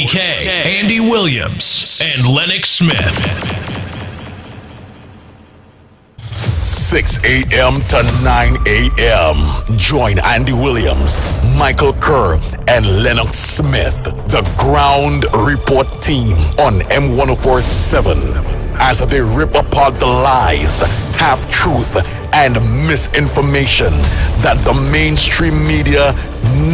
BK, Andy Williams, and Lennox Smith. 6 a.m. to 9 a.m. Join Andy Williams, Michael Kerr, and Lennox Smith, the Ground Report team on M1047 as they rip apart the lies, half-truth, and misinformation that the mainstream media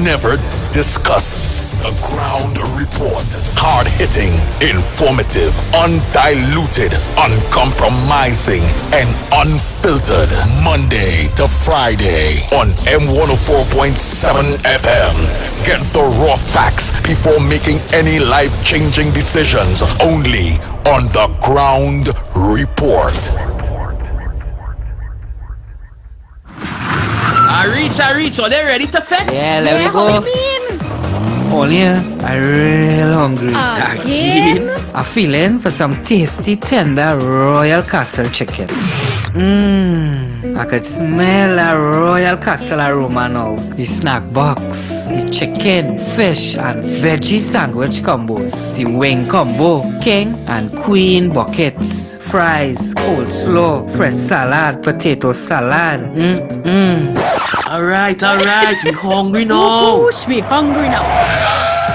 never discuss. The Ground Report. Hard-hitting, informative, undiluted, uncompromising, and unfiltered. Monday to Friday on M104.7 FM. Get the raw facts before making any life-changing decisions. Only on The Ground Report. I reach. Are they ready to fetch? Yeah, let me go. Only I'm real hungry. Again? I'm feeling for some tasty, tender Royal Castle chicken. I could smell a Royal Castle aroma now. The snack box, the chicken, fish, and veggie sandwich combos, the wing combo, king and queen buckets, fries, coleslaw, fresh salad, potato salad. Alright. We hungry now. Whoosh, we hungry now.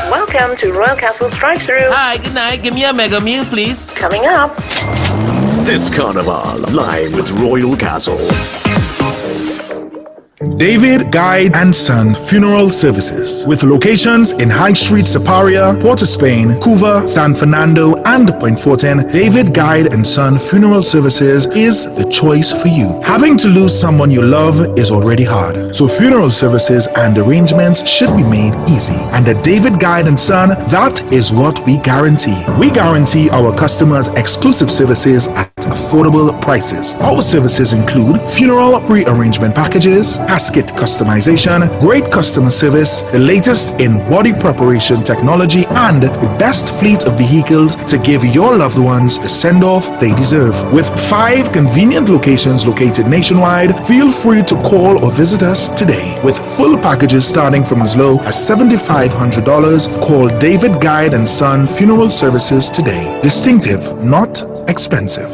Welcome to Royal Castle's drive-thru. Hi, good night. Give me a mega meal, please. Coming up. This Carnival, live with Royal Castle. David Guide and Son Funeral Services, with locations in High Street, Siparia, Port of Spain, Couva, San Fernando, and Point Fortin. David Guide and Son Funeral Services is the choice for you. Having to lose someone you love is already hard, so funeral services and arrangements should be made easy. And at David Guide and Son, that is what we guarantee. We guarantee our customers exclusive services at affordable prices. Our services include funeral pre-arrangement packages, casket customization, great customer service, the latest in body preparation technology, and the best fleet of vehicles to give your loved ones the send-off they deserve. With 5 convenient locations located nationwide, feel free to call or visit us today. With full packages starting from as low as $7,500, call David Guide and Son Funeral Services today. Distinctive, not expensive.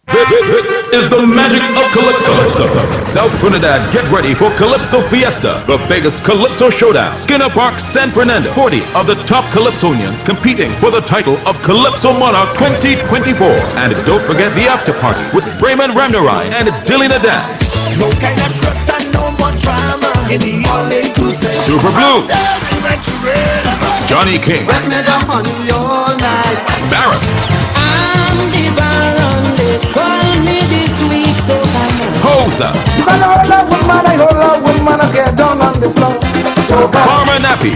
This is the magic of Calypso. South Trinidad, get ready for Calypso Fiesta, the biggest Calypso showdown. Skinner Park, San Fernando. 40 of the top Calypsonians competing for the title of Calypso Monarch 2024. And don't forget the after party with Raymond Ramnarai and Dilly Nadan. No kind of stress and no more drama in the all-inclusive. Super Blue. Johnny King. Barrett. I'm the Baron, they call me this week, so Hosa. Farmer Nappy.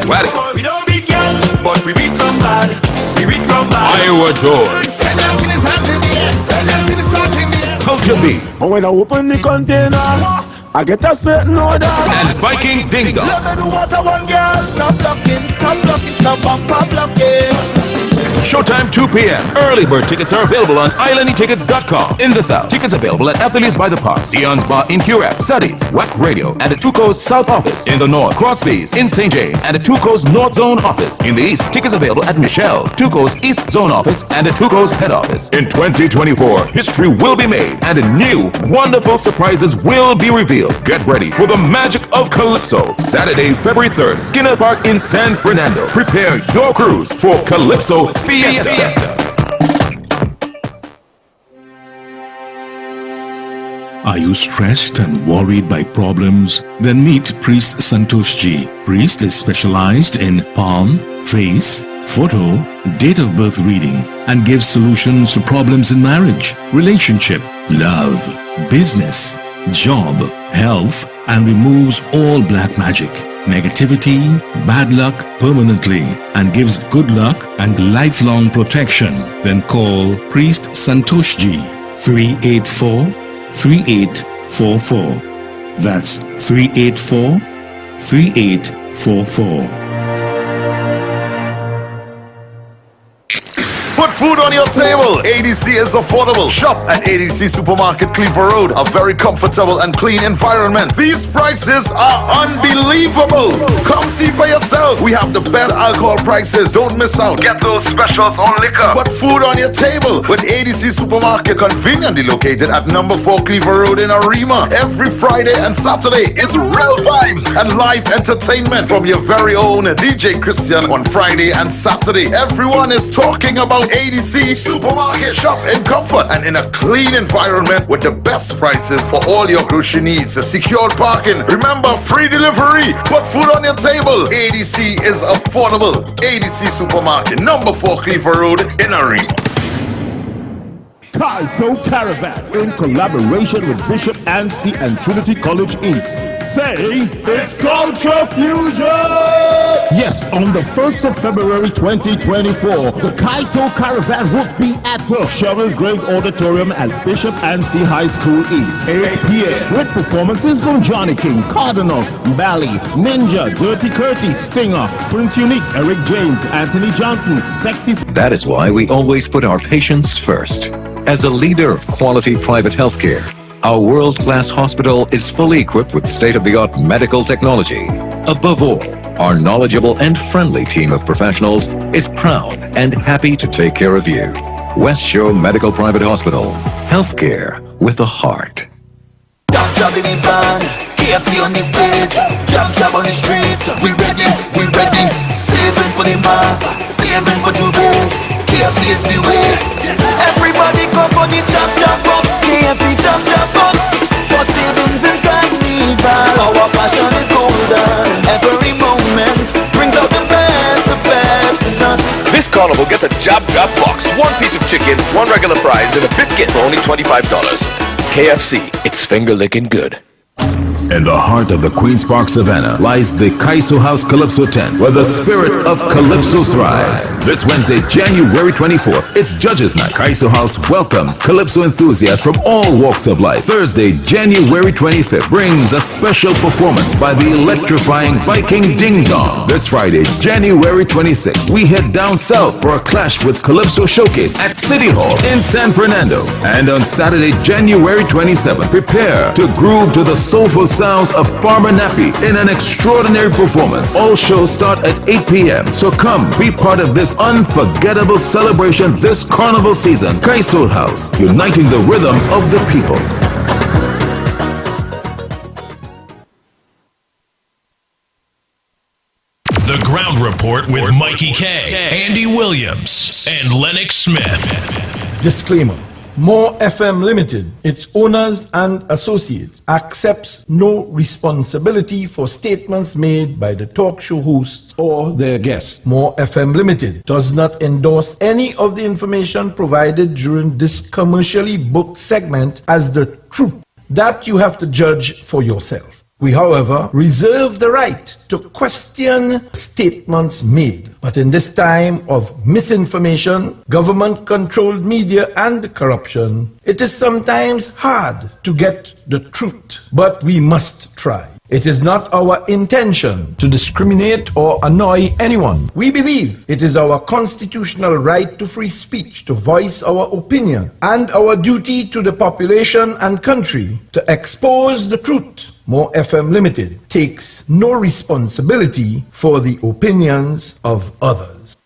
Waddy. We don't beat girl, but we beat from bad. We beat from bad. Iowa George. Culture B. When I open the container, I get a certain order. And Viking Dingo. Let me do what I want, girl. Stop blocking, stop bumper blocking. Showtime 2 p.m. Early bird tickets are available on islandetickets.com. In the South, tickets available at Athletes by the Park, Sion's Bar in QS, Suddy's, WAC Radio, and the Tuco's South Office. In the North, Crosby's in St. James, and the Tuco's North Zone Office. In the East, tickets available at Michelle, Tuco's East Zone Office, and the Tuco's Head Office. In 2024, history will be made, and new, wonderful surprises will be revealed. Get ready for the magic of Calypso. Saturday, February 3rd, Skinner Park in San Fernando. Prepare your cruise for Calypso Fiesta. Are you stressed and worried by problems? Then meet Priest Santosh Ji. Priest is specialized in palm, face, photo, date of birth reading, and gives solutions to problems in marriage, relationship, love, business, job, health, and removes all black magic, negativity, bad luck permanently, and gives good luck and lifelong protection. Then call Priest Santosh Ji 384-3844. That's 384-3844. Put food on your table. ADC is affordable. Shop at ADC Supermarket, Cleaver Road. A very comfortable and clean environment. These prices are unbelievable. Come see for yourself. We have the best alcohol prices. Don't miss out. Get those specials on liquor. Put food on your table with ADC Supermarket, conveniently located at number 4 Cleaver Road in Arima. Every Friday and Saturday is real vibes and live entertainment from your very own DJ Christian on Friday and Saturday. Everyone is talking about ADC Supermarket. Shop in comfort and in a clean environment with the best prices for all your grocery needs. Secured parking. Remember, free delivery. Put food on your table. ADC is affordable. ADC Supermarket, number 4 Cleaver Road in Arima. Kaiso Caravan, in collaboration with Bishop Anstey and Trinity College East. Say, it's Culture Fusion! Yes, on the 1st of February 2024, the Kaiso Caravan would be at the Cheryl Graves Auditorium at Bishop Anstey High School East, 8 p.m. with performances from Johnny King, Cardinal, Bally, Ninja, Dirty Curtis, Stinger, Prince Unique, Eric James, Anthony Johnson, Sexy... That is why we always put our patients first. As a leader of quality private healthcare, our world-class hospital is fully equipped with state-of-the-art medical technology. Above all, our knowledgeable and friendly team of professionals is proud and happy to take care of you. West Shore Medical Private Hospital. Healthcare with a heart. Jab in the band, KFC on the stage, jab on the streets. We ready, saving for the mass, saving for Jubilee. KFC is the way. Everybody go for the jab box. KFC jab box. For savings and carnival, our passion is golden. Every moment brings out the best in us. This carnival, get a Jab box. 1 piece of chicken, 1 regular fries, and a biscuit for only $25. KFC, it's finger licking good. In the heart of the Queen's Park Savannah lies the Kaiso House Calypso tent, where the spirit of Calypso thrives. This Wednesday, January 24th, it's Judges Night. Kaiso House welcomes Calypso enthusiasts from all walks of life. Thursday, January 25th, brings a special performance by the electrifying Viking Ding Dong. This Friday, January 26th, we head down south for a clash with Calypso Showcase at City Hall in San Fernando. And on Saturday, January 27th, prepare to groove to the soulful sounds of Farmer Nappy in an extraordinary performance. All shows start at 8 p.m. So come be part of this unforgettable celebration this carnival season. Kaiso House, uniting the rhythm of the people. The Ground Report with Mikey K, Andy Williams, and Lennox Smith. Disclaimer. More FM Limited, its owners and associates, accepts no responsibility for statements made by the talk show hosts or their guests. More FM Limited does not endorse any of the information provided during this commercially booked segment as the truth. That you have to judge for yourself. We, however, reserve the right to question statements made. But in this time of misinformation, government-controlled media, and corruption, it is sometimes hard to get the truth. But we must try. It is not our intention to discriminate or annoy anyone. We believe it is our constitutional right to free speech, to voice our opinion, and our duty to the population and country to expose the truth. More FM Limited takes no responsibility for the opinions of others.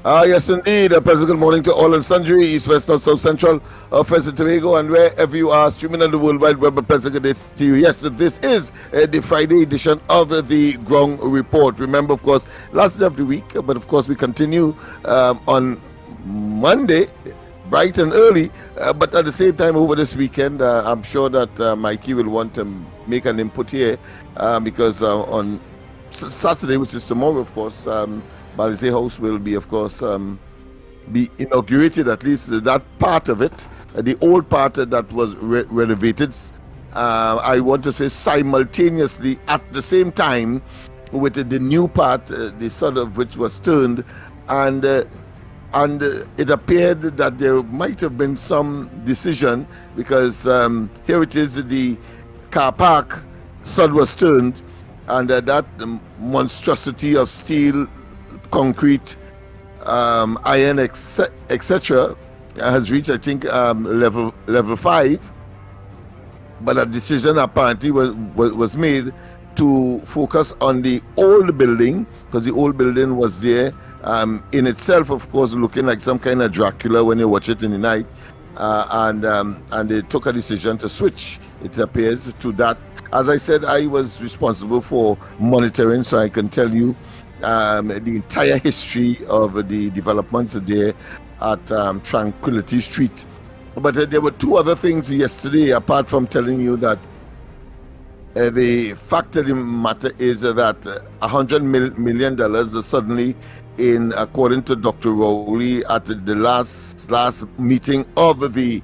Yes, indeed. A pleasant good morning to all and sundry, East, West, North, South, Central, French and Tobago, and wherever you are, streaming on the World Wide Web. A pleasant good day to you. Yes, this is the Friday edition of the Ground Report. Remember, of course, last day of the week, but of course, we continue on Monday, bright and early, but at the same time over this weekend, I'm sure that Mikey will want to make an input here because on Saturday, which is tomorrow, of course, Balize House will be, of course, be inaugurated, at least that part of it, the old part that was renovated, I want to say simultaneously at the same time with the new part, the sort of which was turned, and it appeared that there might have been some decision because here it is, the car park sod was turned, and that monstrosity of steel, concrete, iron, etc., has reached, I think, level 5. But a decision apparently was made to focus on the old building, because the old building was there in itself, of course, looking like some kind of Dracula when you watch it in the night, and they took a decision to switch, it appears, to that. As I said, I was responsible for monitoring, so I can tell you the entire history of the developments there at Tranquility Street. But there were two other things yesterday, apart from telling you that the fact of the matter is that $100 million suddenly, according to Dr. Rowley, at the last meeting of the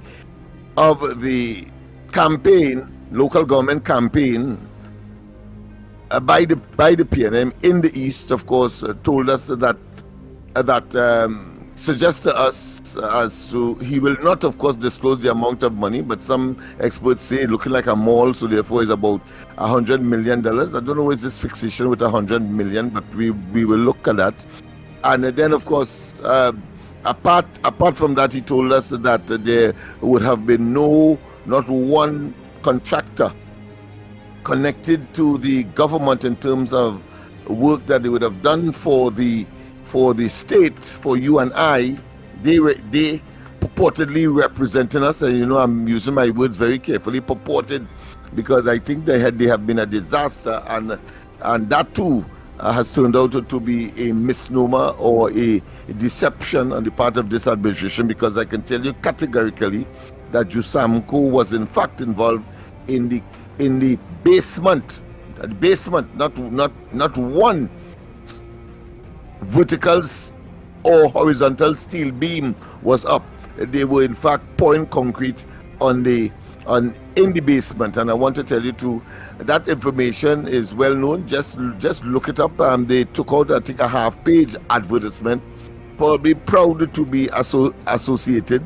campaign, local government campaign, by the PNM in the East, of course, told us that suggests to us as to he will not, of course, disclose the amount of money, but some experts say looking like a mall, so therefore is about $100 million. I don't know is this fixation with $100 million, but we will look at that. And then, of course, apart from that, he told us that there would have been not one contractor connected to the government in terms of work that they would have done for the state, for you and I. They purportedly representing us, and I'm using my words very carefully, purported, because I think they have been a disaster, and that too has turned out to be a misnomer or a deception on the part of this administration, because I can tell you categorically that Jusamco was in fact involved in the basement, not one vertical or horizontal steel beam was up. They were in fact pouring concrete in the basement, and I want to tell you too, that information is well known. Just look it up. They took out, I think, a half-page advertisement, probably proud to be associated,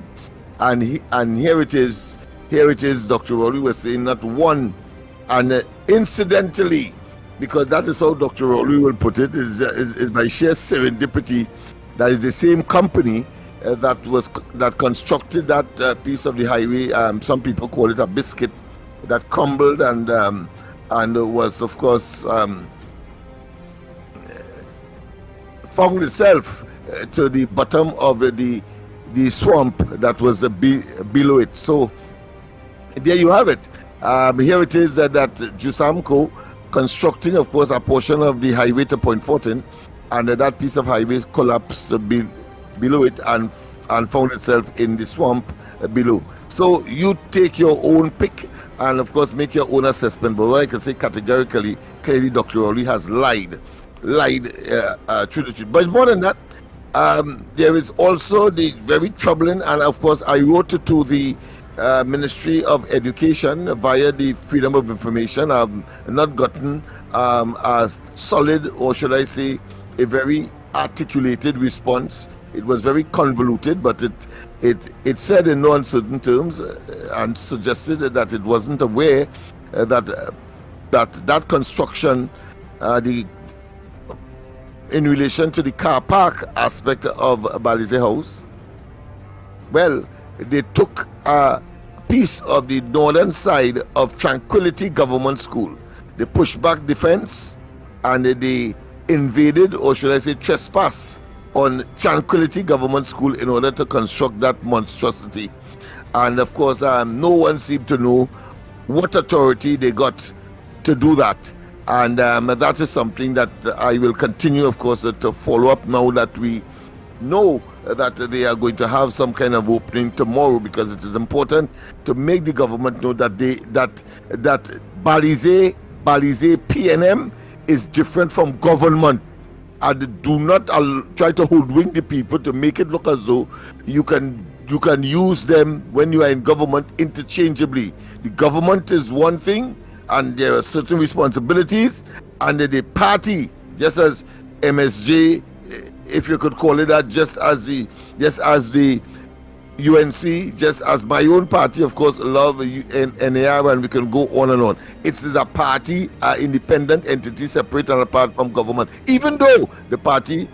and here it is. Dr. Rowley was saying not one, and incidentally, because that is how Dr. Rowley will put it, is by sheer serendipity, that is the same company that constructed that piece of the highway. Some people call it a biscuit, that crumbled and was, of course, found itself to the bottom of the swamp that was below it. So there you have it. Here it is that Jusamco constructing, of course, a portion of the highway to Point Fortin, and that piece of highway collapsed below it and found itself in the swamp below. So you take your own pick and, of course, make your own assessment. But what I can say categorically, clearly Dr. Rowley has lied through the truth. But more than that, there is also the very troubling, and of course I wrote to the Ministry of Education via the Freedom of Information. I've not gotten a solid, or should I say a very articulated response. It was very convoluted, but it said in no uncertain terms and suggested that it wasn't aware that construction, in relation to the car park aspect of Balize House, well, they took a piece of the northern side of Tranquility Government School. They pushed back the fence and they invaded, or should I say trespass, on Tranquility Government School in order to construct that monstrosity. And of course, no one seemed to know what authority they got to do that. And that is something that I will continue, of course, to follow up now that we know that they are going to have some kind of opening tomorrow, because it is important to make the government know that that Balize PNM is different from government, and do not try to hoodwink the people to make it look as though you can use them when you are in government interchangeably. The government is one thing, and there are certain responsibilities, and the party, just as MSJ, if you could call it that, just as the UNC, just as my own party, of course, love NAR, and we can go on and on. It is a party, independent entity, separate and apart from government. Even though the party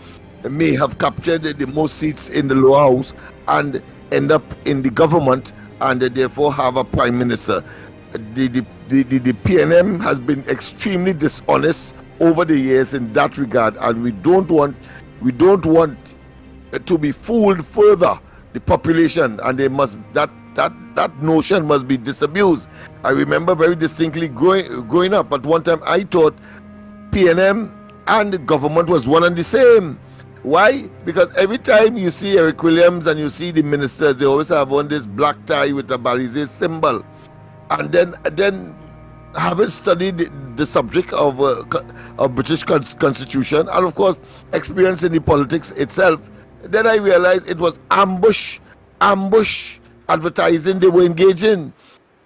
may have captured the most seats in the lower house and end up in the government, and therefore have a prime minister. The PNM has been extremely dishonest over the years in that regard, and we don't want to be fooled further, the population, and they must that notion must be disabused. I remember very distinctly growing up, at one time I thought PNM and the government was one and the same. Why? Because every time you see Eric Williams and you see the ministers, they always have on this black tie with a Balize symbol. And then having studied the subject of British Constitution, and of course experience in the politics itself, then I realized it was ambush advertising they were engaging.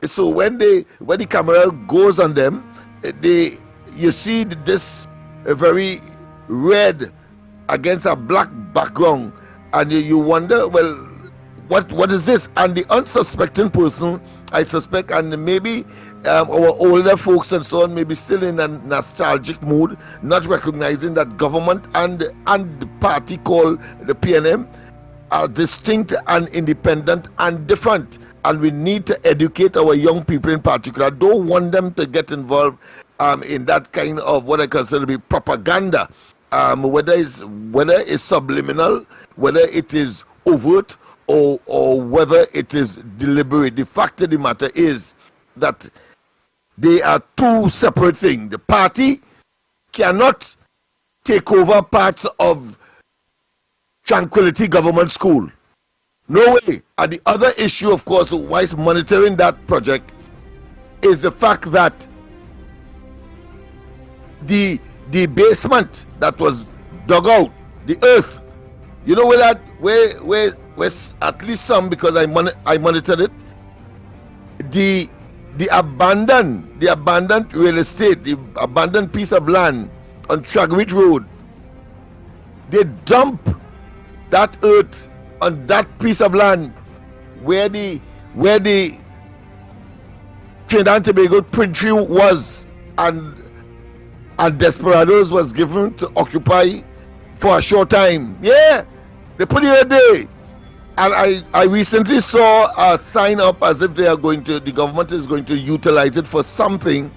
So when the camera goes on them, you see this very red against a black background, and you wonder, well, what is this? And the unsuspecting person, I suspect, and maybe our older folks and so on, may be still in a nostalgic mood, not recognizing that government and the party called the PNM are distinct and independent and different. And we need to educate our young people in particular. I don't want them to get involved in that kind of what I consider to be propaganda, whether it's subliminal, whether it is overt, or whether it is deliberate. The fact of the matter is that they are two separate things. The party cannot take over parts of Tranquility Government School. No way. And the other issue, of course, whilst monitoring that project, is the fact that the basement that was dug out, the earth, you know where at least some, because I monitored it, the abandoned real estate, the abandoned piece of land on Tragwit Road, they dump that earth on that piece of land where the Trinidad and Tobago Printry was, and Desperados was given to occupy for a short time. Yeah, they put it there. And I recently saw a sign up as if the government is going to utilize it for something.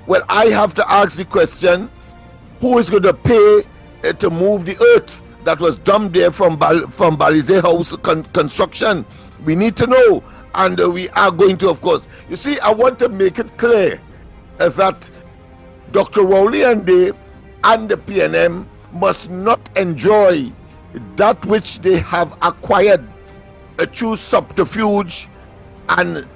Well, I have to ask the question, who is going to pay to move the earth that was dumped there from Balize House construction? We need to know, and we are going to, of course. You see, I want to make it clear that Dr. Rowley and the PNM must not enjoy that which they have acquired through subterfuge and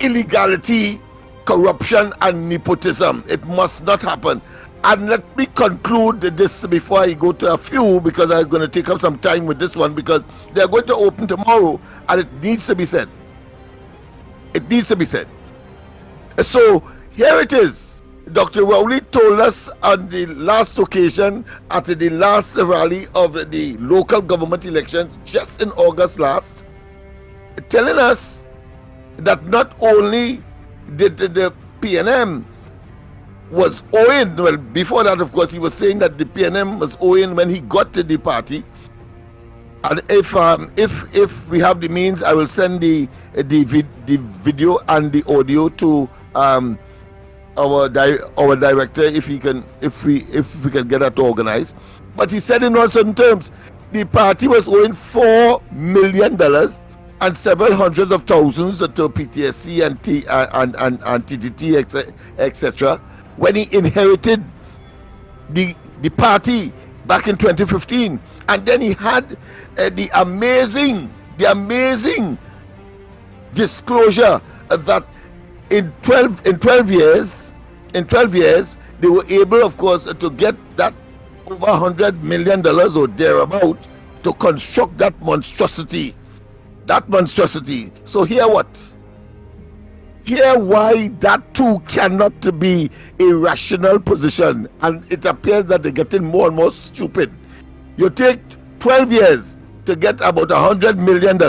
illegality, corruption and nepotism. It must not happen. And let me conclude this before I go to a few, because I'm going to take up some time with this one, because they're going to open tomorrow and it needs to be said. It needs to be said. So here it is. Dr. Rowley told us on the last occasion at the last rally of the local government elections just in August last, telling us that not only did the PNM was owing, well, before that, of course, he was saying that the PNM was owing when he got to the party. And if we have the means, I will send the video and the audio to our director, if we can get that organized. But he said in uncertain terms, the party was owing $4 million and several hundreds of thousands to PTSC and TTT, etc. when he inherited the party back in 2015. And then he had the amazing disclosure that in 12 years they were able, of course, to get that over $100 million or thereabout to construct that monstrosity. So hear why that too cannot be a rational position, and it appears that they're getting more and more stupid. You take 12 years to get about $100 million,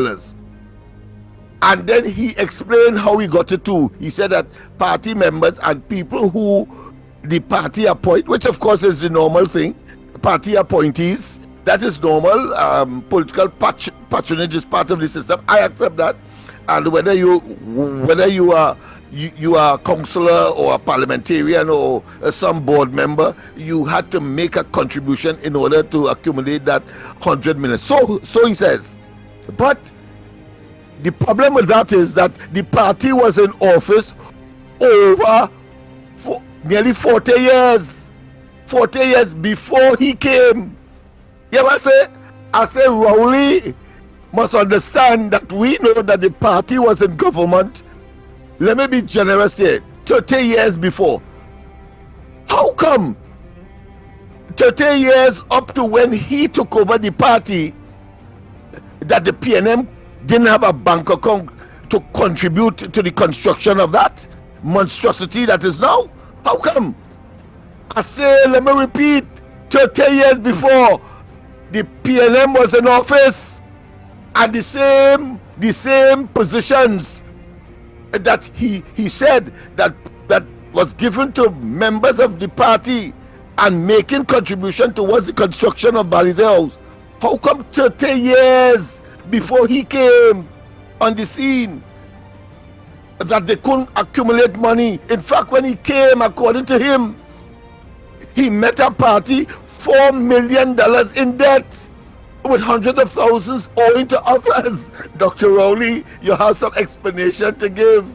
and then he explained how he got it too. He said that party members and people who the party appoint, which of course is the normal thing, party appointees, that is normal. Political patronage is part of the system. I accept that. And whether you are a councillor or a parliamentarian or some board member, you had to make a contribution in order to accumulate that 100 million. So he says. But the problem with that is that the party was in office over nearly 40 years. 40 years before he came. You know what I say Rowley must understand that we know that the party was in government, let me be generous here, 30 years before. How come 30 years up to when he took over the party that the PNM didn't have a bank account to contribute to the construction of that monstrosity that is now? How come? I say, let me repeat, 30 years before the PNM was in office, and the same positions that he said that was given to members of the party and making contribution towards the construction of Balize House. How come 30 years before he came on the scene that they couldn't accumulate money? In fact, when he came, according to him, he met a party $4 million in debt with hundreds of thousands owing to others. Dr. Rowley, you have some explanation to give.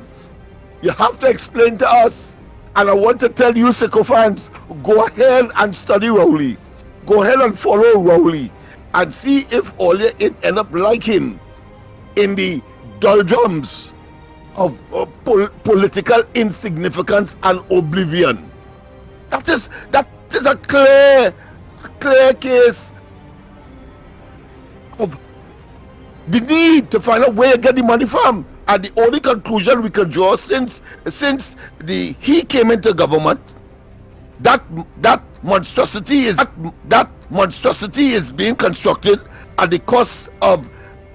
You have to explain to us. And I want to tell you, sycophants, go ahead and study Rowley. Go ahead and follow Rowley and see if all you end up like him in the doldrums of political insignificance and oblivion. That is a clear case of the need to find out where you get the money from. And the only conclusion we can draw since he came into government, that monstrosity is being constructed at the cost of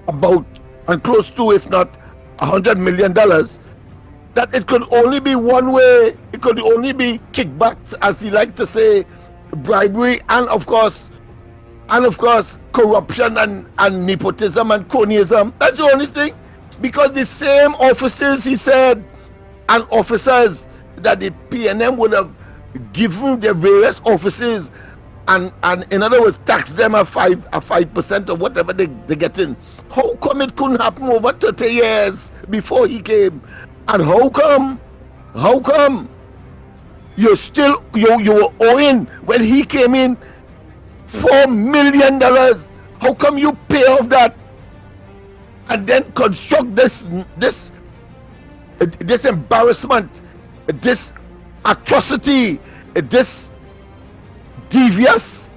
about and close to, if not $100 million. That it could only be one way. It could only be kickbacks, as he liked to say, bribery, and of course corruption and nepotism and cronyism. That's the only thing. Because the same officers, he said, and officers that the PNM would have given their various offices and in other words tax them at 5% of whatever they get in. How come it couldn't happen over 30 years before he came? And how come you were owing when he came in $4 million? How come you pay off that and then construct this embarrassment, this atrocity, this devious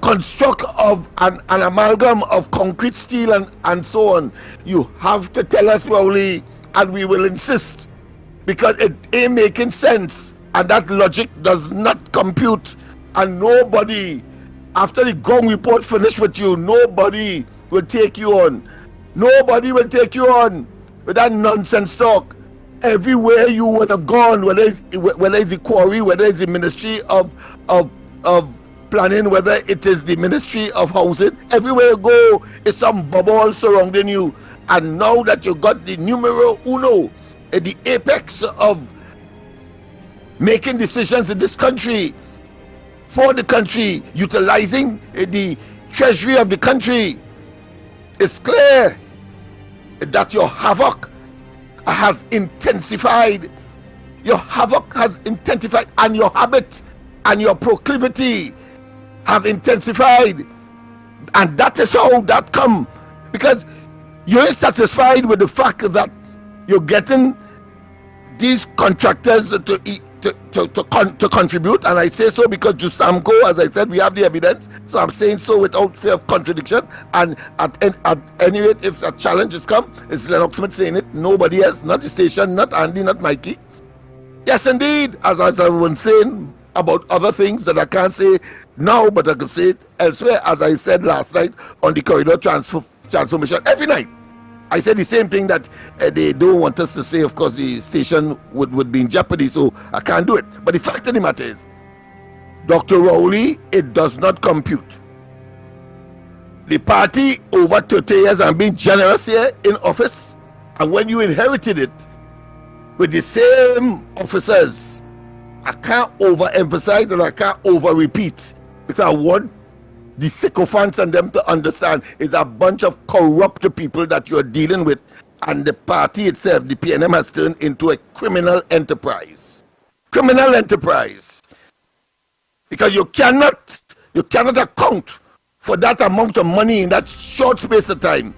construct of an amalgam of concrete, steel and so on? You have to tell us, Rowley, and we will insist, because it ain't making sense and that logic does not compute. And nobody, after the Gong report finished with you, nobody will take you on. Nobody will take you on with that nonsense talk. Everywhere you would have gone, whether it's the quarry, whether it's the Ministry of Planning, whether it is the Ministry of Housing, everywhere you go is some bubble surrounding you. And now that you got the numero uno, the apex of making decisions in this country, for the country, utilizing the treasury of the country. It's clear that your havoc has intensified. Your havoc has intensified, and your habit and your proclivity have intensified. And that is how that come, because you're satisfied with the fact that you're getting these contractors to contribute. And I say so because Jusamco, as I said, we have the evidence, so I'm saying so without fear of contradiction. And at any rate, if a challenge has come, it's Lennox Smith saying it, nobody else, not the station, not Andy, not Mikey. Yes, indeed, as I was saying about other things that I can't say now, but I can say it elsewhere, as I said last night on the corridor transformation. Every night I said the same thing, that they don't want us to say. Of course, the station would be in jeopardy, so I can't do it. But the fact of the matter is, Dr. Rowley, it does not compute. The party over 30 years and being generous here in office, and when you inherited it with the same officers, I can't overemphasize and I can't over repeat, because I want the sycophants and them to understand it's a bunch of corrupt people that you're dealing with, and the party itself, the PNM, has turned into a criminal enterprise. Criminal enterprise. Because you cannot account for that amount of money in that short space of time.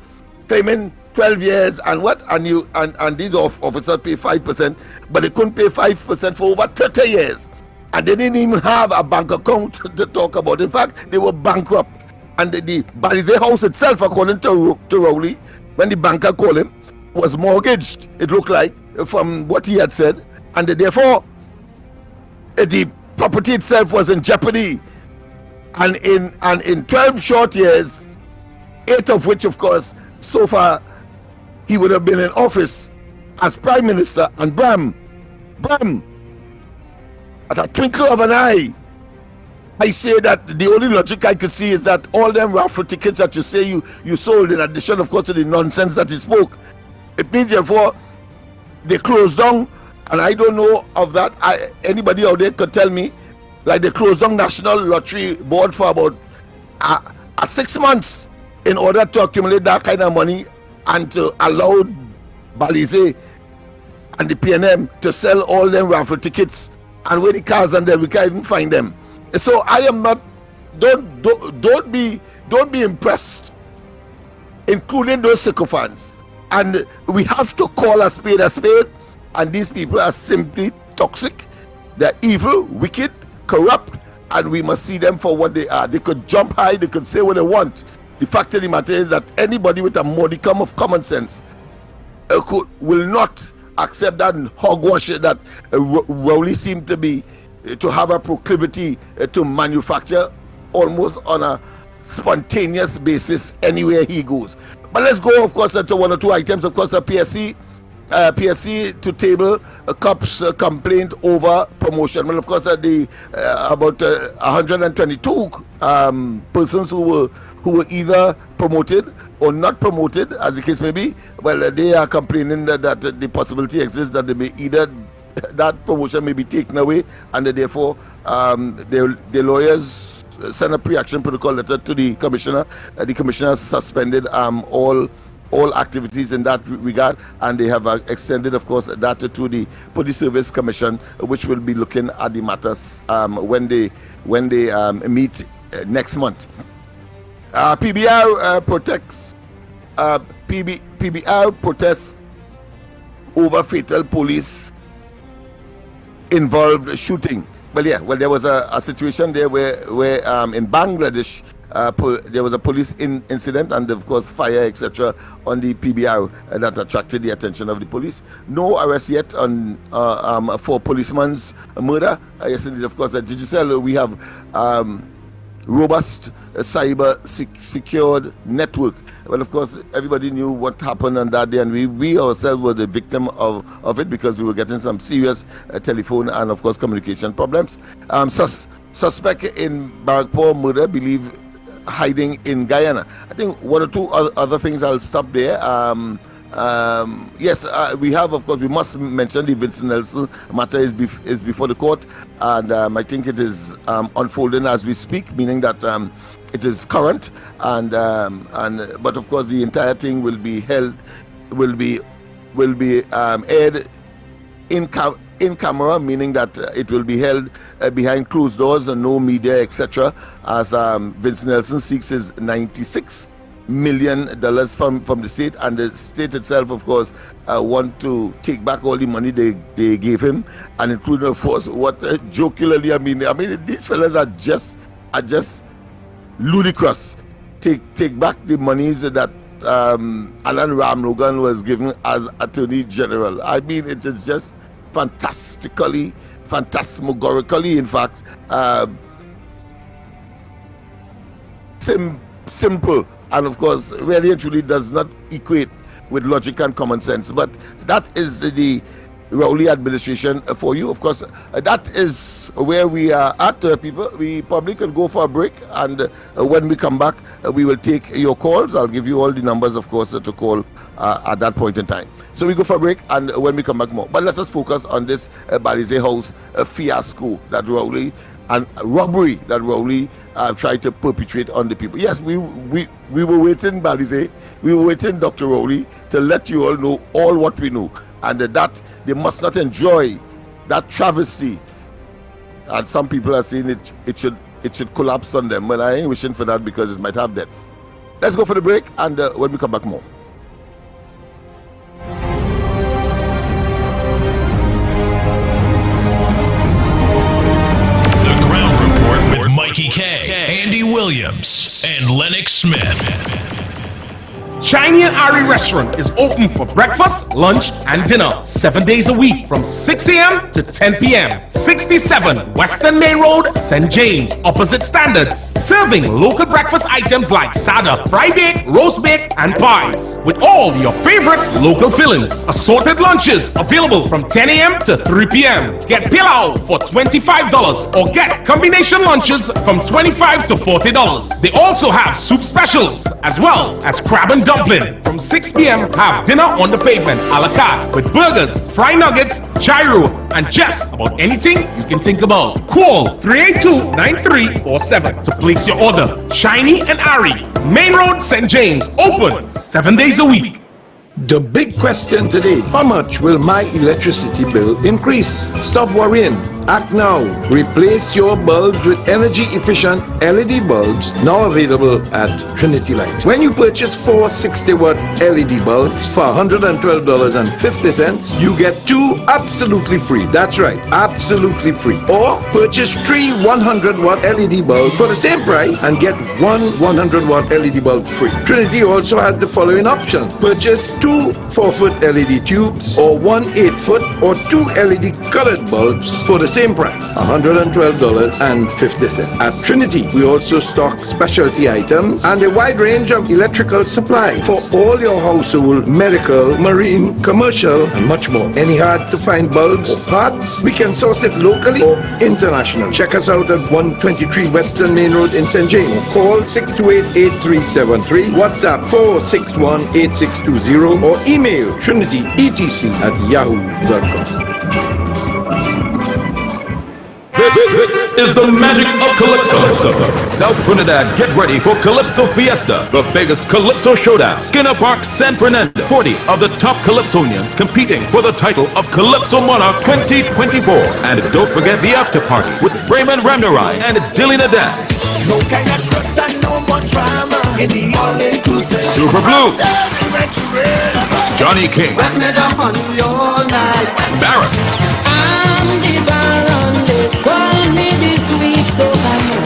Claiming 12 years and what? And these officers pay 5%, but they couldn't pay 5% for over 30 years. And they didn't even have a bank account to talk about. In fact, they were bankrupt. And the Balize house itself, according to Rowley, when the banker called him, was mortgaged, it looked like, from what he had said. And therefore, the property itself was in jeopardy. And in 12 short years, 8 of which, of course, so far, he would have been in office as Prime Minister, and Bram, at a twinkle of an eye, I say that the only logic I could see is that all them raffle tickets that you say you sold, in addition, of course, to the nonsense that he spoke, it means therefore they closed down, and I don't know of that. Anybody out there could tell me, like they closed down National Lottery Board for about 6 months in order to accumulate that kind of money and to allow Balize and the PNM to sell all them raffle tickets, and where the cars and there, we can't even find them. So I am not, don't be impressed, including those sycophants. And we have to call a spade, and these people are simply toxic. They're evil, wicked, corrupt, and we must see them for what they are. They could jump high, they could say what they want. The fact of the matter is that anybody with a modicum of common sense will not accept that hogwash that Rowley seemed to have a proclivity to manufacture almost on a spontaneous basis anywhere he goes. But let's go, of course, to one or two items. Of course, the PSC to table a COP's complaint over promotion. Well, of course, about 122 persons who were either promoted or not promoted, as the case may be. Well, they are complaining that the possibility exists that they may either that promotion may be taken away, and therefore their lawyers sent a pre-action protocol letter to the commissioner. The commissioner suspended all activities in that regard, and they have extended, of course, that to the Police Service Commission, which will be looking at the matters when they meet next month. PBR protests over fatal police involved shooting. Well, there was a situation there where in Bangladesh there was a police incident, and of course fire, etc., on the PBR that attracted the attention of the police. No arrest yet on for policeman's murder. Yes, indeed, of course, at Digicel we have robust cyber secured network. Well, of course, everybody knew what happened on that day, and we ourselves were the victim of it, because we were getting some serious telephone and, of course, communication problems. Suspect in Barrackpore murder believed hiding in Guyana. I think one or two other things. I'll stop there. Yes, we have, of course, we must mention the Vincent Nelson matter is before the court, and I think it is unfolding as we speak, meaning that it is current, and but of course the entire thing will be aired in camera, meaning that it will be held behind closed doors and no media, etc. As Vincent Nelson seeks his $96 million from the state, and the state itself, of course, want to take back all the money they gave him, and including, of course, what jocularly, I mean these fellas are just ludicrous. Take back the monies that Alan Ramlogan was given as Attorney General. I mean, it is just phantasmagorically, in fact, simple, and of course, really and truly does not equate with logic and common sense. But that is the Rowley administration for you. Of course, that is where we are at, people. We probably can go for a break, and when we come back, we will take your calls. I'll give you all the numbers, of course, to call at that point in time. So we go for a break, and when we come back, more. But let us focus on this Balize House fiasco that Rowley, and robbery that Rowley tried to perpetrate on the people. Yes, we were waiting, Balize. We were waiting, Dr. Rowley, to let you all know all what we know, and that they must not enjoy that travesty. And some people are saying it should collapse on them. Well, I ain't wishing for that, because it might have depths. Let's go for the break, and when we come back, more. The Ground Report with Mikey K, Andy Williams, and Lennox Smith. Chinese and Ari restaurant is open for breakfast, lunch, and dinner 7 days a week from 6 a.m. to 10 p.m. 67 Western Main Road, St. James, opposite Standards. Serving local breakfast items like sada, fried bake, roast bake, and pies. With all your favorite local fillings. Assorted lunches available from 10 a.m. to 3 p.m. Get pilau for $25 or get combination lunches from $25 to $40. They also have soup specials as well as crab and dumpling. From 6 p.m. have dinner on the pavement a la carte with burgers, fried nuggets, gyro, and just about anything you can think about. Call 382-9347 to place your order. Shiny and Ari, Main Road, St. James, open 7 days a week. The big question today, how much will my electricity bill increase? Stop worrying. Act now. Replace your bulbs with energy-efficient LED bulbs now available at Trinity Light. When you purchase 4 60-watt LED bulbs for $112.50, you get 2 absolutely free. That's right, absolutely free. Or purchase 3 100-watt LED bulbs for the same price and get 1 100-watt LED bulb free. Trinity also has the following options. Purchase 2 4-foot LED tubes or 1 8-foot or 2 LED colored bulbs for the same price, $112.50. At Trinity, we also stock specialty items and a wide range of electrical supply for all your household, medical, marine, commercial, and much more. Any hard to find bulbs or parts, we can source it locally or international. Check us out at 123 Western Main Road in St. James. Call 628-8373, WhatsApp 461-8620, or email trinityetc@yahoo.com. This is the magic of Calypso. South Trinidad, get ready for Calypso Fiesta, the biggest Calypso showdown. Skinner Park, San Fernando. 40 of the top Calypsonians competing for the title of Calypso Monarch 2024. And don't forget the after party with Raymond Ramnarai and Dilly Nadan. No kind of stress and no more drama in the all-inclusive. Super Blue. Johnny King. Barrett.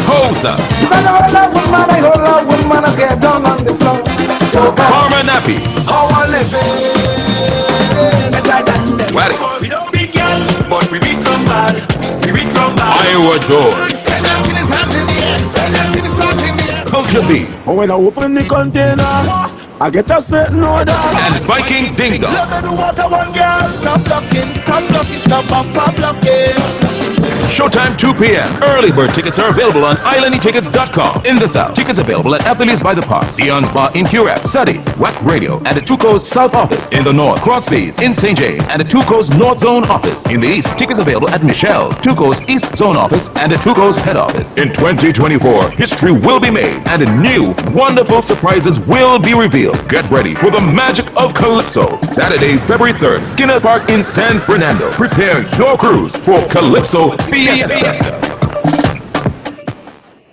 Hosa. Farmer Nappy. Waddy. We don't beat girl, but we beat somebody. We beat somebody. Iowa George. Culture B. When I open the container, I get a certain order. And Viking Ding Dong. Let me do what I want, girl. Stop blocking, stop blocking, stop blocking. Showtime 2 p.m. Early bird tickets are available on islandetickets.com. In the South, tickets available at Athletes by the Park, Sion's Bar in QRS, Suddies, WAC Radio, and the Two Coast South Office. In the North, Crosby's in St. James, and the Two Coast North Zone Office. In the East, tickets available at Michelle's, Two Coast East Zone Office, and the Two Coast Head Office. In 2024, history will be made, and new, wonderful surprises will be revealed. Get ready for the magic of Calypso. Saturday, February 3rd, Skinner Park in San Fernando. Prepare your cruise for Calypso Fiesta.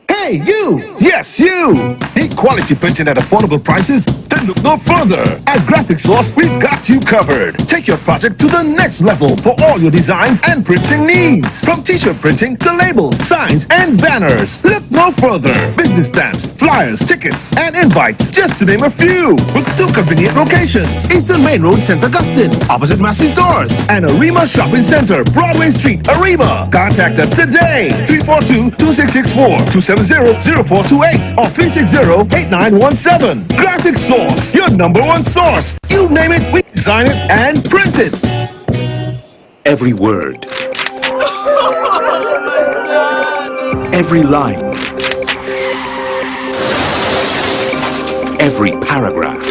Hey, you! Yes, you! Need quality printing at affordable prices? Then look no further. At Graphic Source, we've got you covered. Take your project to the next level for all your designs and printing needs. From t-shirt printing to labels, signs, and banners. Look no further. Business stamps, flyers, tickets, and invites, just to name a few. With 2 convenient locations. Eastern Main Road, St. Augustine, opposite Massey Stores. And Arima Shopping Center, Broadway Street, Arima. Contact us today. 342-2664, 270-0428, or 360-8917. Graphic Source, your #1 source. You name it, we design it and print it. Every word, every line, every paragraph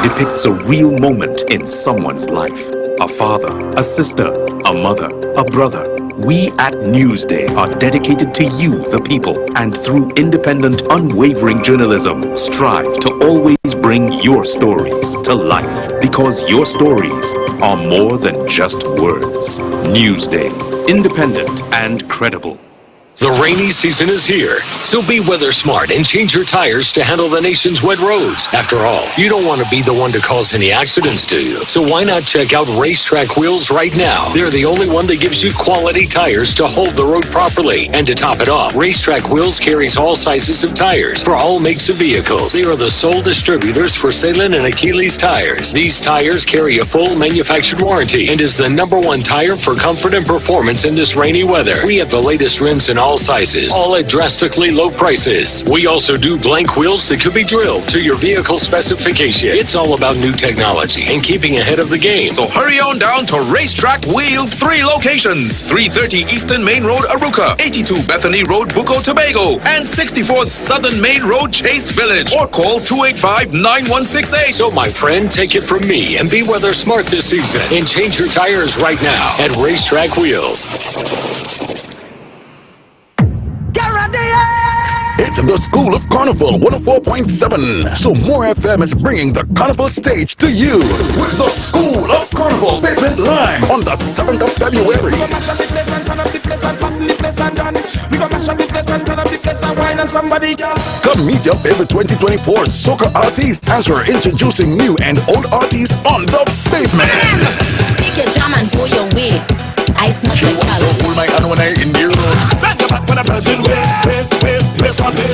depicts a real moment in someone's life. A father, a sister, a mother, a brother. We at Newsday are dedicated to you, the people, and through independent, unwavering journalism, strive to always bring your stories to life, because your stories are more than just words. Newsday, independent and credible. The rainy season is here, so be weather smart and change your tires to handle the nation's wet roads. After all, you don't want to be the one to cause any accidents, do you? So why not check out Racetrack Wheels right now? They're the only one that gives you quality tires to hold the road properly. And to top it off, Racetrack Wheels carries all sizes of tires for all makes of vehicles. They are the sole distributors for Salem and Achilles tires. These tires carry a full manufactured warranty and is the #1 tire for comfort and performance in this rainy weather. We have the latest rims in all sizes, all at drastically low prices. We also do blank wheels that could be drilled to your vehicle specification. It's all about new technology and keeping ahead of the game. So hurry on down to Racetrack Wheels, 3 locations: 330 Eastern Main Road, Aruca, 82 Bethany Road, Bucco, Tobago, and 64th Southern Main Road, Chase Village, or call 285-9168. So my friend, take it from me and be weather smart this season and change your tires right now at Racetrack Wheels. It's the School of Carnival 104.7. So More FM is bringing the Carnival stage to you with the School of Carnival Pavement Lime on the 7th of February. Come meet your favorite 2024 soca artists as we're introducing new and old artists on the pavement. Take your drum and go your way. I smell You want to hold my hand when I in you.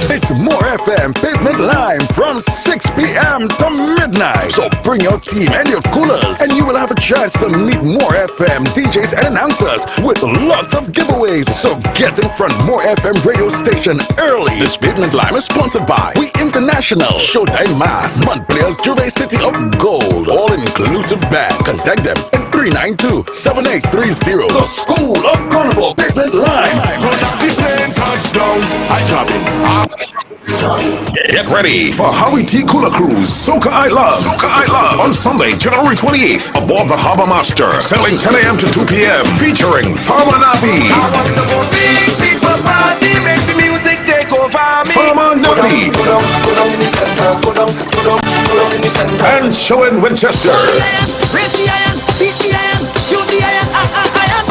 It's More FM Pavement Lime from 6 p.m. to midnight. So bring your team and your coolers, and you will have a chance to meet More FM DJs and announcers with lots of giveaways. So get in front More FM radio station early. This Pavement Lime is sponsored by We International, Showtime Mass, Montpelier's Juve City of Gold, all-inclusive band. Contact them at 392-7830. The School of Carnival Pavement Lime. Touchdown, I drop it. Get ready for Howie T. Cooler Cruise, Soca I Love. Soca I Love on Sunday, January 28th, aboard the Harbor Master, sailing 10 a.m. to 2 p.m. featuring Farmer Nappy. Big people party, make the music take over me. Farmer Nappy. And Showing Winchester. Raise the iron, beat the iron, shoot the iron,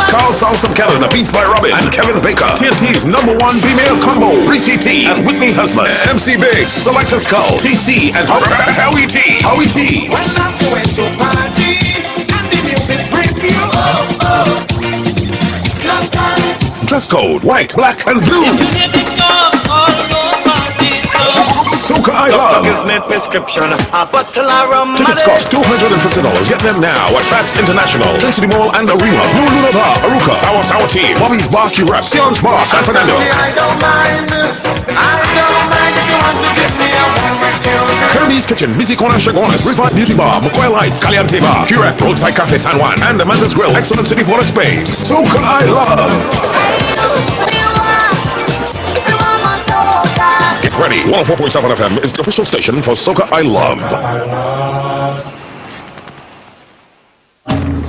Carl Songs of Canada, Beats by Robin, and Kevin Baker. TNT's #1 female combo, Reese T and Whitney Husband. MC Biggs, Selector Skull, TC, and Howie T. Howie T. When I'm going to party, and the music bring me Dress code, white, black, and blue. Soca I Love. Tickets cost $250. Get them now at Fats International, Trinity Mall and Arima, New Luna Bar, Aruca, Sour Tea, Bobby's Bar, QRS, Sion's Bar, San Fernando. I don't mind if you want to give me a one with you. Kirby's Tony's Kitchen, Busy Corner, Chagones, River Beauty Bar, McCoy Lights, Caliente Bar, Curate, Roadside Cafe San Juan, and Amanda's Grill, Excellent City Water Space. Soca I Love. Get ready. 104.7 FM is the official station for Soca I Love.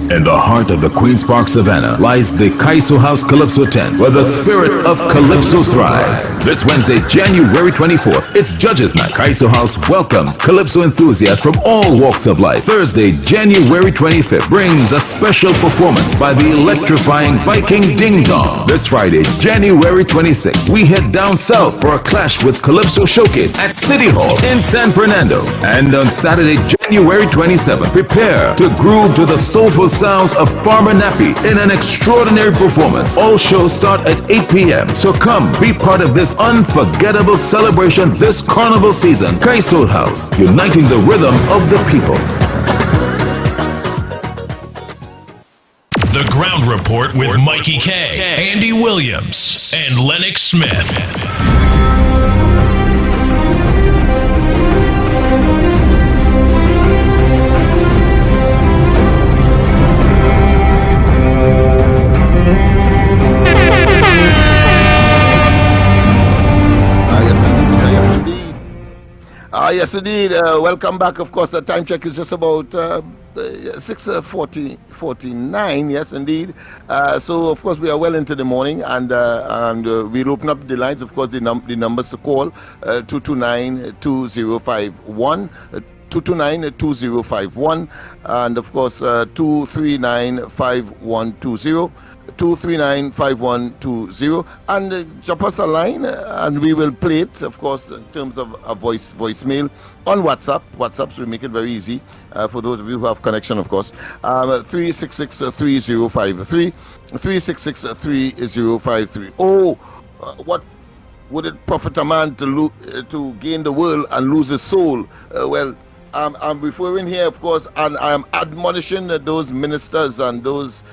In the heart of the Queen's Park Savannah lies the Kaiso House Calypso tent, where the spirit of Calypso thrives. This Wednesday, January 24th, it's Judges Night. Kaiso House welcomes Calypso enthusiasts from all walks of life. Thursday, January 25th, brings a special performance by the electrifying Viking Ding Dong. This Friday, January 26th, we head down south for a clash with Calypso Showcase at City Hall in San Fernando. And on Saturday, January 27th, prepare to groove to the soulful sounds of Farmer Nappy in an extraordinary performance. All shows start at 8 p.m. So come be part of this unforgettable celebration this carnival season. Kaiso House, uniting the rhythm of the people. The Ground Report with Mikey K, Andy Williams, and Lennox Smith. Yes, indeed. Welcome back. Of course, the time check is just about 6:49. Yes, indeed. So, of course, we are well into the morning, and we'll open up the lines. Of course, the numbers to call 229-2051. 229-2051, and of course 239-5120, 239-5120, and drop us a line, and we will play it, of course, in terms of a voicemail on WhatsApp. WhatsApp will make it very easy for those of you who have connection, of course. 366-3053, 366-3053. Oh, what would it profit a man to gain the world and lose his soul? Well, I'm referring here, of course, and I'm admonishing those ministers and those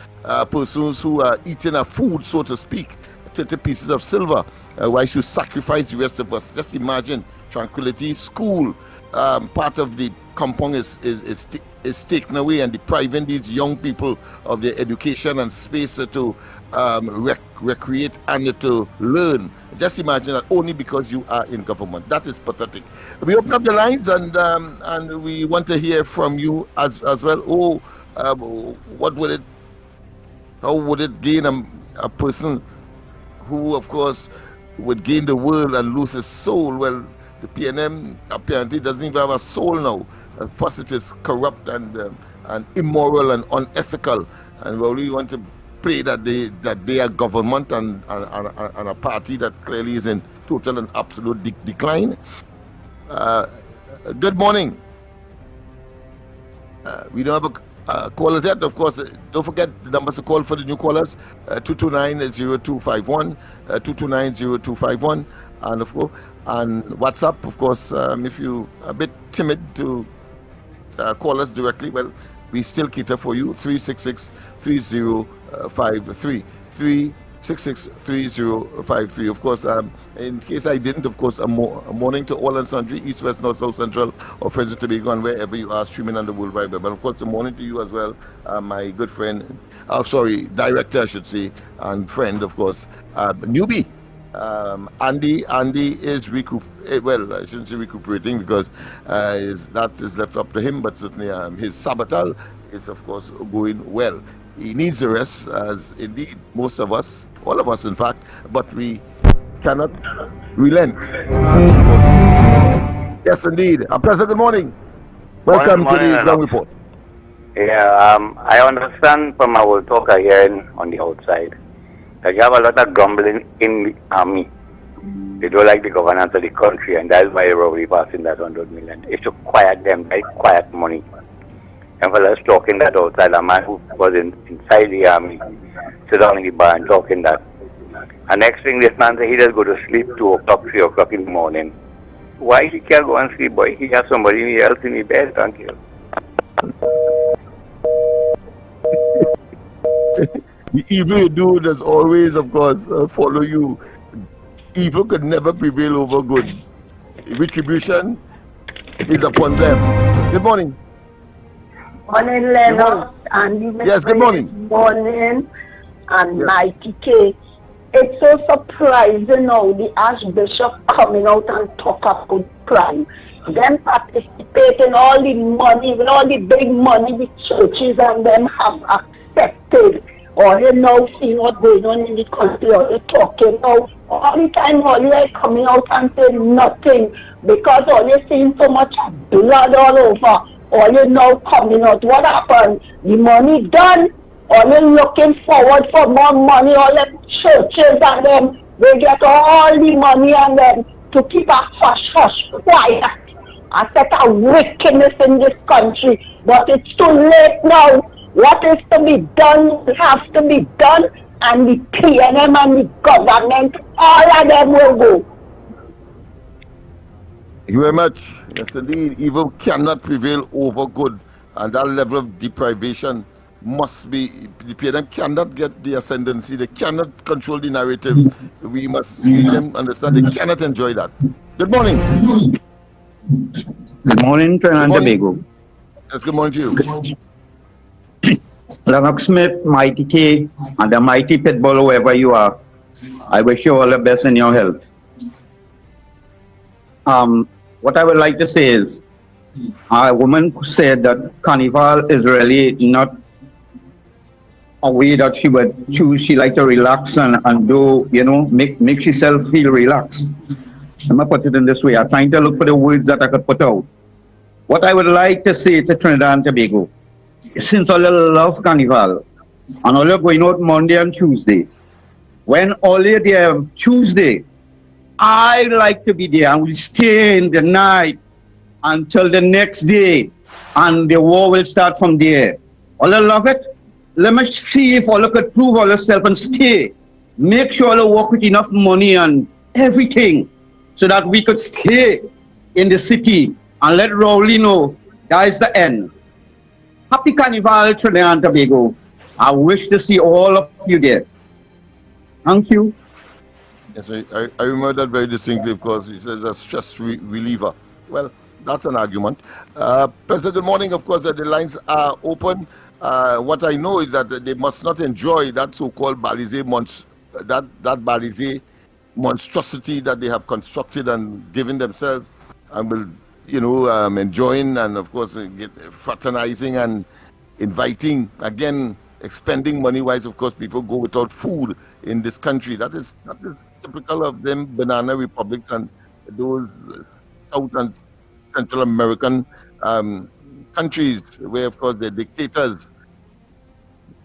persons who are eating a food, so to speak, 30 pieces of silver. Why should sacrifice the rest of us? Just imagine tranquility. School, part of the compound is taken away and depriving these young people of their education and space to recreate and to learn. Just imagine that only because you are in government. That is pathetic. We open up the lines, and we want to hear from you as well. How would it gain a person who, of course, would gain the world and lose his soul? Well, the PNM apparently doesn't even have a soul now. First, it is corrupt and immoral and unethical, and we only want to play that they are government and a party that clearly is in total and absolute decline. Good morning. We don't have callers yet, of course. Don't forget the numbers to call for the new callers: 229-0251, 229-0251, and of course, and WhatsApp, of course. If you are a bit timid to call us directly, well, we still cater for you. 366-3053, 366-3053. Of course, in case I didn't, of course, a morning to all and sundry, east, west, north, south, central, or Friends of Tobago, and wherever you are streaming on the World Wide Web. And of course, a morning to you as well, my good friend, director, I should say, and friend, of course, newbie. Andy is well, I shouldn't say recuperating, because that is left up to him, but certainly his sabbatical is, of course, going well. He needs a rest, as indeed most of us, all of us in fact, but we cannot relent. Yes, indeed. A pleasant good morning. Welcome to the Ground Report. Yeah, I understand from our talker here on the outside that you have a lot of grumbling in the army. They don't like the governance of the country, and that's why they're already passing that 100 million. It's to quiet them, like quiet money. And for us talking that outside, a man who was inside the army, sit down in the bar and talking that. And next thing, this man said he just go to sleep 2 o'clock, 3 o'clock in the morning. Why he can't go and sleep, boy? He has somebody else in the bed, thank you. The evil you do does always, of course, follow you. Evil could never prevail over good. Retribution is upon them. Good morning. Morning, Leonard. And yes, good morning. Morning, and yes. Mikey K. It's so surprising now the Archbishop coming out and talk about crime. Them participating all the money, with all the big money the churches and them have accepted. Or you know, seeing what's going on in the country, or you talking now. All the time, all you are coming out and saying nothing because all you're seeing so much blood all over. Or you now coming out. What happened? The money done? Or you looking forward for more money? All the churches and them, they get all the money and them to keep a hush quiet. A set of wickedness in this country. But it's too late now. What is to be done has to be done, and the PNM and the government, all of them will go. Thank you very much. Yes, indeed. Evil cannot prevail over good, and that level of deprivation must be. The PNM cannot get the ascendancy. They cannot control the narrative. We must make them understand they cannot enjoy that. Good morning. Good morning, Trinidad and Tobago. Yes, good morning to you. Lennox Smith, Mighty K, and the Mighty Pitbull, whoever you are, I wish you all the best in your health. What I would like to say is, a woman said that Carnival is really not a way that she would choose. She like to relax and do, you know, make herself feel relaxed. I'm going to put it in this way. I'm trying to look for the words that I could put out. What I would like to say to Trinidad and Tobago, since all you love Carnival, and all you're going out Monday and Tuesday, when all you're there Tuesday, I like to be there and we'll stay in the night until the next day, and the war will start from there. All you love it? Let me see if all you could prove all yourself and stay. Make sure you work with enough money and everything so that we could stay in the city and let Rowley know that is the end. Happy Carnival, Trinidad and Tobago. I wish to see all of you there. Thank you. Yes, I remember that very distinctly because he says a stress reliever. Well, that's an argument. Professor, good morning. Of course, the lines are open. What I know is that they must not enjoy that so-called Balizé Balizé monstrosity that they have constructed and given themselves, and will, you know, enjoying and of course fraternizing and inviting, again expending money-wise. Of course, people go without food in this country. That is typical of them banana republics and those South and Central American countries where, of course, the dictators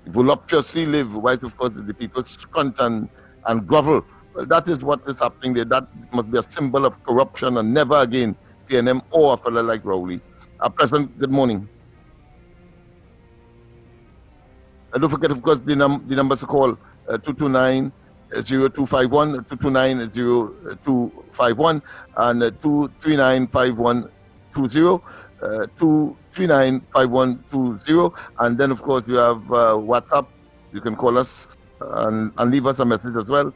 voluptuously live, whilst, of course, the people scrunt and grovel. Well, that is what is happening there. That must be a symbol of corruption, and never again PNM or a fellow like Rowley. President, good morning. And don't forget, of course, the numbers to call 229-0251, 229-0251, and 239-5120, 239-5120. And then, of course, you have WhatsApp. You can call us and leave us a message as well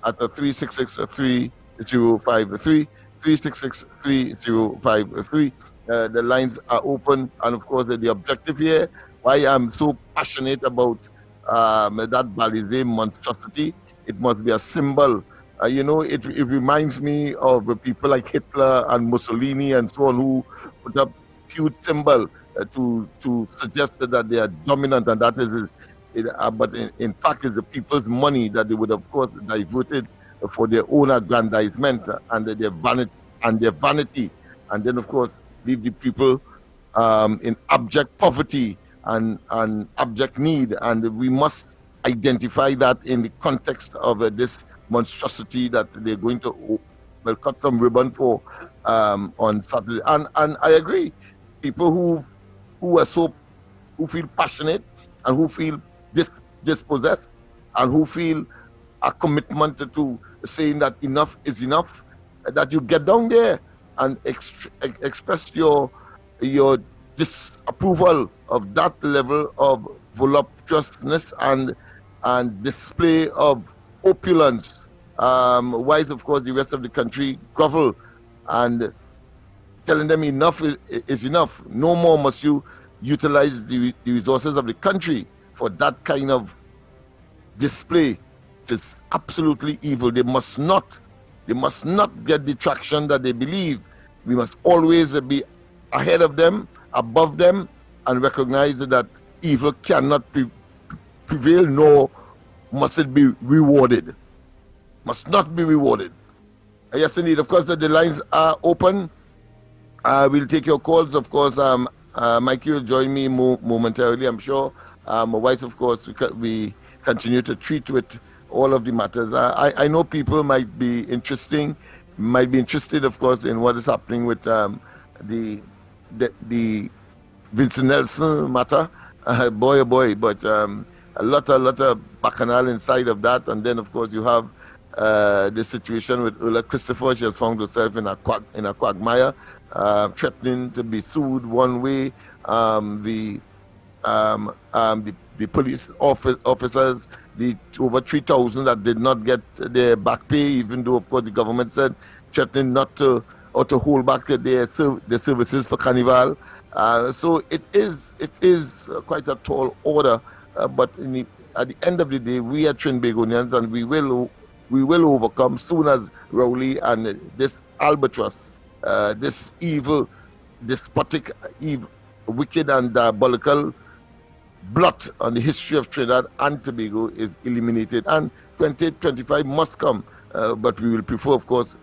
at 366-3053, 366-3053. The lines are open, and of course, the objective here, why I'm so passionate about that Balizé monstrosity, it must be a symbol. You know, it reminds me of people like Hitler and Mussolini and so on, who put up huge symbol to suggest that they are dominant, and that is but in fact it's the people's money that they would, of course, diverted for their own aggrandizement and their vanity, and then, of course, leave the people in abject poverty and abject need. And we must identify that in the context of this monstrosity that they're going to cut some ribbon for on Saturday. And I agree, people who feel passionate and who feel dispossessed and who feel a commitment to saying that enough is enough, that you get down there and express your disapproval of that level of voluptuousness and display of opulence, whilst, of course, the rest of the country grovel and telling them enough is enough. No more must you utilize the resources of the country for that kind of display. It's absolutely evil. They must not get the traction that they believe. We must always be ahead of them, above them, and recognize that evil cannot prevail, nor must it be rewarded. Must not be rewarded. Yes, indeed. Of course, the lines are open. We'll take your calls. Of course, Mikey will join me momentarily, I'm sure. My wife, of course, we continue to treat with all of the matters. I know people might be interested, of course, in what is happening with the Vincent Nelson matter. Boy, oh boy, but a lot of bacchanal inside of that. And then, of course, you have the situation with Ulla Christopher. She has found herself in a quagmire, threatening to be sued one way. The police officers, the over 3,000 that did not get their back pay, even though, of course, the government said threatening not to or to hold back their services for Carnival. So it is quite a tall order, but at the end of the day, we are Trinbagonians, and we will overcome soon as Rowley and this albatross, this evil, despotic, wicked and diabolical blot on the history of Trinidad and Tobago is eliminated. And 2025 must come, but we will prefer, of course,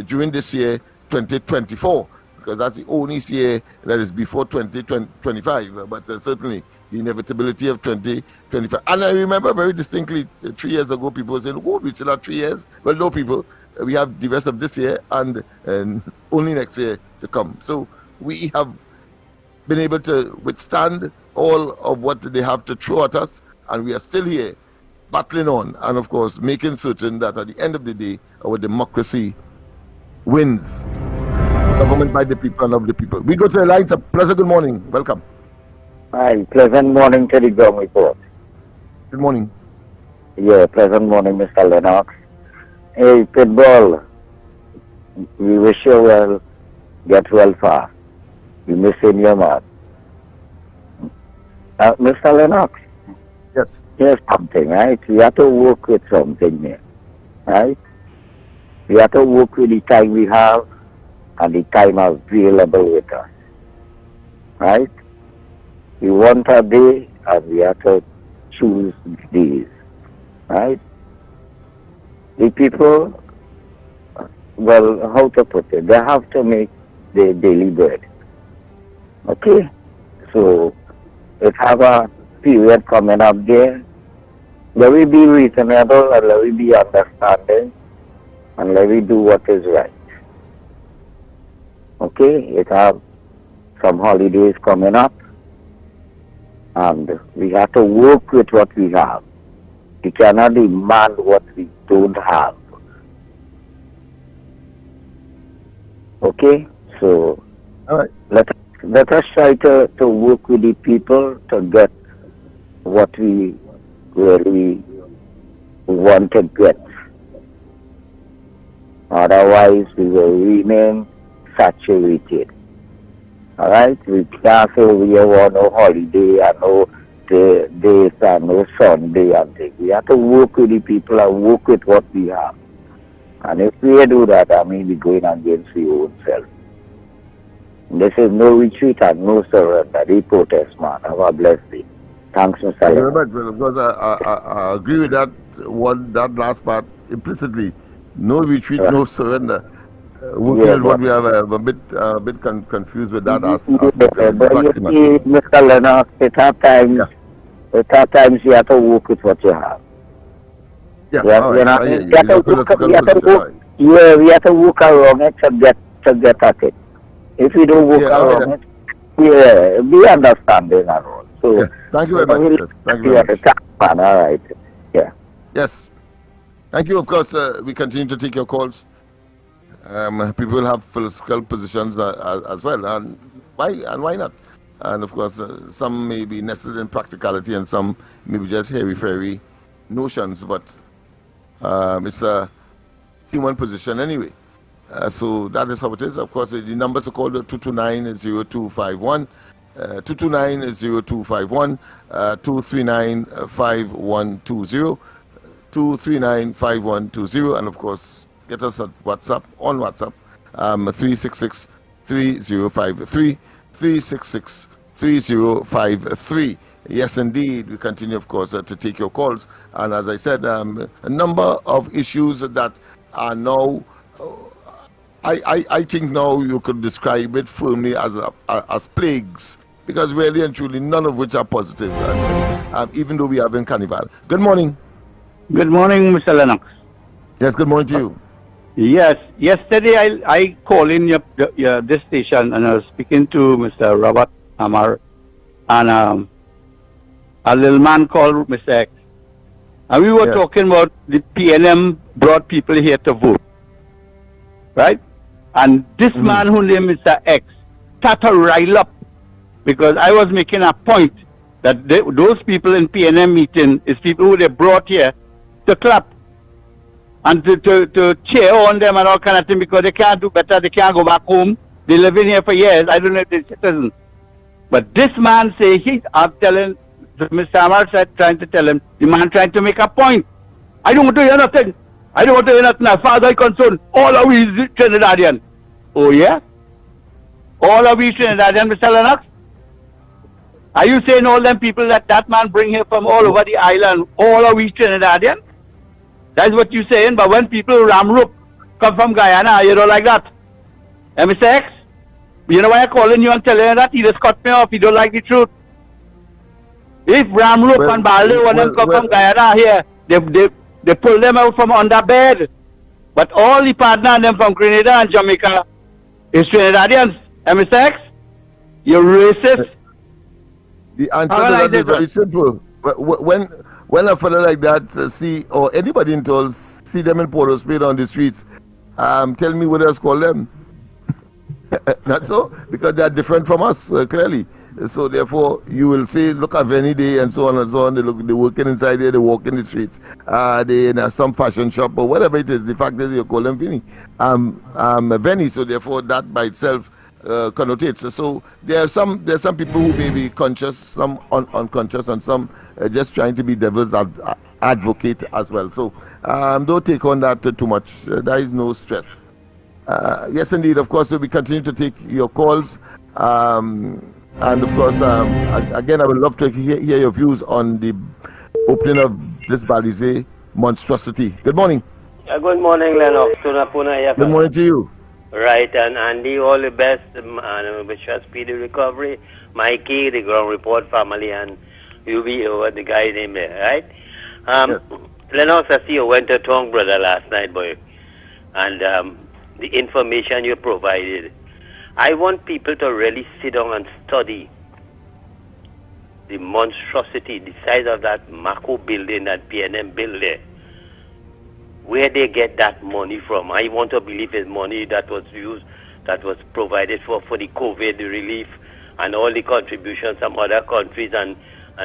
during this year, 2024, because that's the only year that is before 2025, but certainly the inevitability of 2025. And I remember very distinctly 3 years ago, people saying, oh, we still have 3 years. Well, no, people, we have the rest of this year and only next year to come. So we have been able to withstand all of what they have to throw at us, and we are still here battling on, and of course making certain that at the end of the day our democracy wins. Government by the people and of the people. We go to the lines. Pleasant good morning. Welcome. Hi, pleasant morning to the ground report. Good morning. Yeah, pleasant morning, Mr. Lennox. Hey, Pitbull, we wish you well. Get well fast. We missing your man. Mr. Lennox. Yes. Here's something, right? We have to work with something here, right? We have to work with the time we have and the time available with us, right? We want a day and we have to choose days, right? The people, well, how to put it, they have to make their daily bread, okay? So, if have a period coming up there, let we be reasonable and let we be understanding and let we do what is right. Okay, it have some holidays coming up and we have to work with what we have. We cannot demand what we don't have. Okay, so all right. Let us try to work with the people to get what we really want to get. Otherwise, we will remain saturated. Alright? We can't say we want no holiday and no days and no Sunday and things. We have to work with the people and work with what we have. And if we do that, I mean, we're going against our own self. This is no retreat and no surrender. They protest, man. Have a blessed day. Thanks, Mr. Thank you very much. Well, of course, I agree with that that last part implicitly. No retreat, no surrender. Working with what we have, a bit confused with that aspect. But you see, Mr. Lennox, at times you have to work with what you have. Yeah, we have to work around it to get at it. If we don't work around it, we understanding and all. So thank you very much. Thank you very much. All right. Yeah. Yes. Thank you. Of course, we continue to take your calls. People will have philosophical positions as well, and why not? And of course, some may be nested in practicality, and some may be just hairy-fairy notions. But it's a human position anyway. So that is how it is. Of course, the numbers are called 229-0251, 229-0251, 239-5120, 239-5120, and of course, get us at WhatsApp, on WhatsApp, 366-3053, 366-3053. Yes, indeed. We continue, of course, to take your calls. And as I said, a number of issues that are now, I think now you could describe it firmly as plagues, because really and truly none of which are positive, even though we have in Carnival. Good morning. Good morning, Mr. Lennox. Yes, good morning to you. Yes, yesterday I called in this station and I was speaking to Mr. Robert Amar and a little man called Mr. X. And we were talking about the PNM brought people here to vote. Right? And this man who named Mr. X started to rile up because I was making a point that those people in PNM meeting is people who they brought here to clap and to cheer on them and all kind of thing because they can't do better, they can't go back home. They live in here for years. I don't know if they're citizens. But this man say I'm telling Mr. Amar said, trying to tell him, the man trying to make a point. I don't want to hear nothing. I don't want to hear nothing. As far as I'm concerned, all of we is Trinidadian. Oh, yeah? All of we Trinidadian, Mr. Lennox? Are you saying all them people that man bring here from all over the island, all of we Trinidadian? That's what you're saying, but when people Ramrup come from Guyana, you don't like that. Mr. X, you know why I'm calling you and telling you that? He just cut me off. He don't like the truth. If Ramrup and Balde want them come from Guyana here, they pull them out from under bed. But all the partners them from Grenada and Jamaica is Trinidadians. Mr. X, you're racist. The answer to that is very simple. When a fellow like that see, or anybody in Toll, see them in Port of Spain on the streets, tell me what else call them. Not so, because they are different from us, clearly. So therefore, you will say, look at Venny Day and so on and so on. They're working inside there, they walk in the streets. They in some fashion shop or whatever it is. The fact is, you call them Venny. Venny, so therefore, that by itself connotates. So there's some people who may be conscious, some unconscious, and some just trying to be devil's advocate as well. So don't take on that too much. There is no stress. Yes, indeed. Of course, we continue to take your calls. And of course, again, I would love to hear your views on the opening of this Balize monstrosity. Good morning. Good morning, Lennox. Good morning to you. Right, and Andy, all the best, and wish you a speedy recovery. Mikey, the ground report family, and you be over the guy named there, right? Yes. Lennox, I see you went to Tongue, brother, last night, boy. And the information you provided, I want people to really sit down and study the monstrosity, the size of that Mako building, that PNM built there. Where they get that money from. I want to believe it's money that was used, that was provided for the COVID relief and all the contributions from other countries and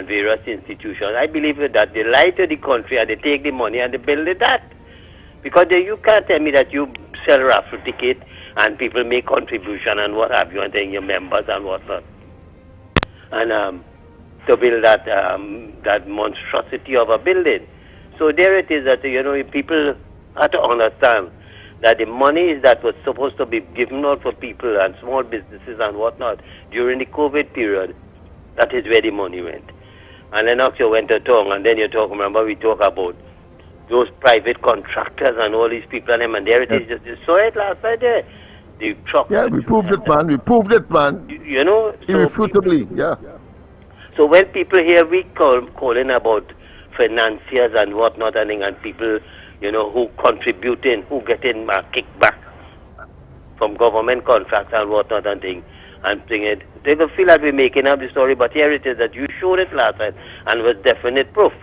various institutions. I believe that they lie to the country and they take the money and they build it that. Because you can't tell me that you sell raffle ticket and people make contribution and what have you, and then your members and whatnot. And to build that monstrosity of a building. So there it is that, people have to understand that the money that was supposed to be given out for people and small businesses and whatnot during the COVID period, that is where the money went. And then after you went to Tongue, and then you talk, remember we talk about those private contractors and all these people and them, and there it is, just you saw it last night there. The truck. Yeah, we proved it, man. Irrefutably, yeah. So when people hear we calling about financiers and whatnot, and people, who contributing, who getting a kickback from government contracts and whatnot and thing, and bring it, they will feel that we're making up the story, but here it is that you showed it last night and was definite proof.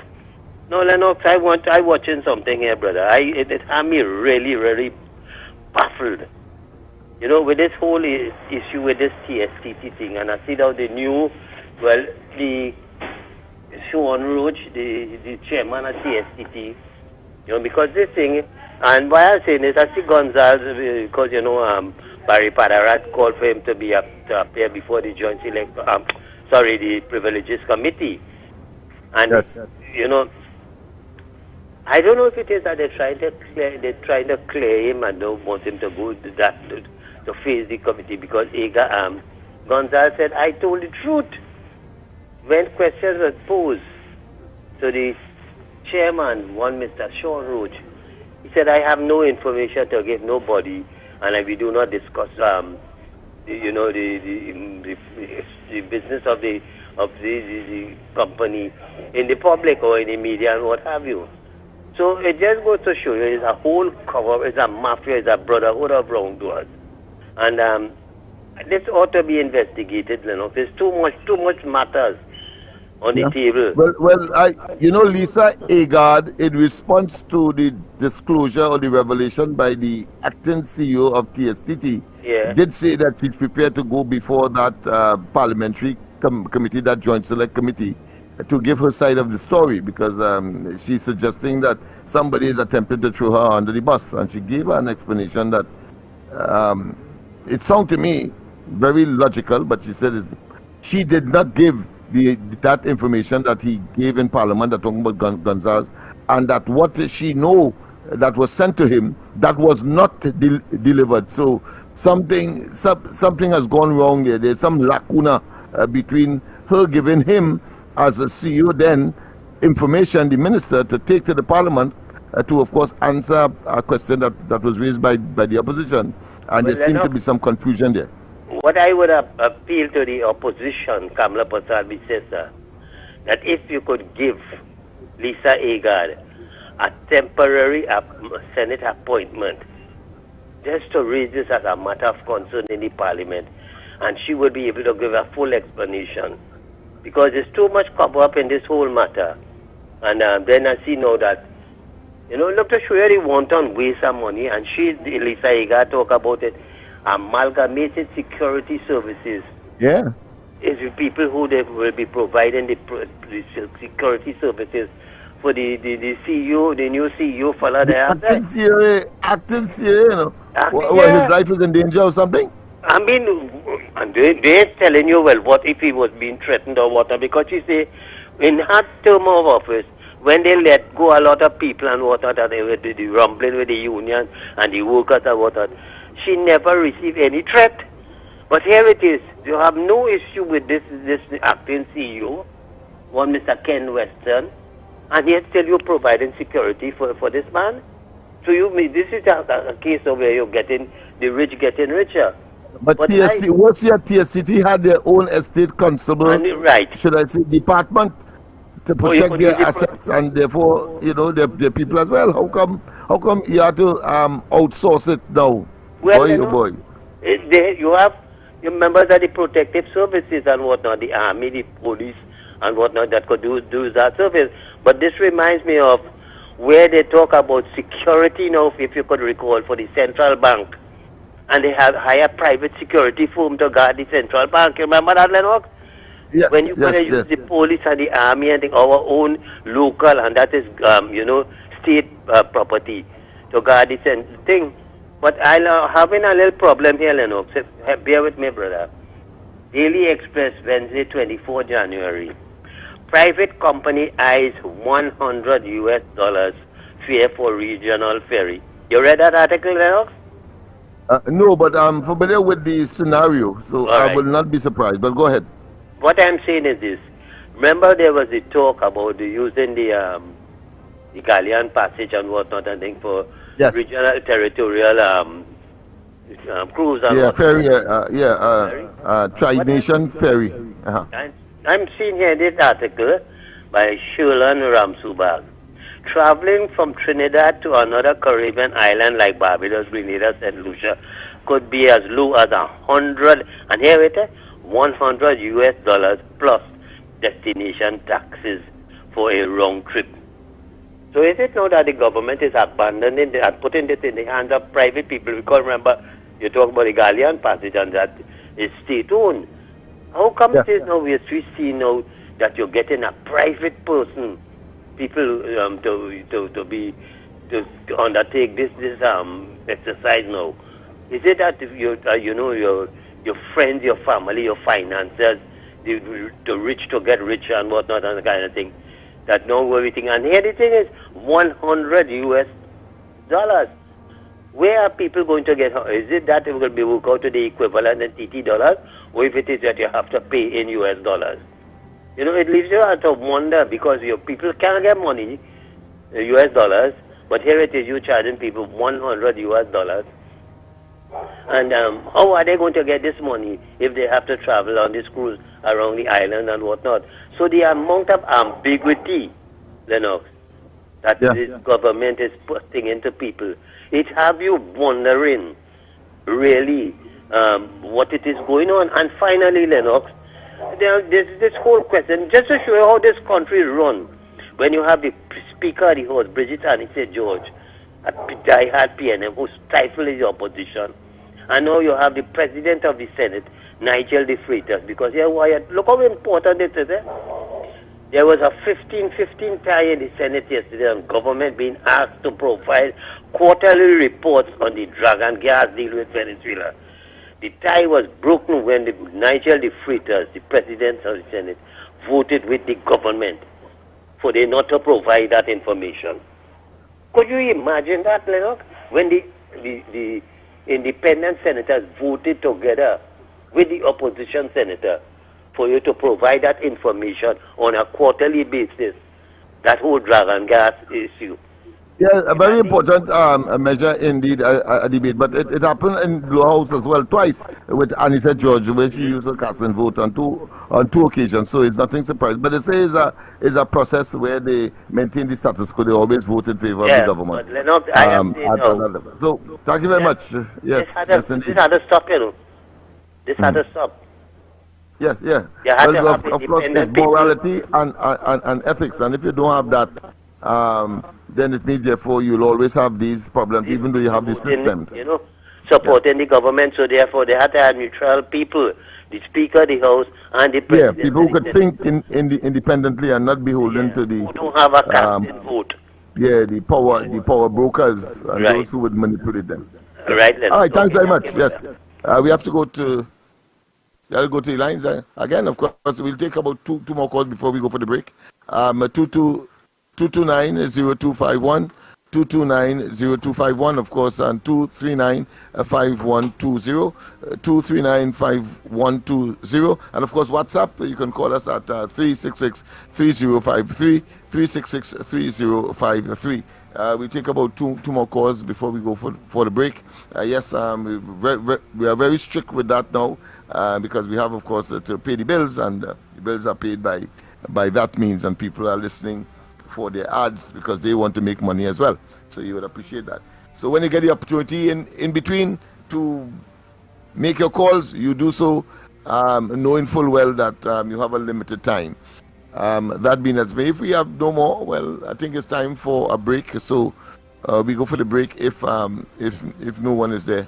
No, Lennox, I watching something here, brother. It had me really, really baffled. With this whole issue with this TSTT thing, and I see now the new, the Sean Roach, the chairman of TSTT, because this thing, And why I'm saying this, I see Gonzalez, because, Barry Padarat called for him to appear before the Joint the Privileges Committee. And, I don't know if it is that they're trying to clear him and don't want him to go to face the committee, because Gonzalez said, I told the truth. When questions were posed to the chairman, one Mr. Sean Roach, he said, I have no information to give nobody, and we do not discuss, the business of the company in the public or in the media and what have you. So it just goes to show you, it's a whole cover, it's a mafia, it's a brotherhood of wrongdoers. And this ought to be investigated, There's too much matters on the table. Well, Lisa Agard, in response to the disclosure or the revelation by the acting CEO of TSTT, did say that she's prepared to go before that parliamentary committee, that joint select committee, to give her side of the story, because she's suggesting that somebody is attempting to throw her under the bus, and she gave her an explanation that it sounded to me very logical, but she said she did not give that information that he gave in Parliament, that talking about Gonzalez, and that what she know that was sent to him, that was not delivered. So something has gone wrong there. There's some lacuna between her giving him, as a CEO then, information, the minister, to take to the Parliament to, of course, answer a question that was raised by the opposition. And there seemed to be some confusion there. What I would appeal to the opposition, Kamala Prasad sister, that if you could give Lisa Agard a temporary Senate appointment, just to raise this as a matter of concern in the Parliament, and she would be able to give a full explanation. Because there's too much cover-up in this whole matter. And then I see now that, look to show you the wanton waste of money, and Lisa Agard, talk about it, amalgamated security services. Yeah. Is the people who they will be providing the security services for the CEO, the new CEO fella there. Acting CEO, his life is in danger or something? I mean, they're telling you, well, what if he was being threatened or what? Because you say, in her term of office, when they let go a lot of people and whatnot, and they were the rumbling with the union and the workers and whatnot, she never received any threat. But here it is. You have no issue with this acting CEO, one Mr. Ken Weston, and yet still you're providing security for this man. So this is a case of where you're getting the rich getting richer. But TSCT had their own estate constable, should I say, department to protect their assets, and therefore, their people as well. How come you have to outsource it now? Well, boy. You have your members of the protective services and whatnot, the army, the police, and whatnot that could do that service. But this reminds me of where they talk about security now, if you could recall, for the central bank. And they have hired private security firm to guard the central bank. You remember that, Lennox? Yes. When you're going to use the police and the army and our own local, and that is, state property to guard the thing. But I'm having a little problem here, Lennox. Bear with me, brother. Daily Express, Wednesday, 24 January. Private company eyes $100 fare for regional ferry. You read that article, Lennox? No, but I'm familiar with the scenario, so I will not be surprised. But go ahead. What I'm saying is this. Remember there was the talk about using the Galleon Passage and whatnot, I think, for regional territorial cruise and whatnot. Ferry, Tri-Nation Ferry. I'm seeing here this article by Sherlan Ramsubag. Traveling from Trinidad to another Caribbean island like Barbados, Grenada, St. Lucia could be as low as $100, and here it is, $100 plus destination taxes for a round trip. So is it now that the government is abandoning and putting this in the hands of private people? Because remember, you talk about the Galleon Passage and that is state-owned. How come it is now we see now that you're getting a private person, people to be to undertake this exercise now? Is it that if you your friends, your family, your finances, the rich to get richer and whatnot and the kind of thing, that now everything? And here the thing is, $100 US. Where are people going to get? Is it that it will be work out to the equivalent in TT dollars, or if it is that you have to pay in US dollars? You know, it leaves you out of wonder because your people can't get money, US dollars, but here it is, you charging people $100 US. And how are they going to get this money if they have to travel on this cruise around the island and whatnot? So the amount of ambiguity, Lennox, that this government is putting into people, it have you wondering really what it is going on. And finally, Lennox, there's this whole question, just to show you how this country is run. When you have the Speaker of the House, Bridget Annie St. George, a die-hard PNM who stifles the opposition, and now you have the President of the Senate, Nigel de Freitas, because here, look how important it is. There was a 15-15 tie in the Senate yesterday on government being asked to provide quarterly reports on the drug and gas deal with Venezuela. The tie was broken when Nigel de Freitas, the President of the Senate, voted with the government for they not to provide that information. Could you imagine that, Lennox? When the independent senators voted together with the opposition senator for you to provide that information on a quarterly basis, that whole drug and gas issue. Yeah, a very important measure indeed, a debate. But it happened in Blue House as well twice with Annie St. George, where she used to cast and vote on two occasions. So it's nothing surprising. But they say it's a process where they maintain the status quo. They always vote in favor of the government. But Lennox, I am saying so thank you very much. Yes, this had to stop, you know. This had to stop. Yes, yeah. Well, of course, there's morality and ethics, and if you don't have that, then it means therefore you'll always have these problems, even though you have these systems. You know, supporting the government, so therefore they had to have neutral people, the Speaker, the House, and the President. Yeah, people who could think independently and not beholden to the. Who don't have a casting vote. Yeah, the power brokers and those who would manipulate them. Right. All right, thanks very much. Yes, we have to go to. I'll go to the lines again. Of course, we'll take about two more calls before we go for the break. 229-0251, 229-0251, of course, and 239-5120, 239-5120, and of course WhatsApp. You can call us at 366-3053, 366-3053. We take about two more calls before we go for the break. Yes, we are very strict with that now because we have, of course, to pay the bills, and the bills are paid by that means, and people are listening for their ads because they want to make money as well. So you would appreciate that. So when you get the opportunity in between to make your calls, you do so knowing full well that you have a limited time. That being as may, if we have no more, well, I think it's time for a break. So we go for the break if no one is there.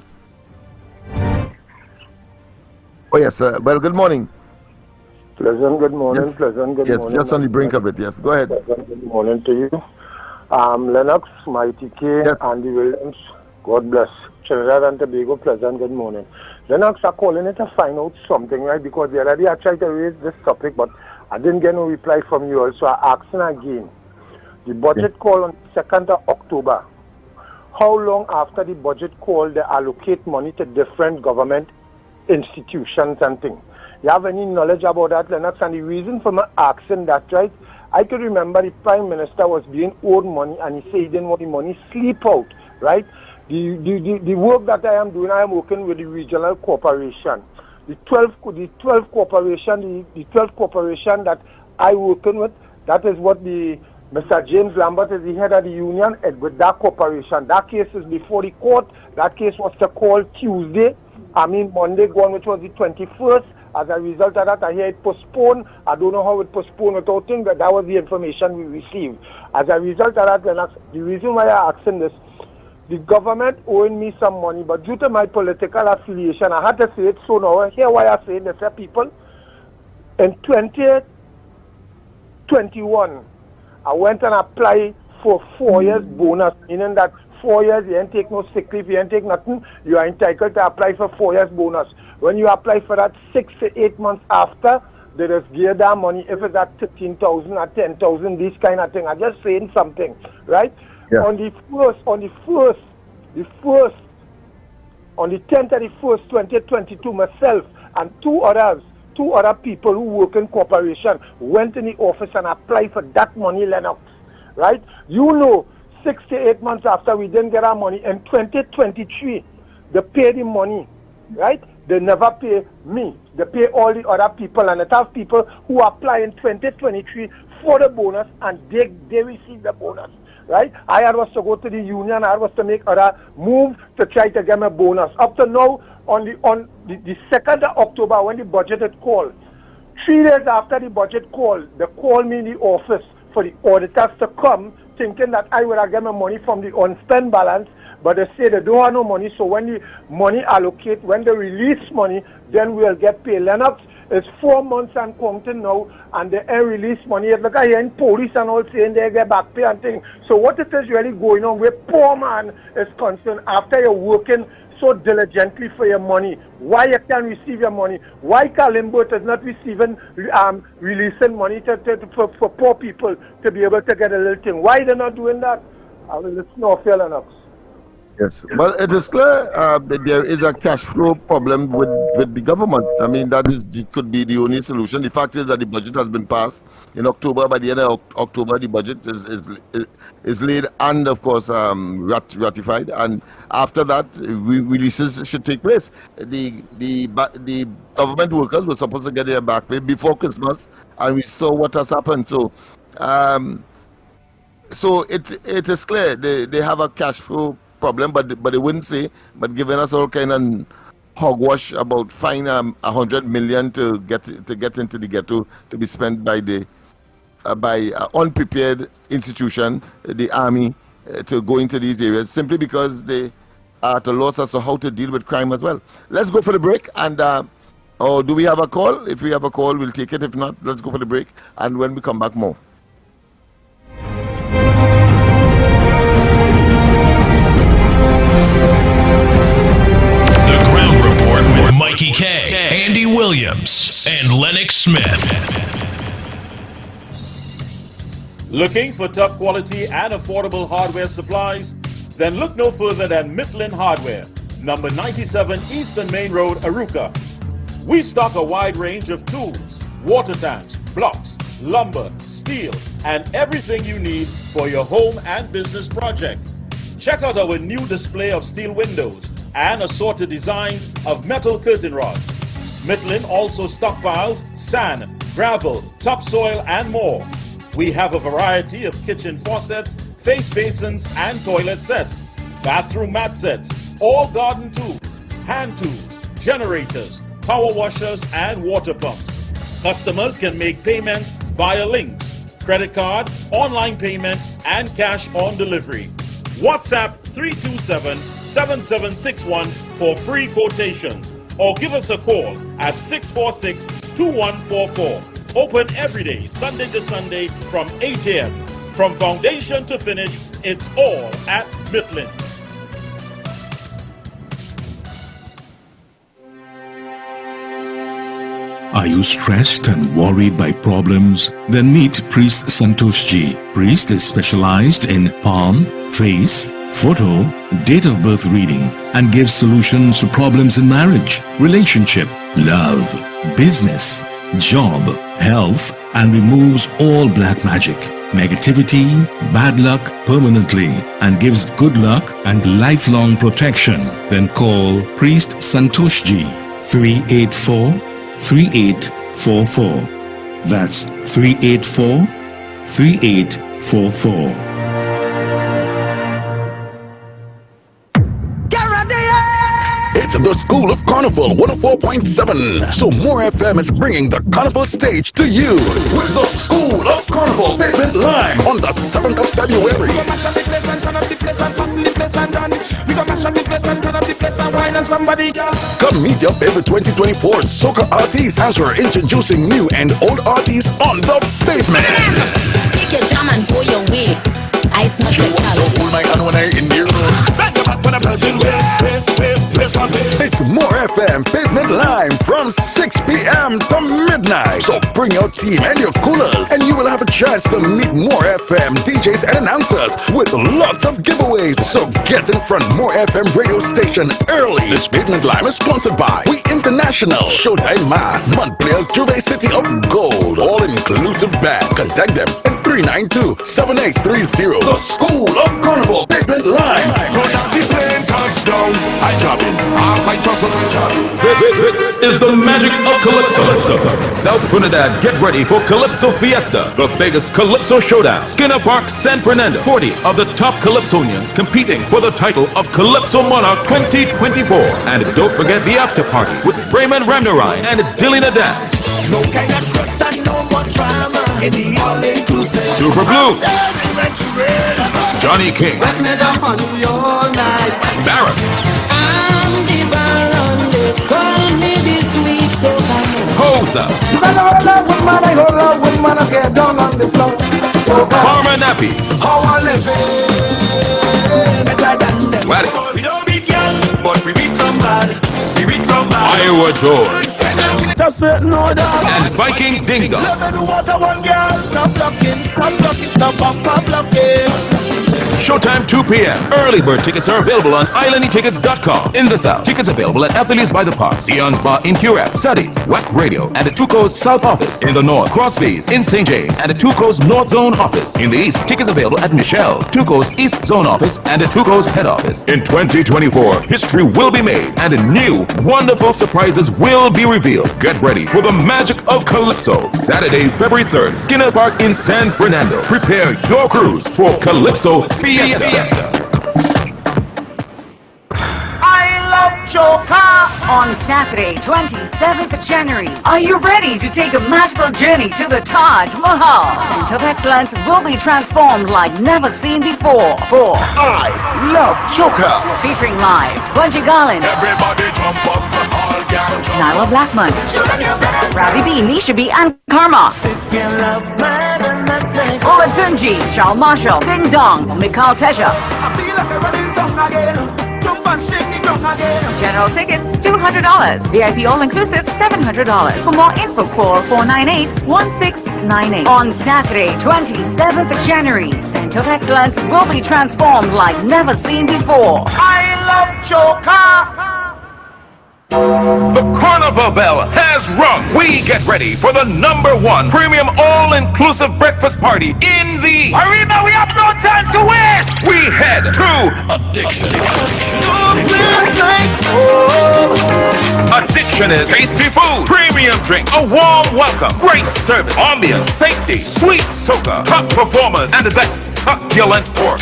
Oh yes, well, good morning. Pleasant good morning, yes. Pleasant good yes, morning. Yes, just on the brink of it, yes. Go ahead. Pleasant good morning to you. Lennox, Mighty K, yes. Andy Williams, God bless. Trinidad and Tobago, pleasant good morning. Lennox, I'm calling it to find out something, right? Because the other day I tried to raise this topic, but I didn't get no reply from you all, so I'm asking again. The budget call on 2nd of October. How long after the budget call they allocate money to different government institutions and things? You have any knowledge about that, Lennox? And the reason for my asking that, right? I could remember the Prime Minister was being owed money and he said he didn't want the money sleep out, right? The work that I am doing, I am working with the regional corporation. The 12 corporation that I working with, that is what Mr. James Lambert is the head of the union, and with that corporation. That case is before the court. That case was to call Monday gone, which was the 21st. As a result of that, I hear it postponed. I don't know how it postponed without thing, but that was the information we received. As a result of that, the reason why I'm asking this, the government owing me some money, but due to my political affiliation, I had to say it. So now, here why I say this, people. In 2021, I went and applied for 4 years bonus, meaning that 4 years you ain't take no sick leave, you ain't take nothing, you are entitled to apply for 4 years bonus. When you apply for that 6 to 8 months after, they just give that money, if it's at 13,000 or 10,000, this kind of thing. I'm just saying something, right? Yeah. On the 10th of the 1st, 2022, myself and two other people who work in corporation went in the office and applied for that money, Lennox, right? You know, 6 to 8 months after we didn't get our money, in 2023, they pay the money, right? They never pay me. They pay all the other people, and it have people who apply in 2023 for the bonus, and they receive the bonus, right? I was to go to the union, I was to make other moves to try to get my bonus. Up to now, on the 2nd of October, when the budget had called, 3 days after the budget called, they called me in the office for the auditors to come, thinking that I would have get my money from the unspent balance, but they say they don't have no money, so when the money allocate, when they release money, then we'll get paid. Lennox is 4 months and counting now, and they ain't release money. It's like I hear in police and all saying they get back pay and things. So what it is really going on where poor man is concerned, after you're working so diligently for your money, why you can't receive your money? Why Kalimbo is not receiving, releasing money for poor people to be able to get a little thing? Why they're not doing that? I mean, it's not fair enough. Yes, well, it is clear that there is a cash flow problem with the government. I mean, could be the only solution. The fact is that the budget has been passed in October. By the end of October, the budget is laid and, of course, ratified. And after that, releases should take place. The government workers were supposed to get their back pay before Christmas, and we saw what has happened. So, it is clear they have a cash flow problem, but they wouldn't say, but giving us all kind of hogwash about fine 100 million to get into the ghetto to be spent by unprepared institution, the army, to go into these areas simply because they are at a loss as to how to deal with crime as well. Let's go for the break, and do we have a call? If we have a call, we'll take it. If not, let's go for the break, and when we come back, more. With Mikey K, Andy Williams, and Lennox Smith. Looking for top quality and affordable hardware supplies? Then look no further than Mifflin Hardware, number 97 Eastern Main Road, Arouca. We stock a wide range of tools, water tanks, blocks, lumber, steel, and everything you need for your home and business project. Check out our new display of steel windows and assorted designs of metal curtain rods. Mifflin also stockpiles sand, gravel, topsoil, and more. We have a variety of kitchen faucets, face basins, and toilet sets, bathroom mat sets, all garden tools, hand tools, generators, power washers, and water pumps. Customers can make payments via links, credit card, online payment, and cash on delivery. WhatsApp 327-7761 for free quotations, or give us a call at 646-2144. Open every day, Sunday to Sunday from 8 a.m. From foundation to finish, it's all at Mifflin. Are you stressed and worried by problems? Then meet Priest Santosh Ji. Priest is specialized in palm, face, photo, date of birth reading, and gives solutions to problems in marriage, relationship, love, business, job, health, and removes all black magic, negativity, bad luck permanently, and gives good luck and lifelong protection. Then call Priest Santosh Ji 384-3844. That's 384-3844. It's the School of Carnival 104.7. So More FM is bringing the Carnival stage to you with the School of Carnival Pavement Live on the 7th of February. Come meet your favorite 2024 soca artists as we're introducing new and old artists on the pavement. Take your drum and go your way. I smell the color. Hold my hand when I in the road. Send the back when I'm pressing waist on waist. It's more FM Pavement Lime from 6 p.m. to midnight. So bring your team and your coolers, and you will have a chance to meet more FM DJs and announcers with lots of giveaways. So get in front more FM radio station early. This Pavement Lime is sponsored by We International, Showtime Mass, Mud Players, Juve City of Gold, all-inclusive band. Contact them at 392-7830. The School of Carnival Pavement Lime. So now the plane touchdown, I drop in. As I toss on the job. This is the magic of Calypso. South Trinidad, get ready for Calypso Fiesta, the biggest Calypso showdown. Skinner Park, San Fernando. 40 of the top Calypsonians competing for the title of Calypso Monarch 2024. And don't forget the after party with Raymond Ramnarine and Dilly Nadan. No kind of shirts and no more drama in the all-inclusive. Super Blue, Johnny King, Barrett, Call me this sweet soca. Hosa, Farmer Nappy, Waddy, We don't beat y'all, but we beat from bad. We beat from bad. Iowa George, and Viking Dingo. Showtime 2 p.m. Early bird tickets are available on islandetickets.com. In the South, tickets available at Athletes by the Park, Sion's Bar in QS, Suddies, WAC Radio, and the Two Coast South Office. In the North, Crosby's in St. James, and the Two Coast North Zone Office. In the East, tickets available at Michelle, Two Coast East Zone Office, and the Two Coast Head Office. In 2024, history will be made, and new, wonderful surprises will be revealed. Get ready for the magic of Calypso. Saturday, February 3rd, Skinner Park in San Fernando. Prepare your cruise for Calypso Fiesta. I love Joker. On Saturday, 27th of January, are you ready to take a magical journey to the Taj Mahal? Center of Excellence will be transformed like never seen before. For I love Joker. featuring live Bungie Garland, Everybody jump up, all girl jump. Nyla Blackman, Rowdy B, Nisha B, and Karma. Olatunji, Charles Marshall, Ding Dong, Mikal Tesha. General tickets $200. VIP all inclusive $700. For more info, call 498-1698. On Saturday, 27th of January, Center of Excellence will be transformed like never seen before. I love Joker. The Carnival Bell has rung. We get ready for the #1 premium all-inclusive breakfast party in the arena. We have no time to waste. We head to Addiction. Addiction is tasty food, premium drink, a warm welcome, great service, ambience, safety, sweet soca, top performers, and that succulent pork.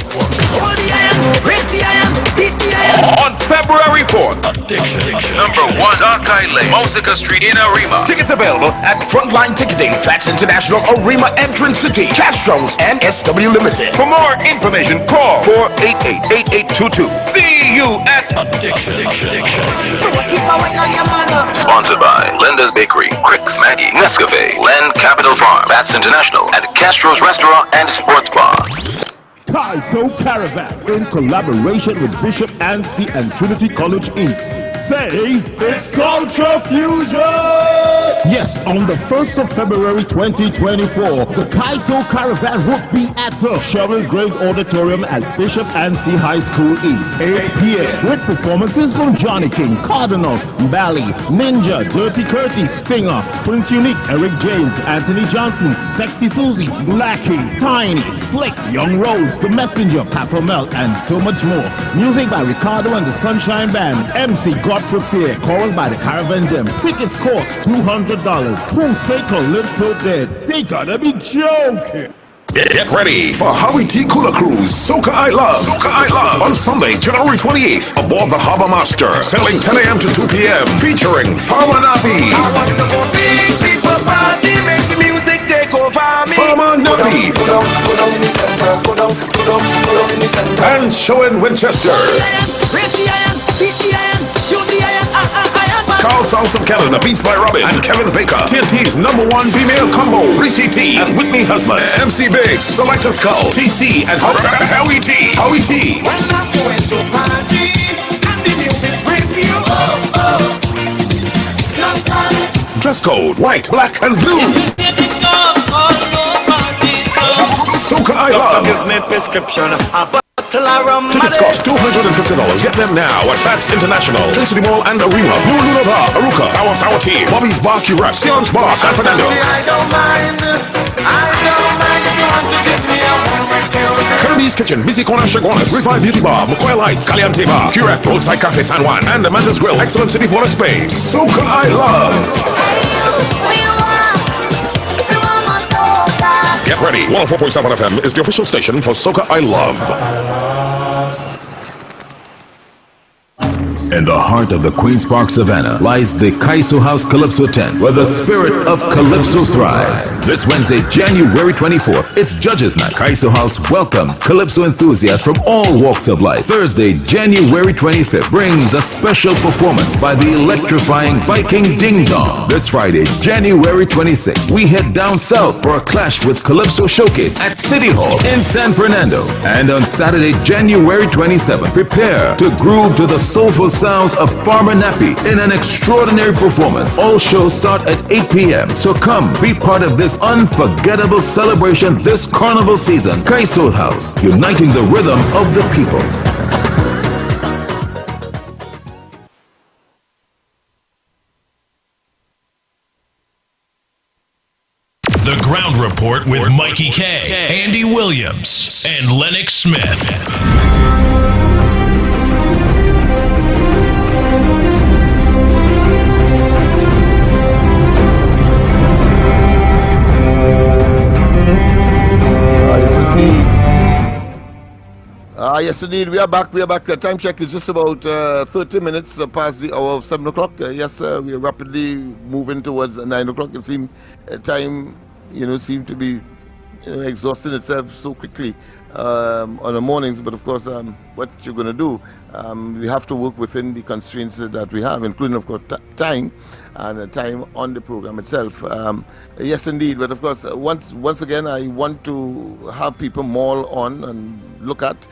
Hold the iron, raise the iron, beat the iron. On February 4th, Addiction. #1 Dark Lane, Mosica Street in Arima. Tickets available at Frontline Ticketing, Flats International, Arima Entrance City, Castro's, and SW Limited. For more information, call 488-8822. See you at Addiction. So what if I went on your mother? Sponsored by Linda's Bakery, Cricks, Maggie, Nescafe, Len Capital Farm, Bats International, and Castro's Restaurant and Sports Bar. Kaiso Caravan in collaboration with Bishop Anstey and Trinity College East. Say it's Culture Fusion! Yes, on the 1st of February 2024, the Kaiso Caravan will be at the Cheryl Graves Auditorium at Bishop Anstey High School East, 8 p.m. with performances from Johnny King, Cardinal, Bally, Ninja, Dirty Curtis, Stinger, Prince Unique, Eric James, Anthony Johnson, Sexy Susie, Blackie, Tiny, Slick, Young Rose, The Messenger, Papa Mel, and so much more. Music by Ricardo and the Sunshine Band. MC Godfrey Pierre. Chorus by the Caravan Dem. Tickets cost $200. Who say Calypso dead? They gotta be joking. Get ready for Howie T. Cooler Cruise, Soca I Love. Soca I Love. On Sunday, January 28th, aboard the Harbor Master. Sailing 10 a.m. to 2 p.m. Featuring Farmer Nappy. I want to go big people party, make the music take over me. Farmer Nappy. Go down in the center, go down in the center. And Showen Winchester. Raise the iron, beat the iron, shoot the iron, iron. Carl Songs from Canada, Beats by Robin and Kevin Baker. TNT's #1 female combo, Reese T and Whitney Husband. MC Biggs, Selector Skull, TC and Howie T. Howie T. When I went to party and the music bring me long time. Dress code, white, black and blue. Soca I Love. Give me prescription. Tickets cost $250. Get them now at Fats International, Twin City Mall and Arena, New Luna Bar, Aruka, Sour Tea, Bobby's Bar, Curas, Sion's Bar, San Fernando. I don't mind if you want to give me a Kirby's Kitchen, Busy Corner, Chaguanas, Revive Beauty Bar, McCoy Lights, Caliente Bar, Curet, Roadside Cafe San Juan, and Amanda's Grill, Excellent City Water Spain. Soca I Love. Get ready, 104.7 FM is the official station for Soca I Love. In the heart of the Queen's Park Savannah lies the Kaiso House Calypso tent, where the spirit of Calypso thrives. This Wednesday, January 24th, it's Judges Night. Kaiso House welcomes Calypso enthusiasts from all walks of life. Thursday, January 25th, brings a special performance by the electrifying Viking Ding Dong. This Friday, January 26th, we head down south for a clash with Calypso Showcase at City Hall in San Fernando. And on Saturday, January 27th, prepare to groove to the soulful sounds of Farmer Nappy in an extraordinary performance. All shows start at 8 p.m. So come be part of this unforgettable celebration this carnival season. Kaiso House, uniting the rhythm of the people. The Ground Report with Mikey K, Andy Williams, and Lennox Smith. Yes, indeed. We are back. Time check is just about 30 minutes past the hour of 7 o'clock. Yes, we are rapidly moving towards 9 o'clock. It seems time, seem to be exhausting itself so quickly on the mornings. But of course, what you're going to do, we have to work within the constraints that we have, including, of course, time and time on the program itself. Yes, indeed. But of course, once again, I want to have people more on and look at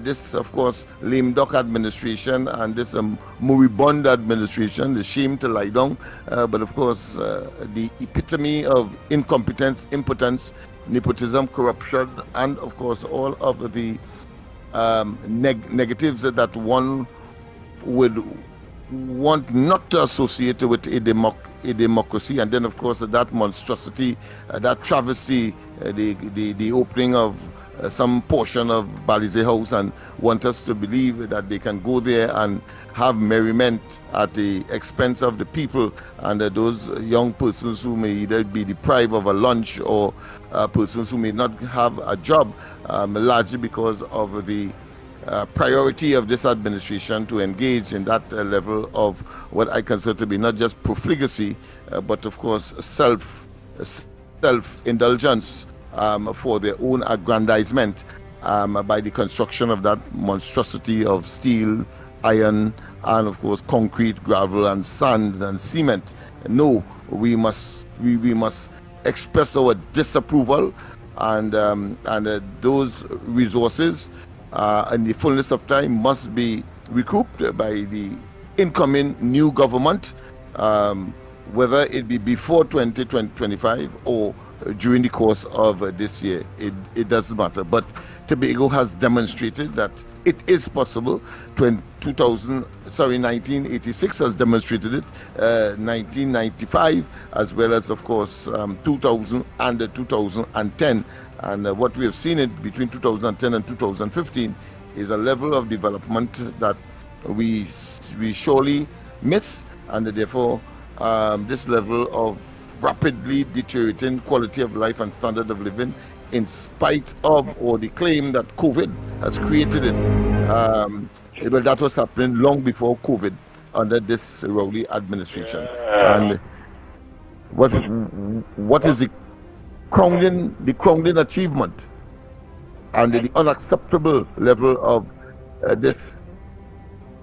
this, of course, lame duck administration and this moribund administration, the shame to lie down. But of course, the epitome of incompetence, impotence, nepotism, corruption, and of course, all of the negatives that one would want not to associate with a democracy. And then, of course, that monstrosity, that travesty, the opening of some portion of Balize House and want us to believe that they can go there and have merriment at the expense of the people and those young persons who may either be deprived of a lunch or persons who may not have a job, largely because of the priority of this administration to engage in that level of what I consider to be not just profligacy, but of course self-indulgence for their own aggrandizement by the construction of that monstrosity of steel, iron, and of course concrete, gravel, and sand and cement. No, we must express our disapproval, and those resources in the fullness of time must be recouped by the incoming new government, whether it be before 2025 or during the course of this year. It doesn't matter. But Tobago has demonstrated that it is possible. 1986 has demonstrated it, 1995, as well as, of course, 2000 and 2010. And what we have seen it between 2010 and 2015 is a level of development that we surely miss, and therefore this level of rapidly deteriorating quality of life and standard of living, in spite of or the claim that COVID has created it. Well, that was happening long before COVID under this Rowley administration. And what is the crowning achievement and the unacceptable level of this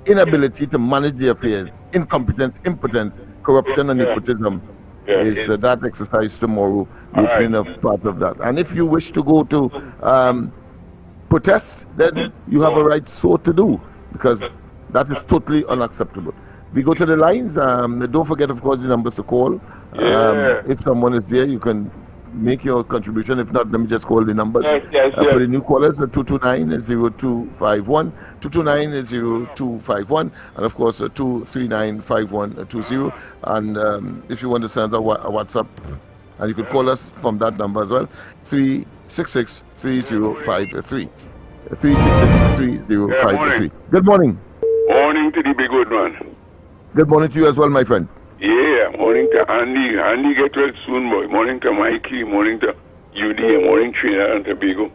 inability to manage the affairs, incompetence, impotence, corruption and nepotism is that exercise tomorrow, the opening of part of that. And if you wish to go to protest, then you have a right so to do, because that is totally unacceptable. We go to the lines. Don't forget, of course, the numbers to call. If someone is there, you can make your contribution. If not, let me just call the numbers. For the new callers, 229-0251, 229-0251, and of course 239-5120. And if you want to send a WhatsApp, and you could call us from that number as well, 366-3053. 366-3053. Good morning. Morning to the big good man. Good morning to you as well, my friend. Yeah, morning to Andy. Andy get well soon, boy. Morning to Mikey. Morning to UD. Morning Trinidad and Tobago.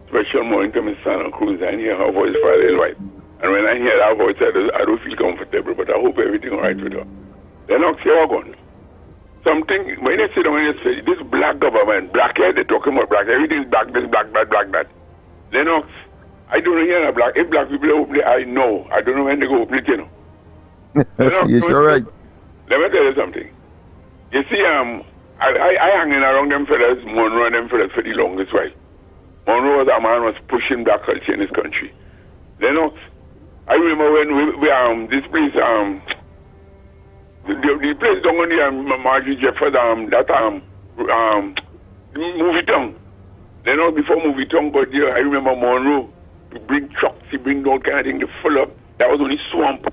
Special morning to Miss Santa Cruz. I hear her voice Friday night. And when I hear that voice, I don't feel comfortable, but I hope everything all right with her. They're not saying something, when you sit down and you say, this black government, black hair, they're talking about black, everything's black, this, black, that. Lennox, I don't hear that black. If black people open it, I know. I don't know when they go open it, you know. You're sure right. Let me tell you something. You see, I hanging around them fellas, Monroe and them fellas for the longest while. Monroe was a man was pushing black culture in this country. Lennox, I remember when we this place, the place down on the Marjorie Jeffers, that movie town. Lennox, before movie town got there, I remember Monroe to bring trucks, he bring all kind of thing to full up. That was only swamp.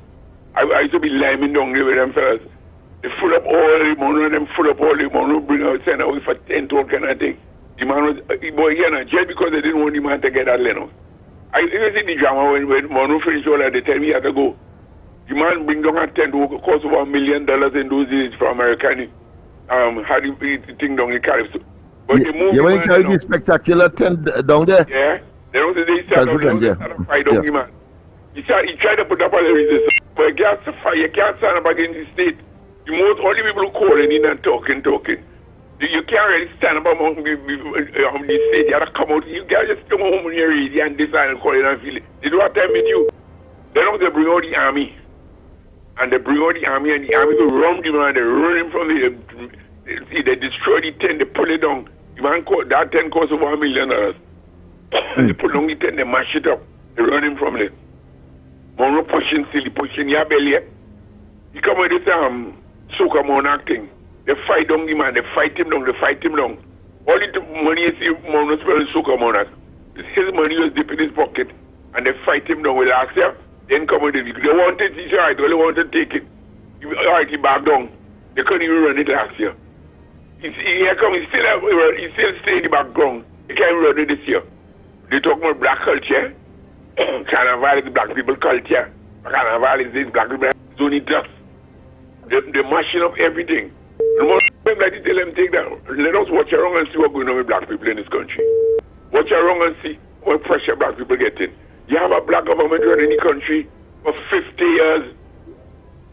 I used to be liming down there with them fellas. They full up all the Monroe and them full up all the Monroe, bring out, send away for 10 all kind of thing. The man was, boy, just because they didn't want the man to get that Lennox. I even see the drama when Monroe finished all that, they tell me he had to go. The man bring down a tent to cost over $1 million in those days for American. How do you think down the Caribs? But the movie, you want to carry the spectacular tent down there? Yeah. They start to fight down the man. He tried to put up all the resistance, but you can't fight, you can't stand up against the state. The most only people who calling in and talking. You can't really stand up among the state. You have to come out. You can't just come home in your radio and decide and call it and feel it. They don't have time with you. Then they bring out the army. And they bring out the army, and the army will run the man. They run him from the. They destroy the tent, they pull it down. The man that tent costs over $1 million. They pull down the tent, they mash it up. They run him from it. Monroe pushing silly, pushing your belly. He come with this soca monarch thing. They fight down the man, they fight him down. All the money you see Monroe spending soca monarch. His money was deep in his pocket. And they fight him down with last year. Then come with it. They wanted it, right, they want to take it. Alright, he back down. They couldn't even run it last year. He still stay in the background. He can't run it this year. They talk about black culture. Carnival is black people culture. Carnival is this black people. It's only drugs. They're mashing up everything. The more time that you tell them take that, let us watch around and see what's going on with black people in this country. Watch around and see what pressure black people get in. You have a black government running the country for 50 years.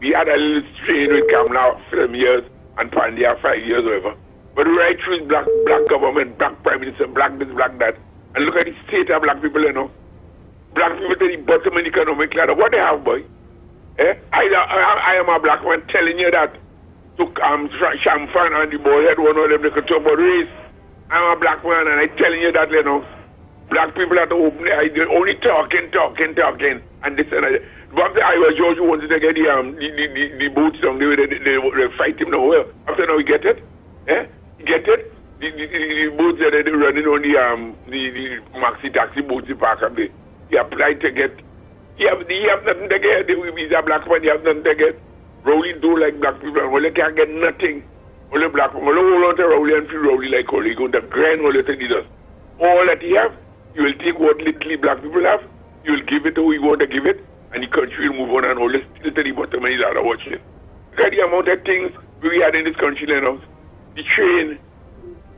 We had a little strain with Kamala 7 years and Pandya 5 years, whatever. But right through black government, black prime minister, black this, black that. And look at the state of black people, you know. Black people to the bottom of the economic ladder. What they have, boy? I am a black man telling you that. To Shamfan and the boy head, one of them, they could talk about race. I'm a black man and I'm telling you that, you know. Black people have to open their eyes, they're only talking. And this and that. But after Iowa George wanted to get the boats down there, they fight him now. Well, after now, he get it? You get it? The boats that they're running on the maxi taxi boats in park up there. He applied to get. He have nothing to get. He's a black man, he have nothing to get. Rowley do like black people, and Rowley can't get nothing. Only black people, only hold on to Rowley and feel Rowley like Rowley. Going to grind Rowley to the all that he have, you will take what little black people have, you will give it to who you want to give it, and the country will move on and hold it still to the bottom and he's out of watching. Look at the amount of things we had in this country now. The train,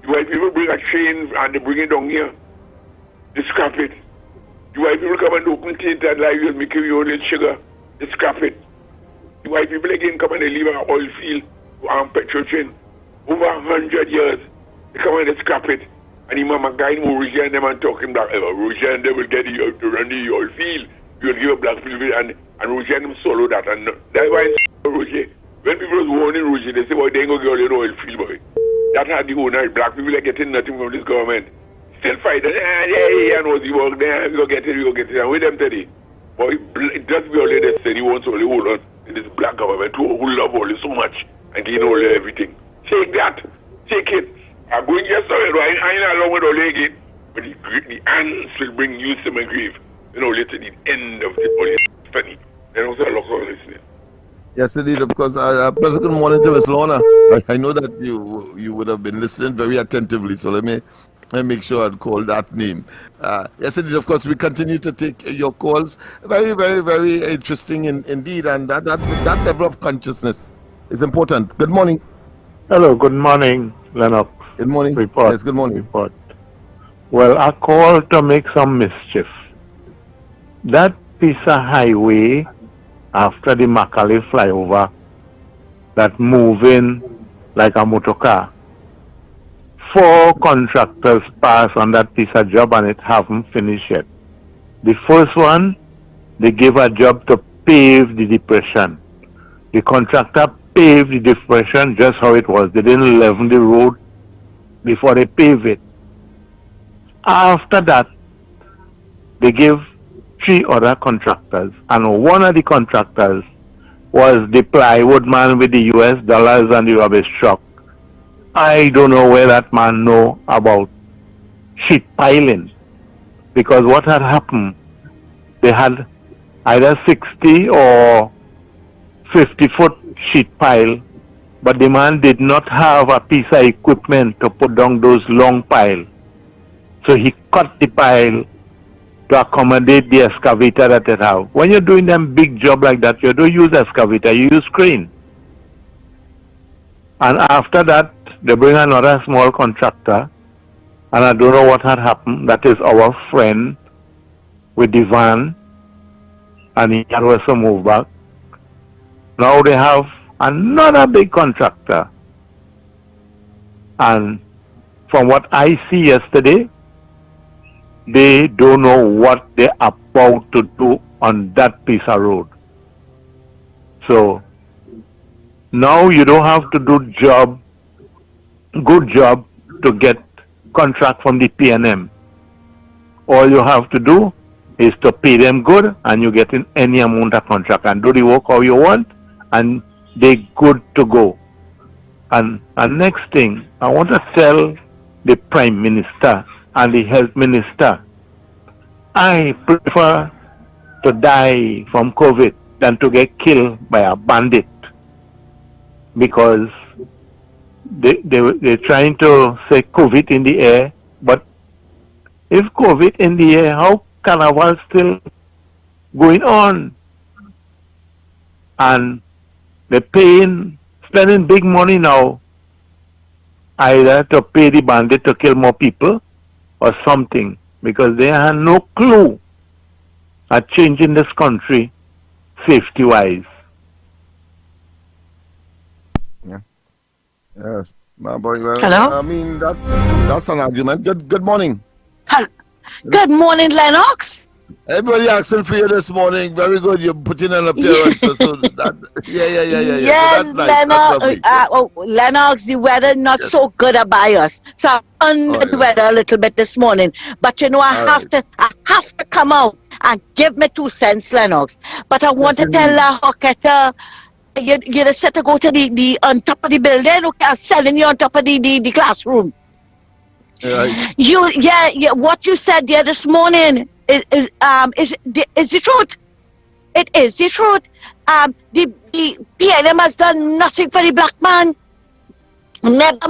the white people bring a train and they bring it down here. They scrap it. The white people come and open theater live, you'll make your own little sugar. They scrap it. The white people again come and they leave an oil field petrol train. Over 100 years, they come and they scrap it. And the mama guy who Roger and them and talking black. Roger and them will get you to run the oil field. You will give a black people and Roger and them solo that. And that's why Roger. When people was warning Rouge, they say, well, they ain't going to get all the oil field, boy. That had the owner. Black people are getting nothing from this government. Still fighting. Yeah, knows he work there. We go get it. And with them today. Boy, it just be only they say he wants only hold on in this black government who love only so much and gain all everything. Take that. Take it. I'm going yesterday. I ain't along with all again. But the ants will bring you some grief. You know, later the end of the police. Funny. They don't say a lot of listening. Yes, indeed. Of course. Pleasant good morning to Miss Lorna. I know that you would have been listening very attentively, so let me make sure I'd call that name. Yes, indeed. Of course, we continue to take your calls. Very, very, very interesting indeed, and that level of consciousness is important. Good morning. Hello. Good morning, Lennox. Good morning. Report. Yes. Good morning. Report. Well, I called to make some mischief. That piece of highway after the Macaulay flyover that moving like a motor car. 4 contractors passed on that piece of job and it haven't finished yet. The first one, they gave a job to pave the depression. The contractor paved the depression just how it was. They didn't level the road before they paved it. After that, they gave 3 other contractors, and one of the contractors was the plywood man with the US dollars and the rubbish truck. I don't know where that man know about sheet piling, because what had happened, they had either 60 or 50-foot sheet pile, but the man did not have a piece of equipment to put down those long piles. So he cut the pile to accommodate the excavator that it have. When you're doing them big job like that, you don't use excavator, you use crane. And after that, they bring another small contractor, and I don't know what had happened. That is our friend with the van, and he had also moved back. Now they have another big contractor. And from what I see yesterday, they don't know what they're about to do on that piece of road. So now you don't have to do good job to get contract from the PNM. All you have to do is to pay them good, and you get in any amount of contract and do the work how you want, and they're good to go. And next thing, I want to tell the Prime Minister and the Health Minister, I prefer to die from COVID than to get killed by a bandit, because they're trying to say COVID in the air, but if COVID in the air, how Carnival still going on? And they're spending big money now, either to pay the bandit to kill more people or something, because they have no clue at changing this country safety-wise. Yes. My boy, well, Hello? I mean, that's an argument. Good morning. Good morning, Lennox. Everybody asking for you this morning. Very good. You're putting an appearance. so that, yeah. Yes, So that's Lennox. Lennox, the weather not so good by us. So I'm under the weather a little bit this morning. But you know, I have to come out and give me 2 cents, Lennox. But I want to tell La Hocketa, you just set to go to the on top of the building, okay, selling you on top of the classroom. Right. What you said there this morning is the truth. It is the truth. The PNM has done nothing for the black man. Never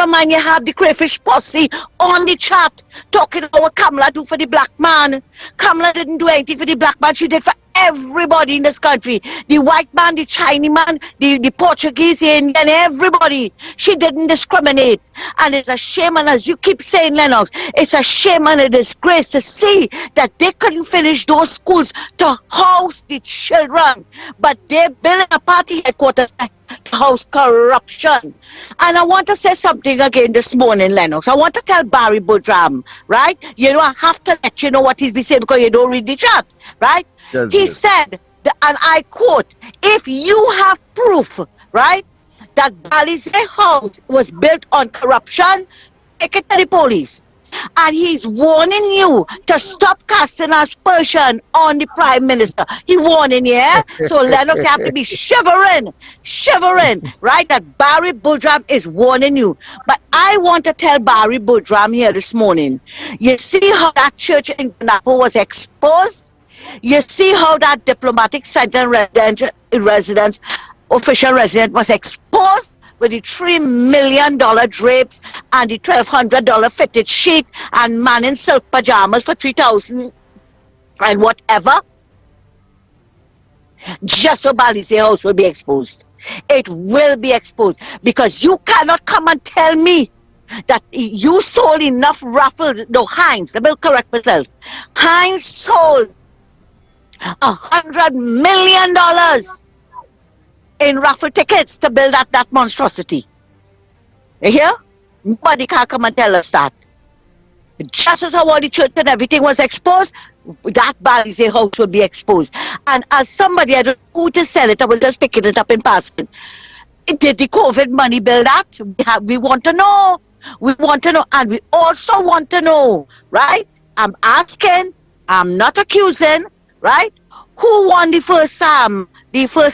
mind. You have the crayfish posse on the chat talking about what Kamala do for the black man. Kamala didn't do anything for the black man. She did for everybody in this country. The white man, the Chinese man, the Portuguese, the Indian, everybody. She didn't discriminate. And it's a shame, and as you keep saying, Lennox, it's a shame and a disgrace to see that they couldn't finish those schools to house the children. But they're building a party headquarters to house corruption. And I want to say something again this morning, Lennox. I want to tell Barry Budram, right? You know, I have to let you know what he's been saying because you don't read the chat, right? Yes, He said and I quote, if you have proof, right, that Balize House was built on corruption, take it to the police. And he's warning you to stop casting aspersion on the Prime Minister. He warning you, yeah? So Lennox have to be shivering, right? That Barry Budram is warning you. But I want to tell Barry Budram here this morning, you see how that church in Kanapo was exposed? You see how that diplomatic center residence, official residence was exposed? With the $3 million drapes and the $1,200 fitted sheet and man in silk pajamas for $3,000 and whatever, just so Balize House will be exposed. It will be exposed because you cannot come and tell me that you sold enough raffles. No, Heinz, let me correct myself. Heinz sold $100 million in raffle tickets to build that monstrosity. You hear? Nobody can come and tell us that. Just as how all the church and everything was exposed, that Balize House will be exposed. And as somebody, I don't know who to sell it, I will just picking it up in passing. Did the COVID money build that? We want to know. We want to know. And we also want to know, right? I'm asking, I'm not accusing, right? Who won the first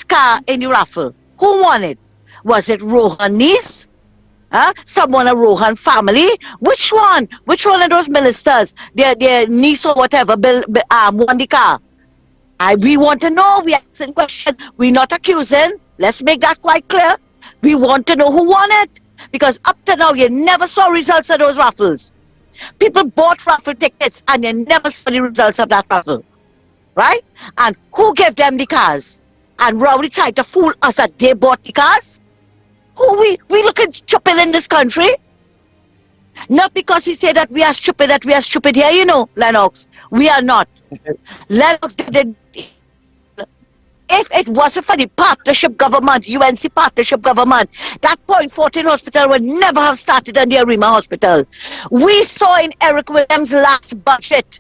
car in the raffle? Who won it? Was it Rohan niece? Someone a Rohan family? Which one? Which one of those ministers, their niece or whatever, won the car? We want to know. We asking questions. We're not accusing. Let's make that quite clear. We want to know who won it. Because up to now, you never saw results of those raffles. People bought raffle tickets and you never saw the results of that raffle. Right? And who gave them the cars? And Rowley tried to fool us that they bought the cars? Who we looking stupid in this country? Not because he said that we are stupid here, you know, Lennox. We are not. Lennox did. If it wasn't for the partnership government, UNC partnership government, that Point 14 hospital would never have started in the Arima Hospital. We saw in Eric Williams' last budget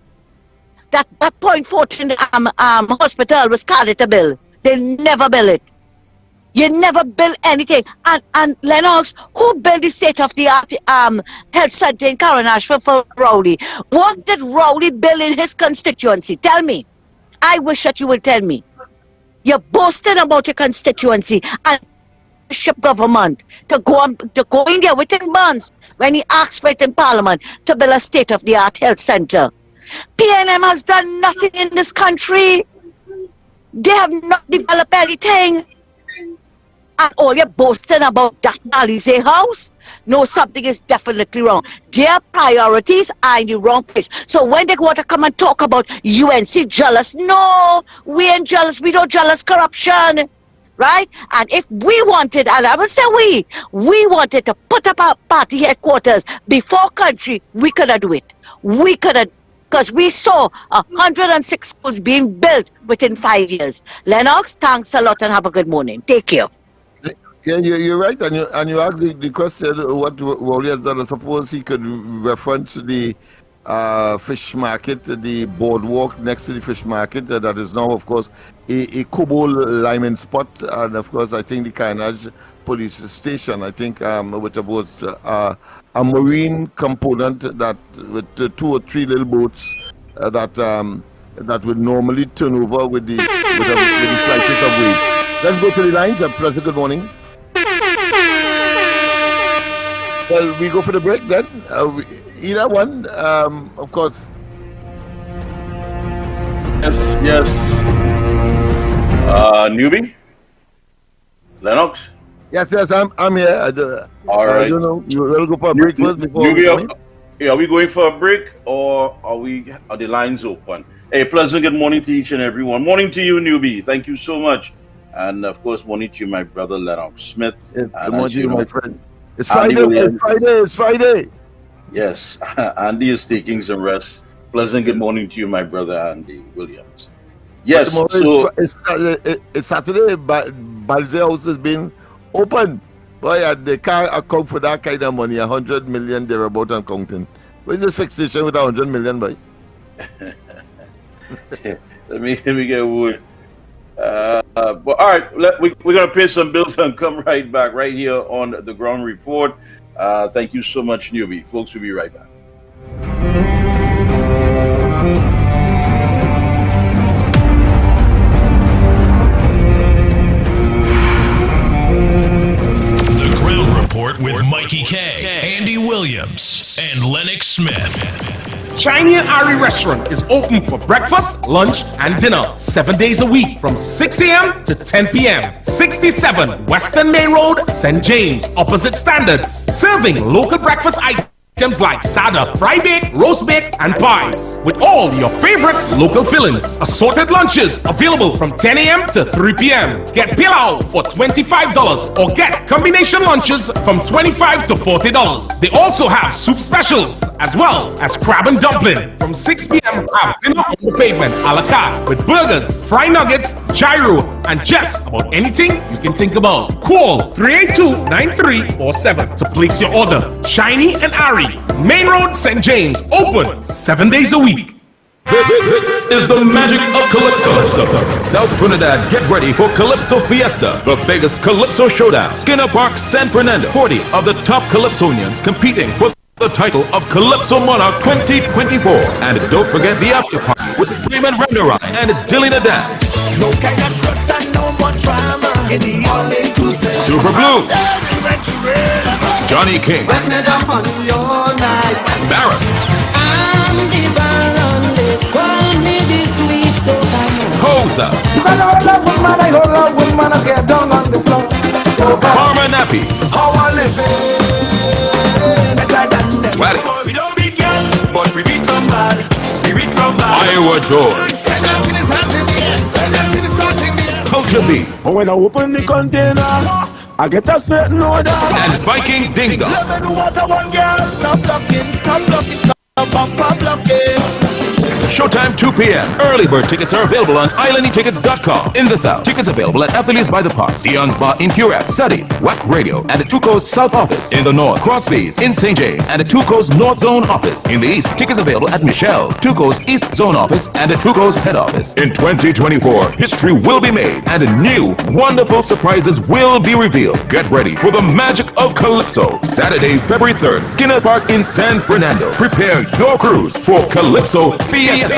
that Point 14 hospital was called to build. They never built it. You never build anything. And Lennox, who built the state-of-the-art health center in Caranash for Rowley? What did Rowley build in his constituency? Tell me. I wish that you would tell me. You're boasting about your constituency and government to go in there within months when he asked for it in Parliament to build a state-of-the-art health center. PNM has done nothing in this country. They have not developed anything. And all you're boasting about that Balize House? No, something is definitely wrong. Their priorities are in the wrong place. So when they want to come and talk about UNC jealous, no, we ain't jealous. We don't jealous corruption. Right? And if we wanted, and I will say we wanted to put up our party headquarters before country, we could not do it. We could not. Because we saw 106 schools being built within 5 years. Lennox, thanks a lot and have a good morning. Take care. Yeah, you're right. And you asked the question what Rowley has done. I suppose he could reference the fish market, the boardwalk next to the fish market. That is now, of course, a Kobo lineman spot. And, of course, I think the Kainaj police station, I think, with about a marine component that with 2 or 3 little boats that would normally turn over with the slightest of waves. Let's go to the lines. President, good morning. Well, we go for the break then. Either one, of course. Yes. Newbie? Lennox? Yes, I'm here. All right. I don't know. You will go for a break first before are we going for a break or are the lines open? Hey, pleasant good morning to each and everyone. Morning to you, Newbie. Thank you so much. And of course, morning to you, my brother Lennox Smith. Good morning to you, my friend. It's Friday. Yes, Andy is taking some rest. Pleasant good morning to you, my brother Andy Williams. Yes, so it's Saturday, but Balize House has been open. Boy, they can't account for that kind of money. 100 million they're about and counting. Where's this fixation with 100 million, boy? let me get a word. But all right, we're going to pay some bills and come right back right here on the Ground Report. Thank you so much, Newbie. Folks, we'll be right back. The Ground Report with Mikey K, Andy Williams, and Lennox Smith. Chinese and Ari restaurant is open for breakfast, lunch, and dinner 7 days a week from 6 a.m. to 10 p.m. 67 Western Main Road, St. James, opposite Standards. Serving local breakfast items like sada, fry bake, roast bake, and pies. With all your favorite local fillings. Assorted lunches available from 10 a.m. to 3 p.m. Get pilau for $25 or get combination lunches from $25 to $40. They also have soup specials as well as crab and dumpling. From 6 p.m. have dinner on the pavement a la carte with burgers, fry nuggets, gyro, and just about anything you can think about. Call 382-9347 to place your order. Shiny and Ari, Main Road, St. James, open 7 days a week. This is the magic of Calypso. South Trinidad, get ready for Calypso Fiesta, the biggest Calypso showdown. Skinner Park, San Fernando. 40 of the top Calypsonians competing for the title of Calypso Monarch 2024. And don't forget the after party with Raymond Renderai and Dilly Nadan. No kind of stress and no more drama in the all-inclusive. Super Blue, Johnny King, Barrett, Koza, Farmer Nappy, Waddy, we don't beat girl, but we beat somebody. We beat somebody. Iowa George, Culture Beat, But when I open the container, I get a certain order. and Viking Ding Dong. Let me know what I want, girl. Stop blocking, stop blocking. Showtime 2 p.m. Early bird tickets are available on islandetickets.com. In the South, tickets available at Athletes by the Park, Sion's Bar in QS, Suddies, WAC Radio, and the Two Coast South Office. In the North, Crosby's in St. James, and the Two Coast North Zone Office. In the East, tickets available at Michelle, Two Coast East Zone Office, and the Two Coast Head Office. In 2024, history will be made, and new, wonderful surprises will be revealed. Get ready for the magic of Calypso. Saturday, February 3rd, Skinner Park in San Fernando. Prepare your cruise for Calypso Fiesta.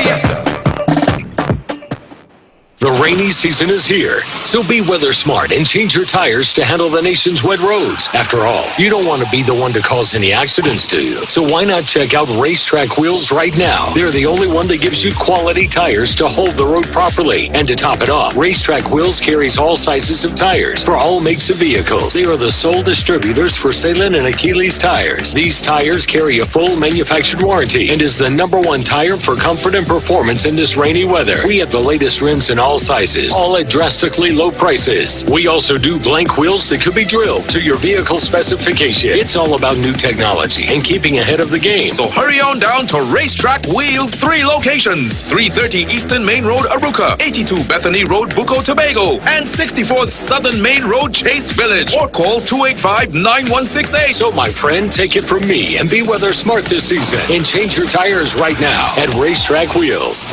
The rainy season is here, so be weather smart and change your tires to handle the nation's wet roads. After all, you don't want to be the one to cause any accidents, do you? So why not check out Racetrack Wheels right now? They're the only one that gives you quality tires to hold the road properly. And to top it off, Racetrack Wheels carries all sizes of tires for all makes of vehicles. They are the sole distributors for Salem and Achilles tires. These tires carry a full manufactured warranty and is the #1 tire for comfort and performance in this rainy weather. We have the latest rims in all sizes, all at drastically low prices. We also do blank wheels that could be drilled to your vehicle specification. It's all about new technology and keeping ahead of the game. So hurry on down to Racetrack Wheels, 3 locations: 330 Eastern Main Road, Aruca, 82 Bethany Road, Bucco, Tobago, and 64th Southern Main Road, Chase Village. Or call 285-9168. So my friend, take it from me and be weather smart this season and change your tires right now at Racetrack Wheels.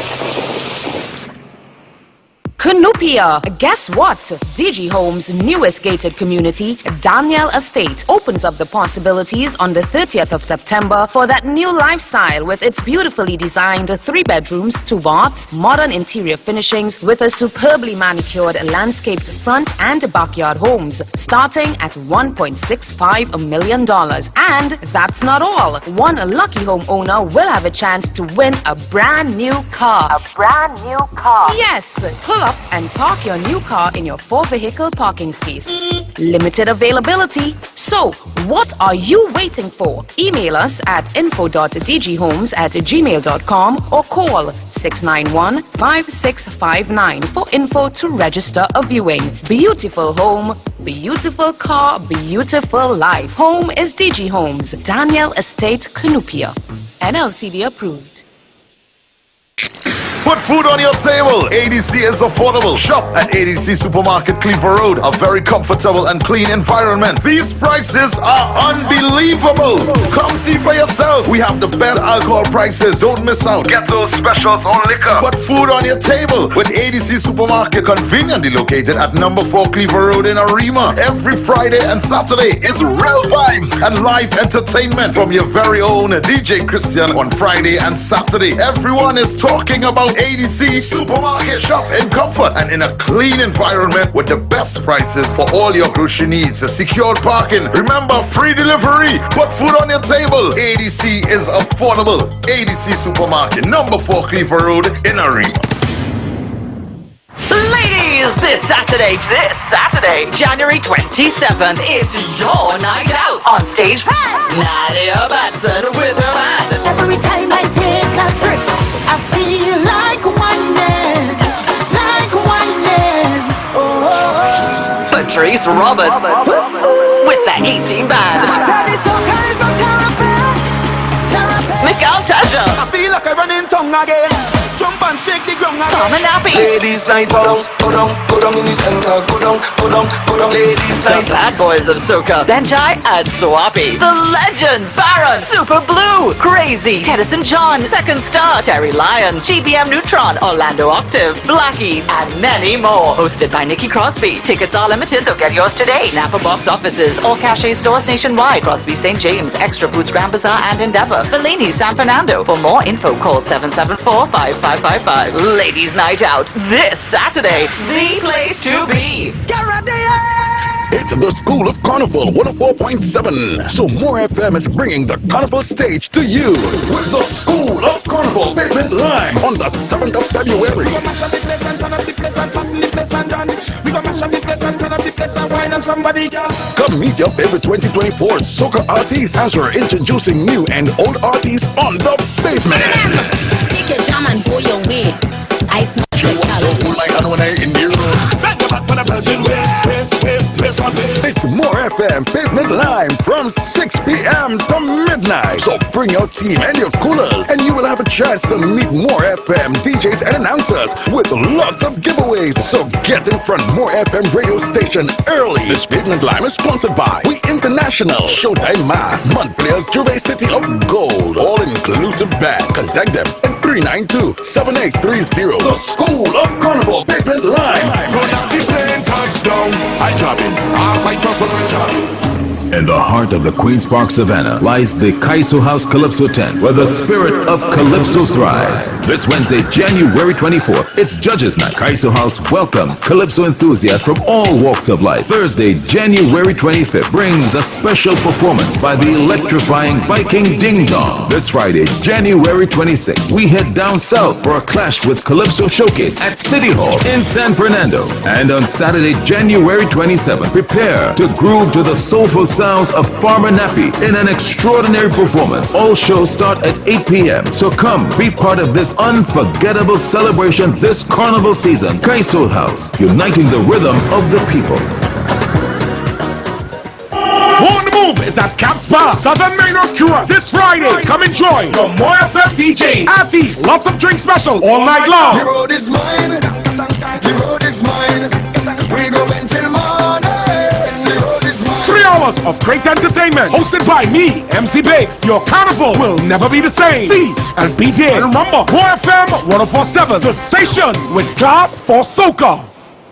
Canupia. Guess what? DG Homes' newest gated community, Daniel Estate, opens up the possibilities on the 30th of September for that new lifestyle with its beautifully designed 3 bedrooms, 2 baths, modern interior finishings with a superbly manicured landscaped front and backyard homes, starting at $1.65 million. And that's not all. One lucky homeowner will have a chance to win a brand new car. A brand new car. Yes, pull up and park your new car in your 4-vehicle parking space. Limited availability. So, what are you waiting for? Email us at info.dghomes@gmail.com or call 691-5659 for info to register a viewing. Beautiful home, beautiful car, beautiful life. Home is DG Homes, Daniel Estate, Canupia. NLCD approved. Put Put food on your table. ADC is affordable. Shop at ADC Supermarket, Cleaver Road. A very comfortable and clean environment. These prices are unbelievable. Come see for yourself. We have the best alcohol prices. Don't miss out. Get those specials on liquor. Put food on your table with ADC Supermarket, conveniently located at number 4 Cleaver Road in Arima. Every Friday and Saturday is real vibes and live entertainment from your very own DJ Christian on Friday and Saturday. Everyone is talking about ADC Supermarket. Shop in comfort and in a clean environment with the best prices for all your grocery needs. Secured parking. Remember, free delivery. Put food on your table. ADC is affordable. ADC Supermarket, number 4 Cleaver Road in Arima. Ladies, this Saturday, January 27th, it's your night out. On stage, Nadia Batson with her band. Every time I take a trip, I feel like one man, oh. Patrice Roberts with the 18 band. Miguel Tasha. I feel like I run in tongue again. Jump and shake the ground again. Tom and Nappy. Ladies night out. Go down in the center. Go down. Ladies The night. bad boys of Soca, Benjai and Swapi. The legends, Baron, Super Blue, Crazy, Tedison John, Second Star, Terry Lyon, GBM Neutron, Orlando Octave, Blackie, and many more. Hosted by Nikki Crosby. Tickets are limited, so get yours today. Napa box offices, all cachet stores nationwide. Crosby St. James, Extra Foods Grand Bazaar and Endeavor. Bellini, San Fernando. For more info, call 774-5555. Ladies Night Out, this Saturday. The place to be. Get ready. It's the School of Carnival 104.7. So More FM is bringing the Carnival stage to you with the School of Carnival Pavement Live on the 7th of February. Come meet your favorite 2024 Soca artists as we're introducing new and old artists on the pavement. Take your jam and go your way. I smell It's More FM Pavement Live from 6 p.m. to midnight. So bring your team and your coolers, and you will have a chance to meet More FM DJs and announcers with lots of giveaways. So get in front More FM radio station early. This Pavement Live is sponsored by We International, Showtime Mass, Mud Players, Juve City of Gold, all-inclusive band. Contact them at 392-7830. The School of Carnival Pavement Live. Touchdown, I drop in. In the heart of the Queen's Park Savannah lies the Kaiso House Calypso tent, where the spirit of Calypso thrives. This Wednesday, January 24th, it's Judges Night. Kaiso House welcomes Calypso enthusiasts from all walks of life. Thursday, January 25th, brings a special performance by the electrifying Viking Ding Dong. This Friday, January 26th, we head down south for a clash with Calypso Showcase at City Hall in San Fernando. And on Saturday, January 27th, prepare to groove to the soulful sounds of Farmer Nappy in an extraordinary performance. All shows start at 8 p.m. So come be part of this unforgettable celebration this carnival season. Kaiso House, uniting the rhythm of the people. On the move is at Cap Spa, Southern Main Road Cura. This Friday, come enjoy the More FM DJ. Artists, lots of drink specials all night long. The road is mine. The road is mine. We go until morning. The road is mine. 3 hours of great entertainment hosted by me, MC Biggs. Your carnival will never be the same. See and be there. And remember, More FM 104.7, the station with class for Soca.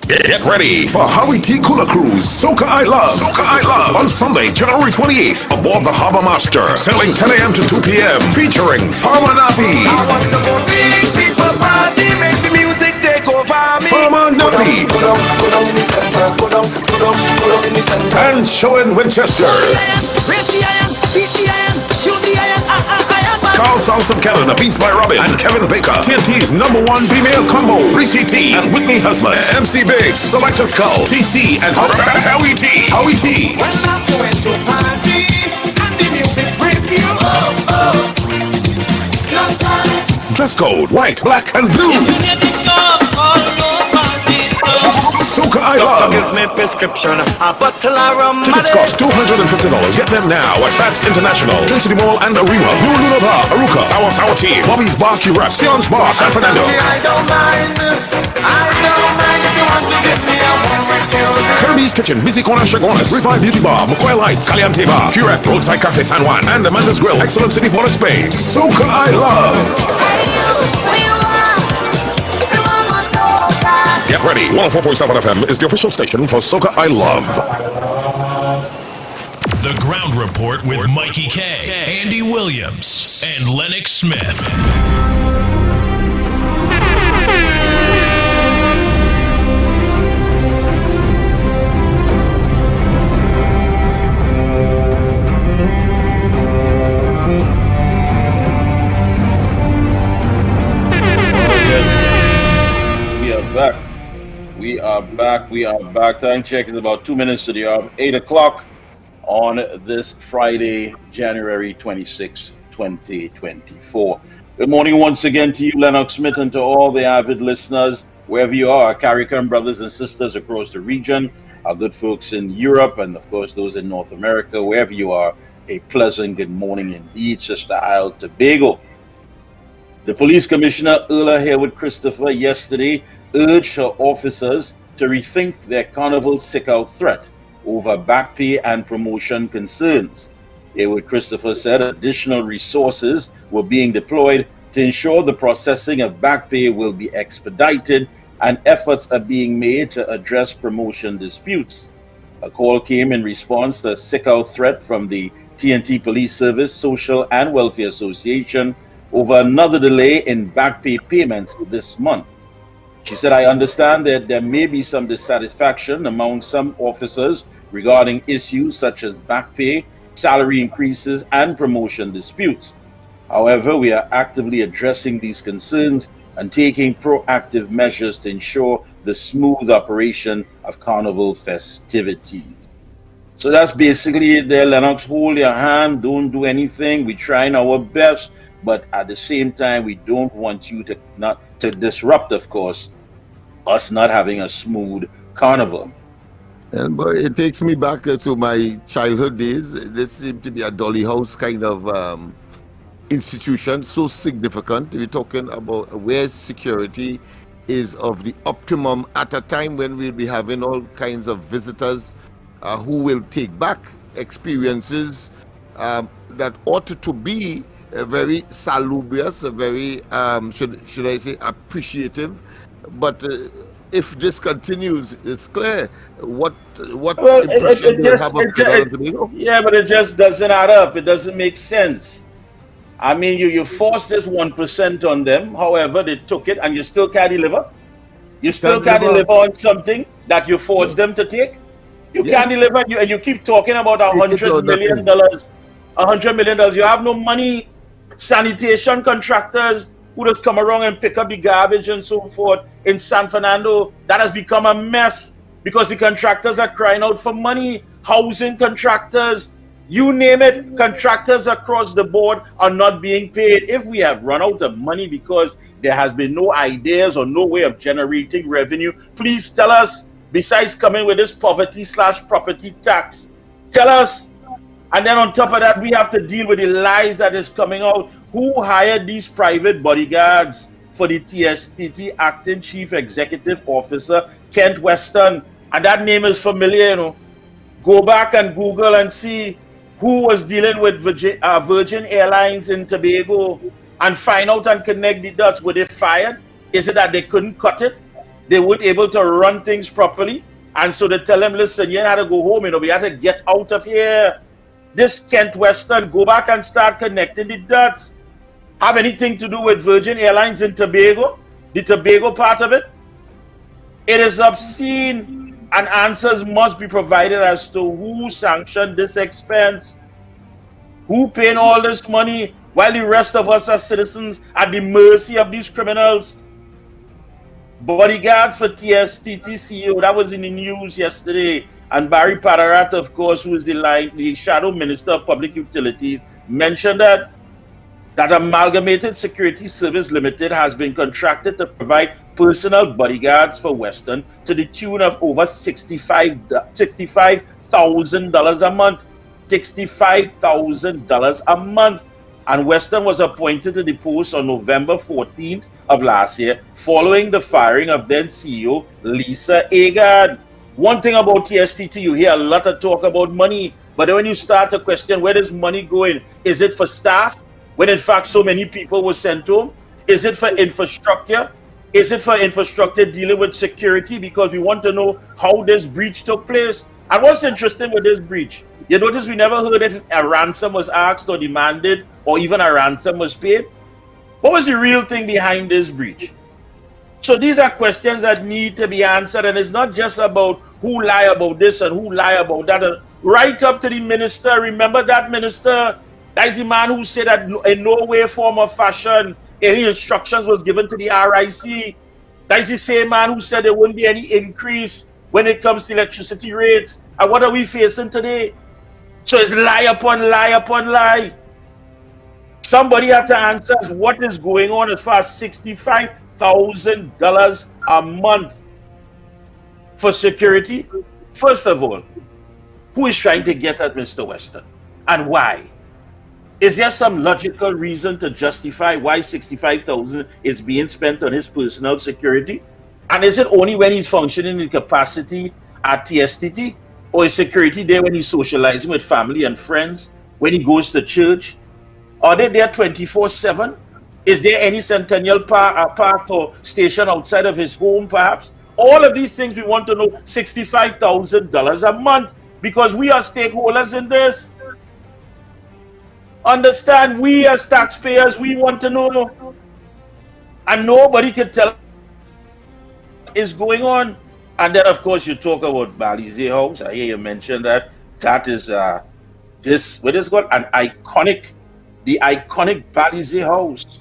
Get ready for Howie T. Cooler Cruise, Soca I Love. Soca I Love on Sunday, January 28th, aboard the Harbor Master, sailing 10 a.m. to 2 p.m., featuring Farmer Nappy. I want to go big people party, make the music take over me. Farmer Nappy. Go down in the center, go down in the center. And Show in Winchester. Raise the iron, beat the iron, shoot the iron, Carl Songs of Canada, Beats by Robin, and Kevin Baker. TNT's #1 female combo, Reese T and Whitney Husband. MC Biggs, Selector Skull, TC, and Howie T. Howie T. When I went to party, and the music bring you long time. Dress code, white, black, and blue. So Soca I Love. Give me prescription, a bottle of rum. Tickets cost $250. Get them now at Fats International, Trinity Mall and Arima, New Luna Bar, Aruka, Sour Tea, Bobby's Bar, Cura, Sion's Bar, San Fernando. I don't mind if you want to give me a one refuse. Kirby's Kitchen, Busy Corner, Chagonas, Revive Beauty Bar, McCoy Lights, Caliente Bar, Curette, Roadside Cafe San Juan, and Amanda's Grill, Excellent City Port of Spain. Soca I Love. Get ready. 104.7 FM is the official station for Soca I Love. The Ground Report with Mikey K, Andy Williams, and Lennox Smith. We are back. Time check is about 2 minutes to the hour, 8 o'clock on this Friday, January 26, 2024. Good morning once again to you, Lennox Smith, and to all the avid listeners, wherever you are, our CARICOM brothers and sisters across the region, our good folks in Europe, and of course those in North America, wherever you are, a pleasant good morning indeed, Sister Isle Tobago. The police commissioner, Erla Harewood Christopher, yesterday urged her officers to rethink their carnival sick-out threat over back pay and promotion concerns. Harewood Christopher said additional resources were being deployed to ensure the processing of back pay will be expedited and efforts are being made to address promotion disputes. A call came in response to a sick-out threat from the TNT Police Service Social and Welfare Association over another delay in back pay payments this month. She said, I understand that there may be some dissatisfaction among some officers regarding issues such as back pay, salary increases, and promotion disputes. However, we are actively addressing these concerns and taking proactive measures to ensure the smooth operation of carnival festivities. So that's basically it there, Lennox. Hold your hand, don't do anything. We're trying our best, but at the same time, we don't want you to disrupt, of course, us not having a smooth carnival. And but it takes me back to my childhood days. This seemed to be a dolly house kind of institution, so significant. We're talking about where security is of the optimum at a time when we'll be having all kinds of visitors who will take back experiences that ought to be very salubrious, very should I say appreciative. But if this continues, it's clear what impression they have of Trinidad and Tobago. Yeah, but it just doesn't add up. It doesn't make sense. I mean, you force this 1% on them. However, they took it, and you still can't deliver. You still can't deliver on something that you forced them to take. You can't deliver, and you keep talking about $100 million. $100 million. You have no money. Sanitation contractors who just come around and pick up the garbage and so forth in San Fernando, that has become a mess because the contractors are crying out for money. Housing contractors, you name it, contractors across the board are not being paid. If we have run out of money because there has been no ideas or no way of generating revenue, please tell us, besides coming with this poverty/property tax, tell us. And then on top of that, we have to deal with the lies that is coming out. Who hired these private bodyguards for the TSTT Acting Chief Executive Officer, Kent Weston? And that name is familiar, you know. Go back and Google and see who was dealing with Virgin Airlines in Tobago and find out and connect the dots. Were they fired? Is it that they couldn't cut it? They weren't able to run things properly? And so they tell them, listen, you had to go home, you know, we had to get out of here. This Kent Weston, go back and start connecting the dots. Have anything to do with Virgin Airlines in Tobago? The Tobago part of it? It is obscene, and answers must be provided as to who sanctioned this expense, who paying all this money, while the rest of us are citizens at the mercy of these criminals. Bodyguards for TSTT CEO, that was in the news yesterday. And Barry Padarat, of course, who is the shadow minister of public utilities, mentioned that. that Amalgamated Security Service Limited has been contracted to provide personal bodyguards for Western to the tune of over $65,000 a month. $65,000 a month. And Western was appointed to the post on November 14th of last year, following the firing of then CEO Lisa Agard. One thing about TSTT, you hear a lot of talk about money, but when you start to question where is money going, is it for staff, when in fact so many people were sent home? Is it for infrastructure? Is it for infrastructure dealing with security? Because we want to know how this breach took place. And what's interesting with this breach, you notice we never heard if a ransom was asked or demanded, or even a ransom was paid. What was the real thing behind this breach? So these are questions that need to be answered, and it's not just about who lie about this and who lie about that. Right up to the minister. Remember that minister? That is the man who said that in no way, form, or fashion any instructions was given to the RIC. That is the same man who said there wouldn't be any increase when it comes to electricity rates. And what are we facing today? So it's lie upon lie upon lie. Somebody have to answer us what is going on as far as $65,000 a month for security. First of all, who is trying to get at Mr. Western and why? Is there some logical reason to justify why $65,000 is being spent on his personal security? And is it only when he's functioning in capacity at TSTT? Or is security there when he's socializing with family and friends? When he goes to church? Are they there 24/7? Is there any Centennial Park or station outside of his home perhaps? All of these things we want to know. $65,000 a month, because we are stakeholders in this. Understand, we as taxpayers, we want to know. And nobody can tell what is going on. And then, of course, you talk about Balize House. I hear you mention that. That is what is called the iconic Balize House.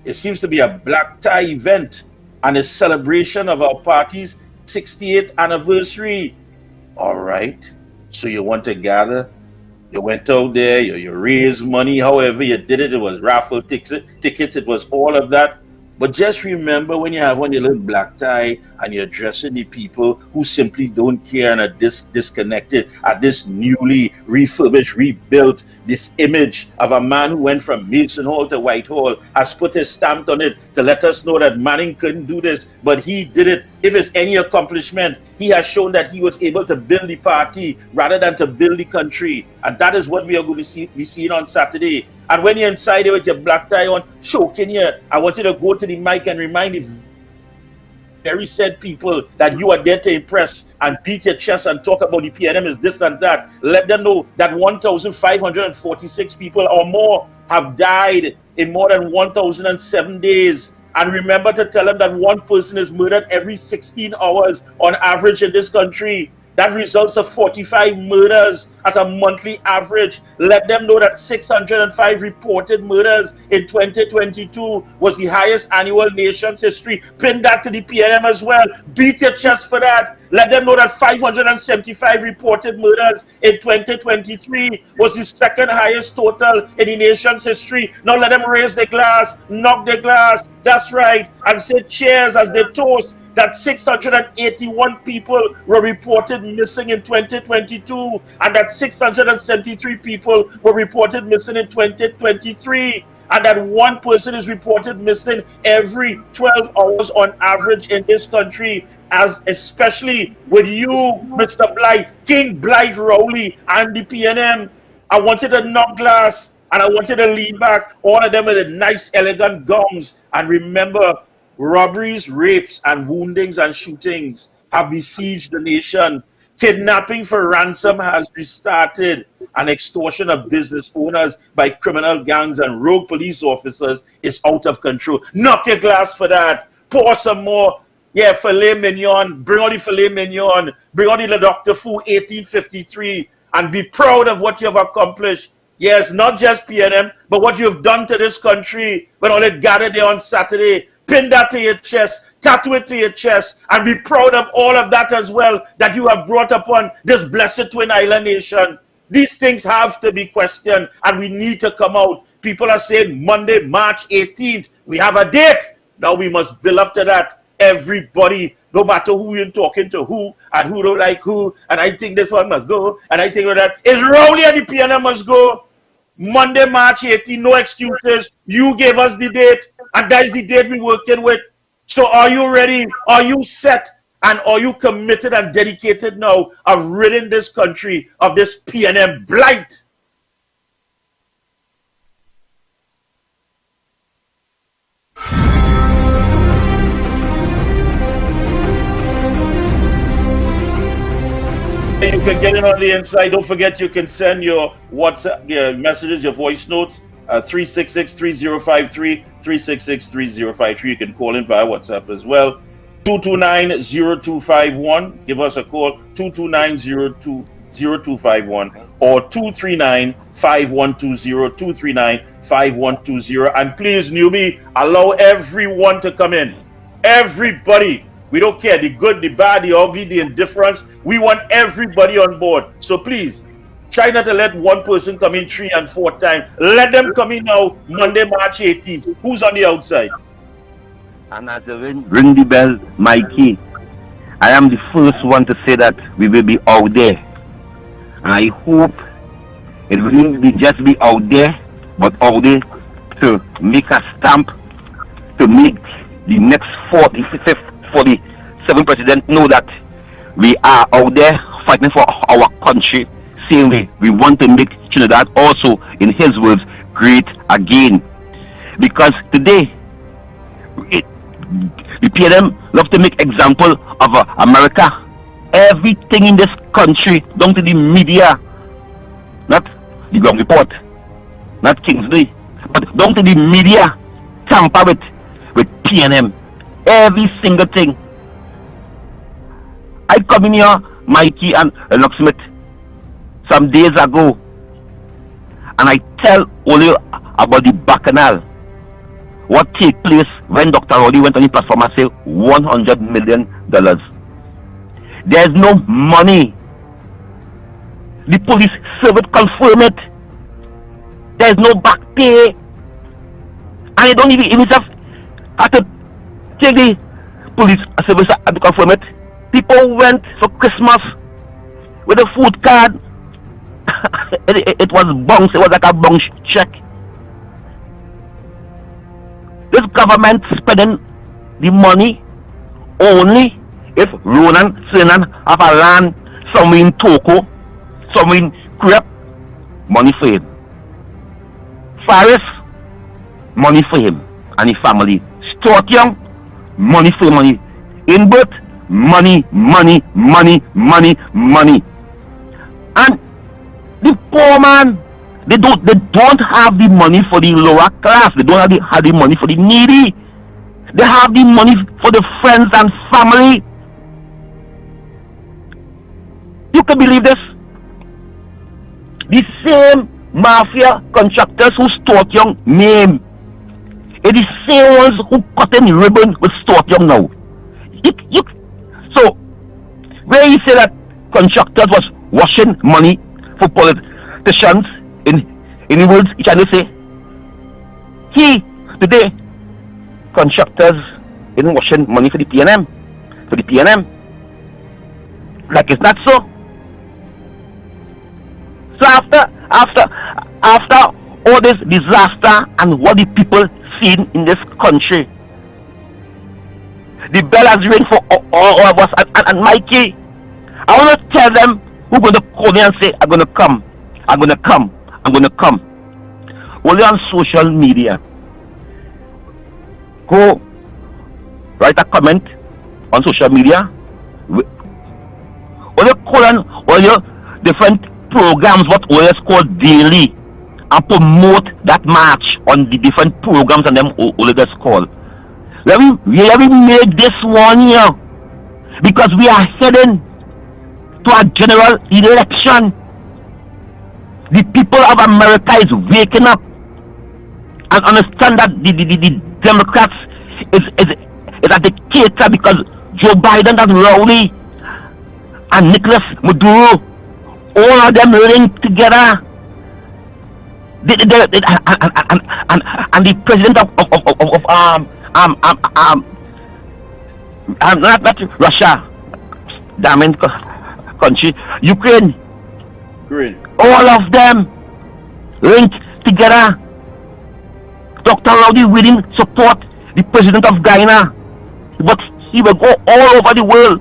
It seems to be a black tie event and a celebration of our party's 68th anniversary. All right. So you want to gather. You went out there, you raised money, however you did it. It was raffle tickets, it was all of that. But just remember, when you have on your little black tie and you're addressing the people who simply don't care and are disconnected at this newly refurbished, rebuilt, this image of a man who went from Mason Hall to Whitehall, has put his stamp on it to let us know that Manning couldn't do this, but he did it. If it's any accomplishment, he has shown that he was able to build the party rather than to build the country. And that is what we are going to be seeing on Saturday. And when you're inside there with your black tie on, choking here, I want you to go to the mic and remind the very said people that you are there to impress and beat your chest and talk about the PNM is this and that. Let them know that 1,546 people or more have died in more than 1,007 days. And remember to tell them that one person is murdered every 16 hours on average in this country. That results of 45 murders at a monthly average. Let them know that 605 reported murders in 2022 was the highest annual nation's history. Pin that to the PNM as well. Beat your chest for that. Let them know that 575 reported murders in 2023 was the second highest total in the nation's history. Now let them raise their glass, knock their glass, that's right, and say cheers as they toast that 681 people were reported missing in 2022 and that 673 people were reported missing in 2023. And that one person is reported missing every 12 hours on average in this country, as especially with you, Mr. Blight, King Blight Rowley, and the PNM. I want you to knock glass, and I want you to lean back, all of them with the nice, elegant gowns. And remember, robberies, rapes, and woundings and shootings have besieged the nation. Kidnapping for ransom has restarted, and extortion of business owners by criminal gangs and rogue police officers is out of control. Knock your glass for that. Pour some more. Yeah, filet mignon. Bring on the filet mignon. Bring on the Dr. Fu 1853 and be proud of what you have accomplished. Yes, not just PNM, but what you have done to this country when all it gathered there on Saturday. Pin that to your chest. Tattoo it to your chest and be proud of all of that as well that you have brought upon this blessed Twin Island nation. These things have to be questioned, and we need to come out. People are saying Monday, March 18th. We have a date. Now we must build up to that. Everybody, no matter who you're talking to, who and who don't like who, and I think this one must go, and I think that is Rowley and the PNM must go. Monday, March 18th, no excuses. You gave us the date, and that is the date we're working with. So are you ready? Are you set? And are you committed and dedicated now of ridding this country of this PNM blight? You can get in on the inside. Don't forget you can send your WhatsApp messages, your voice notes, 366-3053, 366-3053. You can call in via WhatsApp as well. 229-0251. Give us a call, 229-0251 or 239-5120, 239-5120. And please, newbie, allow everyone to come in. Everybody. We don't care, the good, the bad, the ugly, the indifference. We want everybody on board. So please, try not to let one person come in 3 and 4 times. Let them come in now, Monday, March 18th. Who's on the outside? And as I ring the bell, Mikey, I am the first one to say that we will be out there. And I hope it will be just be out there, but out there to make a stamp, to make the next 45th 47 president know that we are out there fighting for our country. Same way, we want to make Trinidad also, in his words, great again. Because today, the PNM love to make example of America. Everything in this country, down to the media, not the ground report, not Kingsley, but down to the media, tamper with PNM. Every single thing. I come in here, Mikey and Locksmith, some days ago, and I tell Ole about the Bacchanal. What take place when Dr. Rowley went on the platform and said $100 million. There's no money. The police service confirm it. There's no back pay. And they don't even have to take the police service to confirm it. People went for Christmas with a food card. it was bounce. It was like a bounce check. This government spending the money only if Ronan Sinan have a land somewhere in Toko, somewhere in Crep, money for him. Faris, money for him and his family. Stuart Young, money for money. Inbert, money. And the poor man, they don't have the money for the lower class. They don't have the money for the needy. They have the money for the friends and family. You can believe this? The same mafia contractors who Stuart Young name, it is the same ones who cut in ribbon with Stuart Young now. So, where you say that contractors was washing money for politicians, in the words, each other say, today, contractors isn't washing money for the PNM. Like it's not so. So after all this disaster and what the people seen in this country, the bell has ring for all of us. And Mikey, I want to tell them who's going to call me and say, I'm going to come. Only on social media. Go write a comment on social media. Only call on all your different programs, what always called daily, and promote that march on the different programs and them always call. Let me make this one here, because we are heading to a general election. The people of America is waking up and understand that the Democrats is a dictator, because Joe Biden and Rowley and Nicolas Maduro, all of them linked together. and the president of not Russia, damn it, country, Ukraine, all of them linked together. Dr. Rowdy Williams support the president of Guyana, but he will go all over the world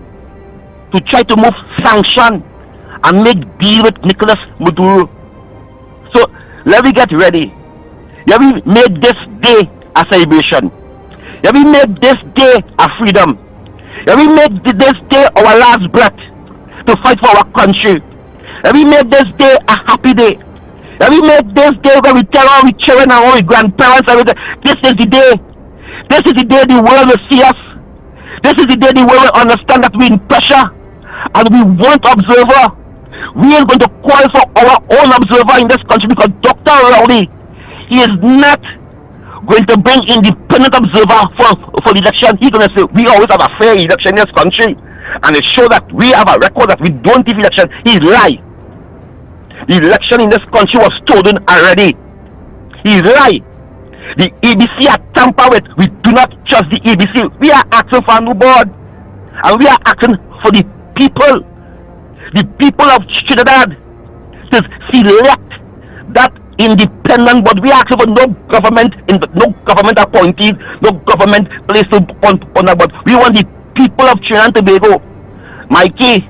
to try to move sanction and make deal with Nicolas Maduro. So let me get ready. Let me make this day a celebration. Let me make this day a freedom. Let me make this day our last breath to fight for our country. Let me make this day a happy day. Let me make this day where we tell all the children and all the grandparents everything. This is the day. This is the day the world will see us. This is the day the world will understand that we're in pressure and we want observer. We are going to call for our own observer in this country because Dr. Rowdy, he is not going to bring independent observer for the election. He's going to say we always have a fair election in this country, and it shows that we have a record that we don't give election. He's lie. The election in this country was stolen already. He's lie. The ABC are tampered with. We do not trust the ABC. We are asking for a new board, and we are asking for the people of Trinidad to select that independent board. We are asking for no government appointees, no government place on that board. We want the people of Trinidad and Tobago. Mikey,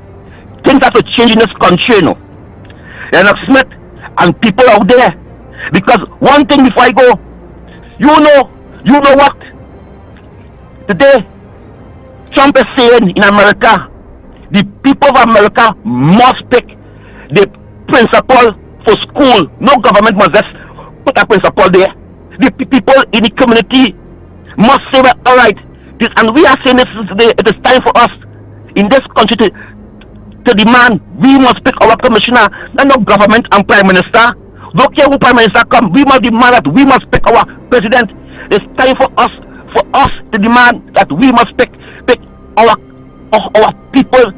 things have to change in this country, you know. Lennox Smith and people out there. Because one thing before I go, you know what? Today, Trump is saying in America, the people of America must pick the principal for school. No government must just put a principal there. The people in the community must say, well, all right, this, and we are saying it is time for us in this country to demand we must pick our commissioner, not no government and prime minister. Don't care who prime minister come, we must demand that we must pick our president. It's time for us to demand that we must pick our people.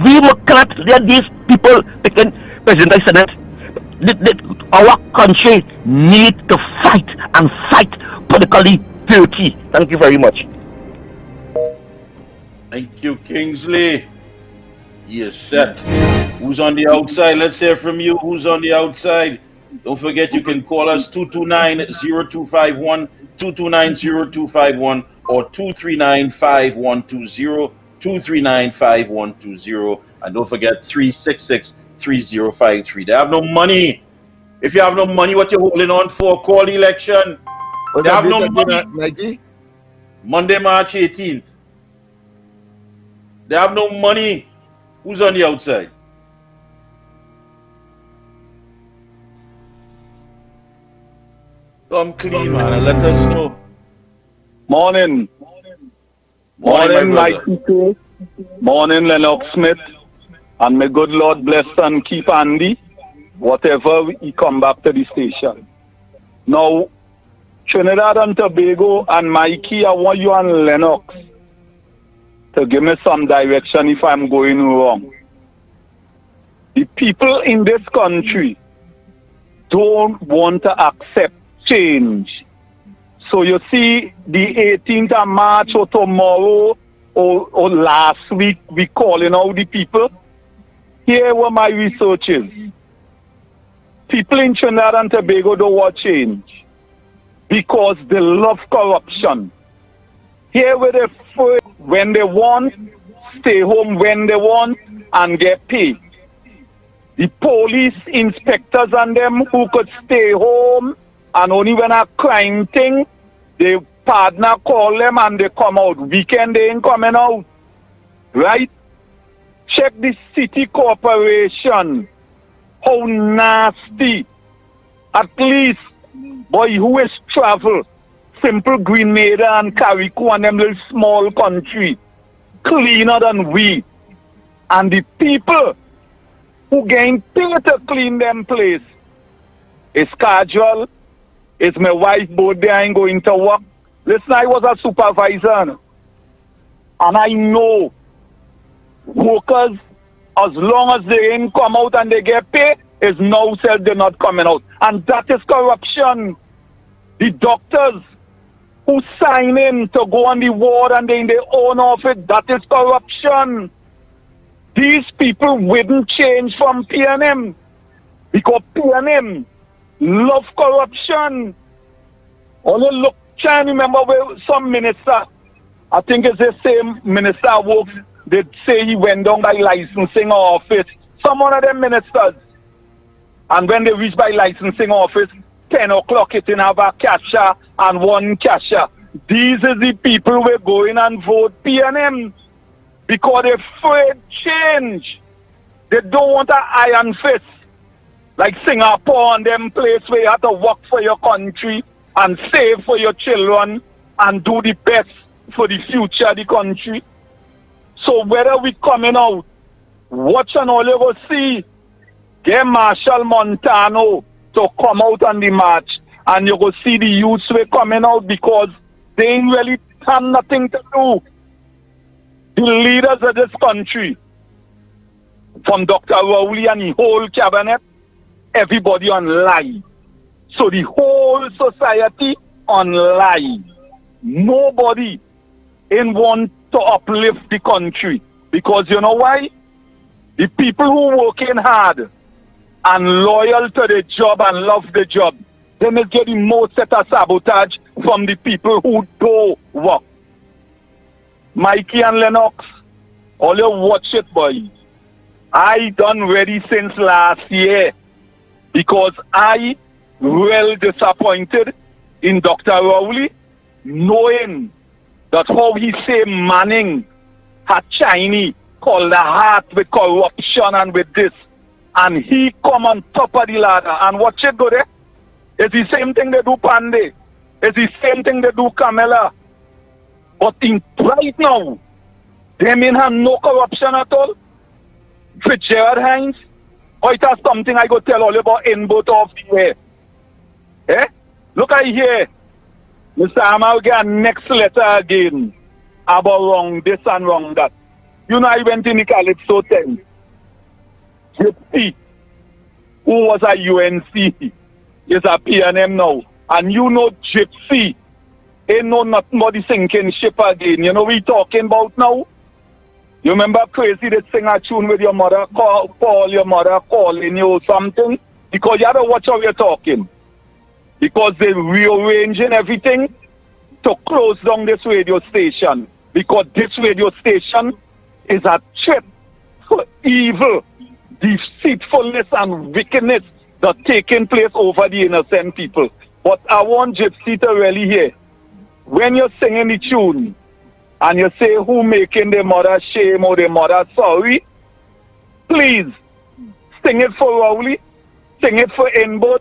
We cannot let these people picking president and senate. Our country needs to fight and fight politically dirty. Thank you very much. Thank you, Kingsley. Yes, set. Who's on the outside? Let's hear from you. Who's on the outside? Don't forget you can call us 229-0251, 229-0251, or 239-5120, 239-5120, and don't forget 366-3053. They have no money. If you have no money, what you holding on for? Call the election. They have no money. Monday, March 18th. They have no money. Who's on the outside? Come clean, man, and let us know. Morning. Morning, Mikey K. Morning, Lennox Smith. And may good Lord bless and keep Andy, whatever he come back to the station. Now, Trinidad and Tobago and Mikey, I want you and Lennox to give me some direction if I'm going wrong. The people in this country don't want to accept change. So you see, the 18th of March or tomorrow or last week, we calling out the people. Here were my researches. People in Trinidad and Tobago don't want change because they love corruption. Here where they when they want, stay home when they want, and get paid. The police inspectors and them who could stay home, and only when a crime thing, they partner call them and they come out. Weekend they ain't coming out. Right? Check the city corporation. How nasty. At least, boy, who is travel? Simple Grenada and Carriacou and them little small country. Cleaner than we. And the people who getting paid to clean them place. It's casual. It's my wife both there ain't going to work. Listen, I was a supervisor. And I know workers, as long as they ain't come out and they get paid, is no sell they're not coming out. And that is corruption. The doctors who sign in to go on the ward and they in their own office, that is corruption. These people wouldn't change from PNM because PNM love corruption. Only look, try and remember where some minister, I think it's the same minister works, they say he went down by licensing office. Some one of them ministers. And when they reach by licensing office, 10 o'clock it in have a cashier and one cashier. These are the people who going and vote PNM because they're afraid change. They don't want an iron fist like Singapore and them place where you have to work for your country and save for your children and do the best for the future of the country. So whether we coming out, watch and all you go see, get Marshal Montano to come out on the march and you go see the youths were coming out because they ain't really have nothing to do. The leaders of this country, from Dr. Rowley and the whole cabinet, everybody on lie. So the whole society on lie. Nobody in want to uplift the country. Because you know why? The people who working hard and loyal to the job and love the job, they may get the most set of sabotage from the people who don't work. Mikey and Lennox, all you watch it, boy. I done ready since last year because I well disappointed in Dr. Rowley, knowing that how he say Manning had Chinese called the heart with corruption and with this, and he come on top of the ladder and watch it go there. It's the same thing they do Pandey. It's the same thing they do Kamala. But in right now, they mean have no corruption at all. Fitzgerald Hines, or it has something I go tell all about in both of the air. Eh? Look at here. Mr. Amal get next letter again about wrong this and wrong that. You know I went in the Calypso 10. Gypsy, who was a UNC, is a PNM now. And you know Gypsy ain't no nothing but the sinking ship again. You know what we talking about now? You remember Crazy that sing a tune with your mother, call your mother calling you or something? Because you have to watch how you're talking. Because they're rearranging everything to close down this radio station. Because this radio station is a trip for evil, deceitfulness and wickedness that's taking place over the innocent people. But I want Gypsy to really hear. When you're singing the tune, and you say who making their mother shame or their mother sorry, please sing it for Rowley, sing it for Inboot,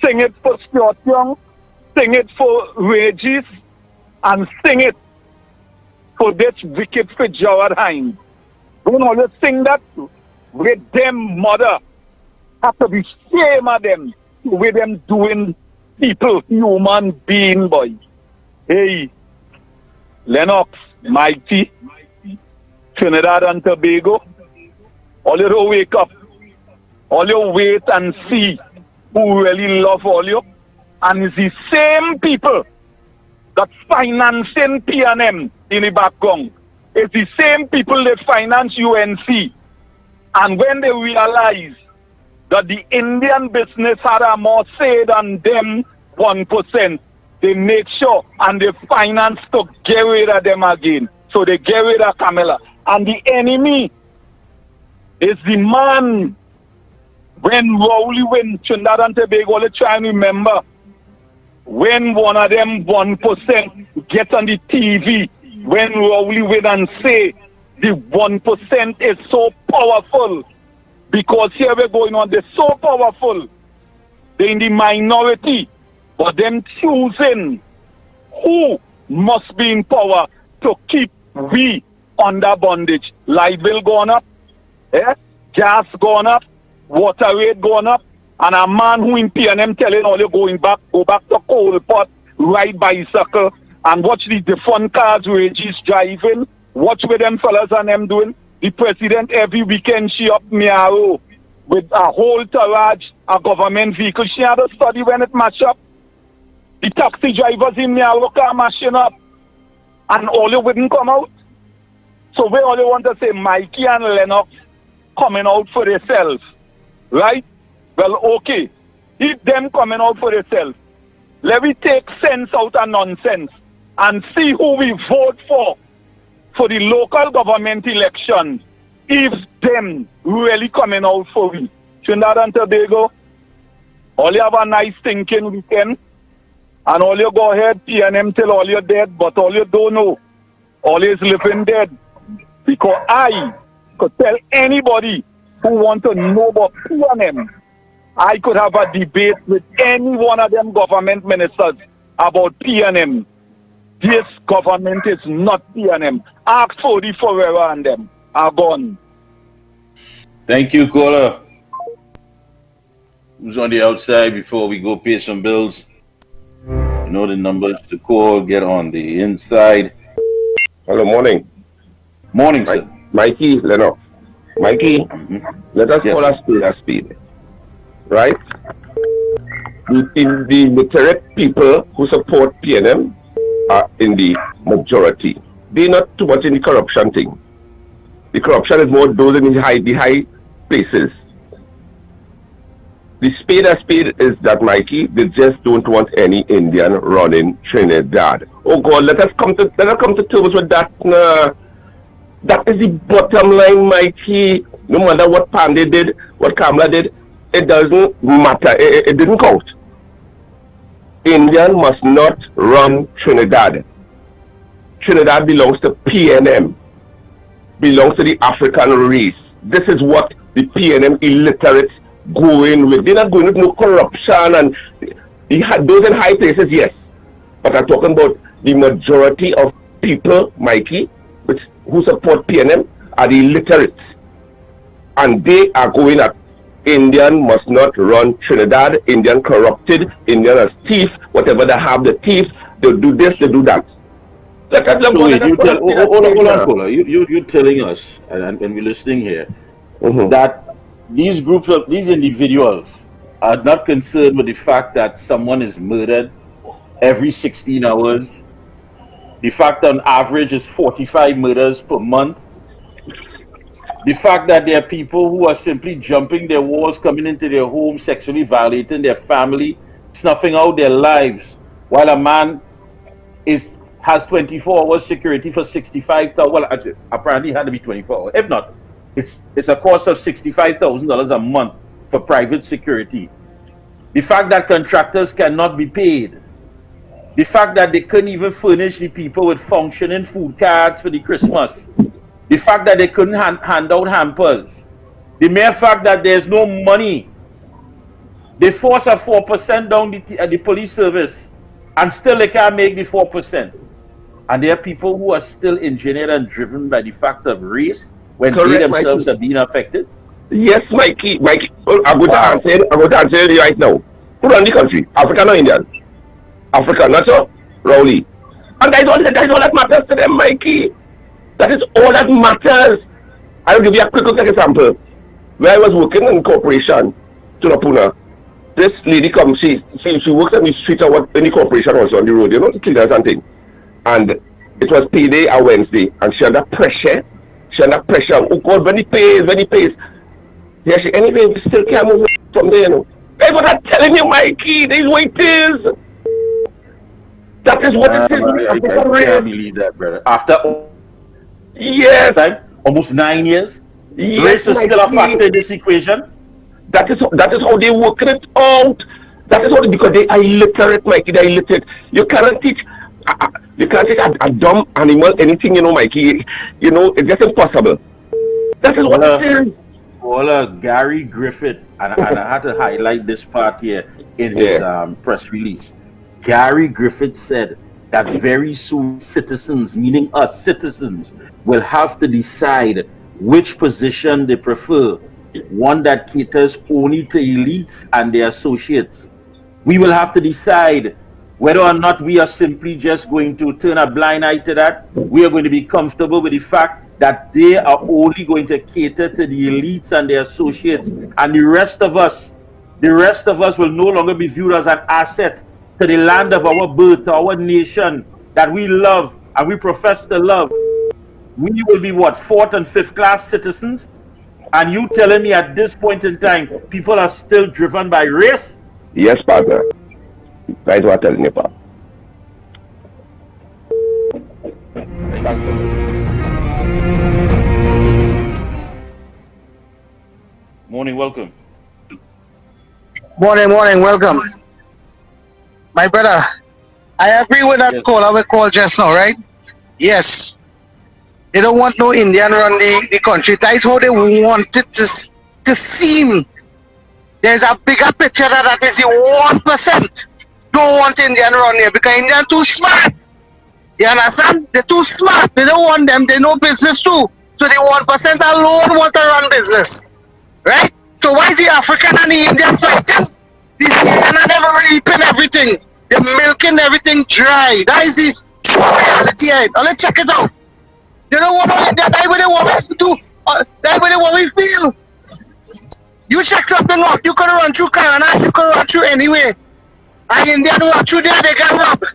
sing it for Stuart Young, sing it for Regis, and sing it for this wicked Fitzgerald Hines. Don't always sing that with them mother. Have to be shame of them with them doing people, human being, boy. Hey, Lennox, Mighty, Trinidad and Tobago, all you to wake up, all you wait and see who really love all you, and it's the same people that's financing PNM in the background. It's the same people that finance UNC, and when they realize that the Indian business had a more say than them 1%, they make sure and they finance to get rid of them again. So they get rid of Kamala. And the enemy is the man. When Rowley went Trinidad and Tobago, let's try and remember when one of them 1% gets on the TV, when Rowley went and say the 1% is so powerful, because here we're going on, they're so powerful, they're in the minority. But them choosing who must be in power to keep we under bondage. Light bill going up, gas going up, water rate going up, and a man who in PNM telling all you go back to coal pot, ride bicycle, and watch the different cars Regis driving, watch where them fellas and them doing. The president every weekend she up Miaro with a whole Taraj, a government vehicle. She had a study when it mashed up. The taxi drivers in the car mashing up. And all you wouldn't come out. So we all you want to say, Mikey and Lennox coming out for themselves. Right? Well, okay. If them coming out for themselves, let me take sense out of nonsense and see who we vote for the local government elections. If them really coming out for we. Trinidad and Tobago, all you have a nice thinking weekend, and all you go ahead, PNM till all you're dead, but all you don't know, all is living dead. Because I could tell anybody who want to know about PNM, I could have a debate with any one of them government ministers about PNM. This government is not PNM. Ask for the Forever and them are gone. Thank you, caller. Who's on the outside before we go pay some bills? You know the numbers to call. Get on the inside. Hello, morning. Morning, sir. Mikey, Lennox. Mikey, let us call a speed. Right? The literate people who support PNM are in the majority. They're not too much in the corruption thing. The corruption is more those in the high places. The spade is that, Mikey, they just don't want any Indian running Trinidad. Oh God, let us come to terms with that. That is the bottom line, Mikey. No matter what Pandey did, what Kamala did, it doesn't matter. It didn't count. Indian must not run Trinidad. Trinidad belongs to PNM. Belongs to the African race. This is what the PNM illiterates go in with. They're not going with no corruption and those in high places, yes. But I'm talking about the majority of people, Mikey, who support PNM are the illiterates. And they are going at Indian must not run Trinidad, Indian corrupted, Indian as thief, whatever they have, the thieves, they do this, they do that. So wait, hold on, caller. You're telling us, and we're listening here, that these groups of these individuals are not concerned with the fact that someone is murdered every 16 hours. The fact on average is 45 murders per month. The fact that there are people who are simply jumping their walls, coming into their home, sexually violating their family, snuffing out their lives, while a man has 24 hours security for $65,000. Well, actually, apparently it had to be 24 hours. If not, it's a cost of $65,000 a month for private security. The fact that contractors cannot be paid. The fact that they couldn't even furnish the people with functioning food cards for the Christmas. The fact that they couldn't hand out hampers. The mere fact that there's no money. They force a 4% down the police service and still they can't make the 4%. And there are people who are still engineered and driven by the fact of race when they themselves are being affected. Yes, Mikey. I'm going to answer you right now. Who run the country? African or Indian? African, not so? Rowley. And that is all that matters to them, Mikey. That is all that matters. I'll give you a quick example. Where I was working in corporation, Tunapuna, this lady comes, she works at the street or what any corporation was on the road, you know, the cleaners and thing. And it was payday on Wednesday, and she under pressure. Oh God, when he pays. Yeah, anyway, we still can't move from there, you know. That's what I'm telling you, Mikey. These waiters. That is what it is. I can't believe that, brother. After almost 9 years, race is still a factor in this equation. That is how they work it out. That is how because they are illiterate, Mikey. They're illiterate. You cannot teach. You can't teach a dumb animal anything, you know, Mikey. You know, it's just impossible. That is what it is. Gary Griffith, and I had to highlight this part here in his press release. Gary Griffith said that very soon citizens, meaning us citizens, will have to decide which position they prefer. One that caters only to elites and their associates. We will have to decide whether or not we are simply just going to turn a blind eye to that. We are going to be comfortable with the fact that they are only going to cater to the elites and their associates, and the rest of us will no longer be viewed as an asset to the land of our birth, to our nation that we love and we profess to love. We will be what, 4th and 5th class citizens? And you telling me at this point in time, people are still driven by race? Yes, partner. That's what I'm telling you, Papa. Morning, welcome. Morning, welcome. My brother, I agree with that call I called just now, right? Yes. They don't want no Indian run the country. That's how they want it to seem. There's a bigger picture that is the 1% don't want Indian run here because Indian too smart. You understand? They're too smart. They don't want them. They know business too. So the 1% alone want to run business. Right? So why is the African and the Indian fighting? These Indian are never reaping everything. They're milking everything dry. That is the true reality. Now let's check it out. They don't want to that's what they want to do. That's what they want to feel. You check something out. You could run through Canada. You could run through anywhere. And Indian run through there, they get robbed.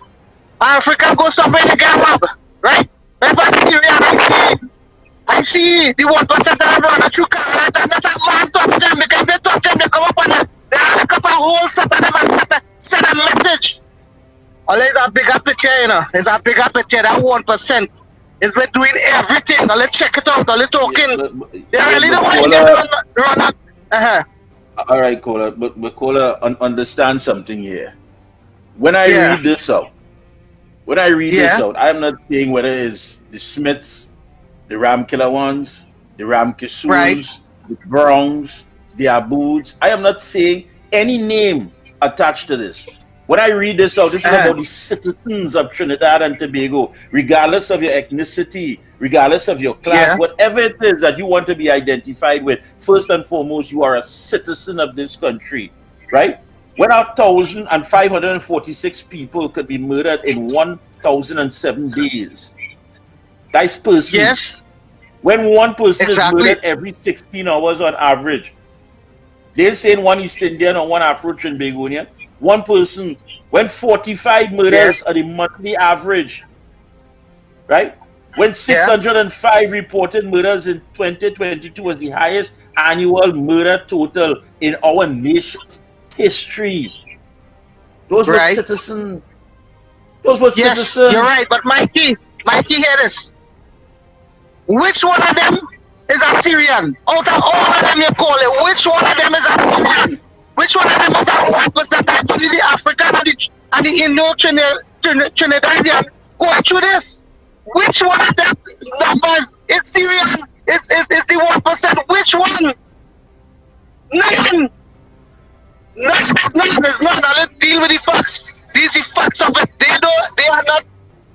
Africa go somewhere, they get robbed. Right? If I see Syria, I see the 1% that run through Canada. And that's a man touch them because they touch them, they come up and they look up a whole set of them and send a message. Well, there's a bigger picture, you know. There's a bigger picture. That 1% is we're doing everything. Now let's check it out. Now let's talking. They really don't want to run up. All right, Kola, but Kola, understand something here. When I read this out, I am not saying whether it's the Smiths, the Ram Killer ones, the Ram Kisuls, the Browns, the Aboods. I am not saying any name attached to this. When I read this out, this is about the citizens of Trinidad and Tobago, regardless of your ethnicity, regardless of your class, whatever it is that you want to be identified with. First and foremost, you are a citizen of this country, right? When 1,546 people could be murdered in 1,007 days, that's person. Yes. When one person is murdered every 16 hours on average, they're saying one East Indian or one Afro-Trinbagonian, one person, when 45 murders are the monthly average, right? When 605 reported murders in 2022 was the highest annual murder total in our nation's history. Those were citizens. Those were citizens. You're right, but Mikey, hear this. Which one of them is a Syrian? Out of all of them you call it, which one of them is a Syrian? Which one of them is a 1% actually the African and the Indo-Trinidadian going through this? Which one of them numbers is Syrian? Is the 1%? Which one? None. There's none. Now let's deal with the facts. These are the facts of it. They are not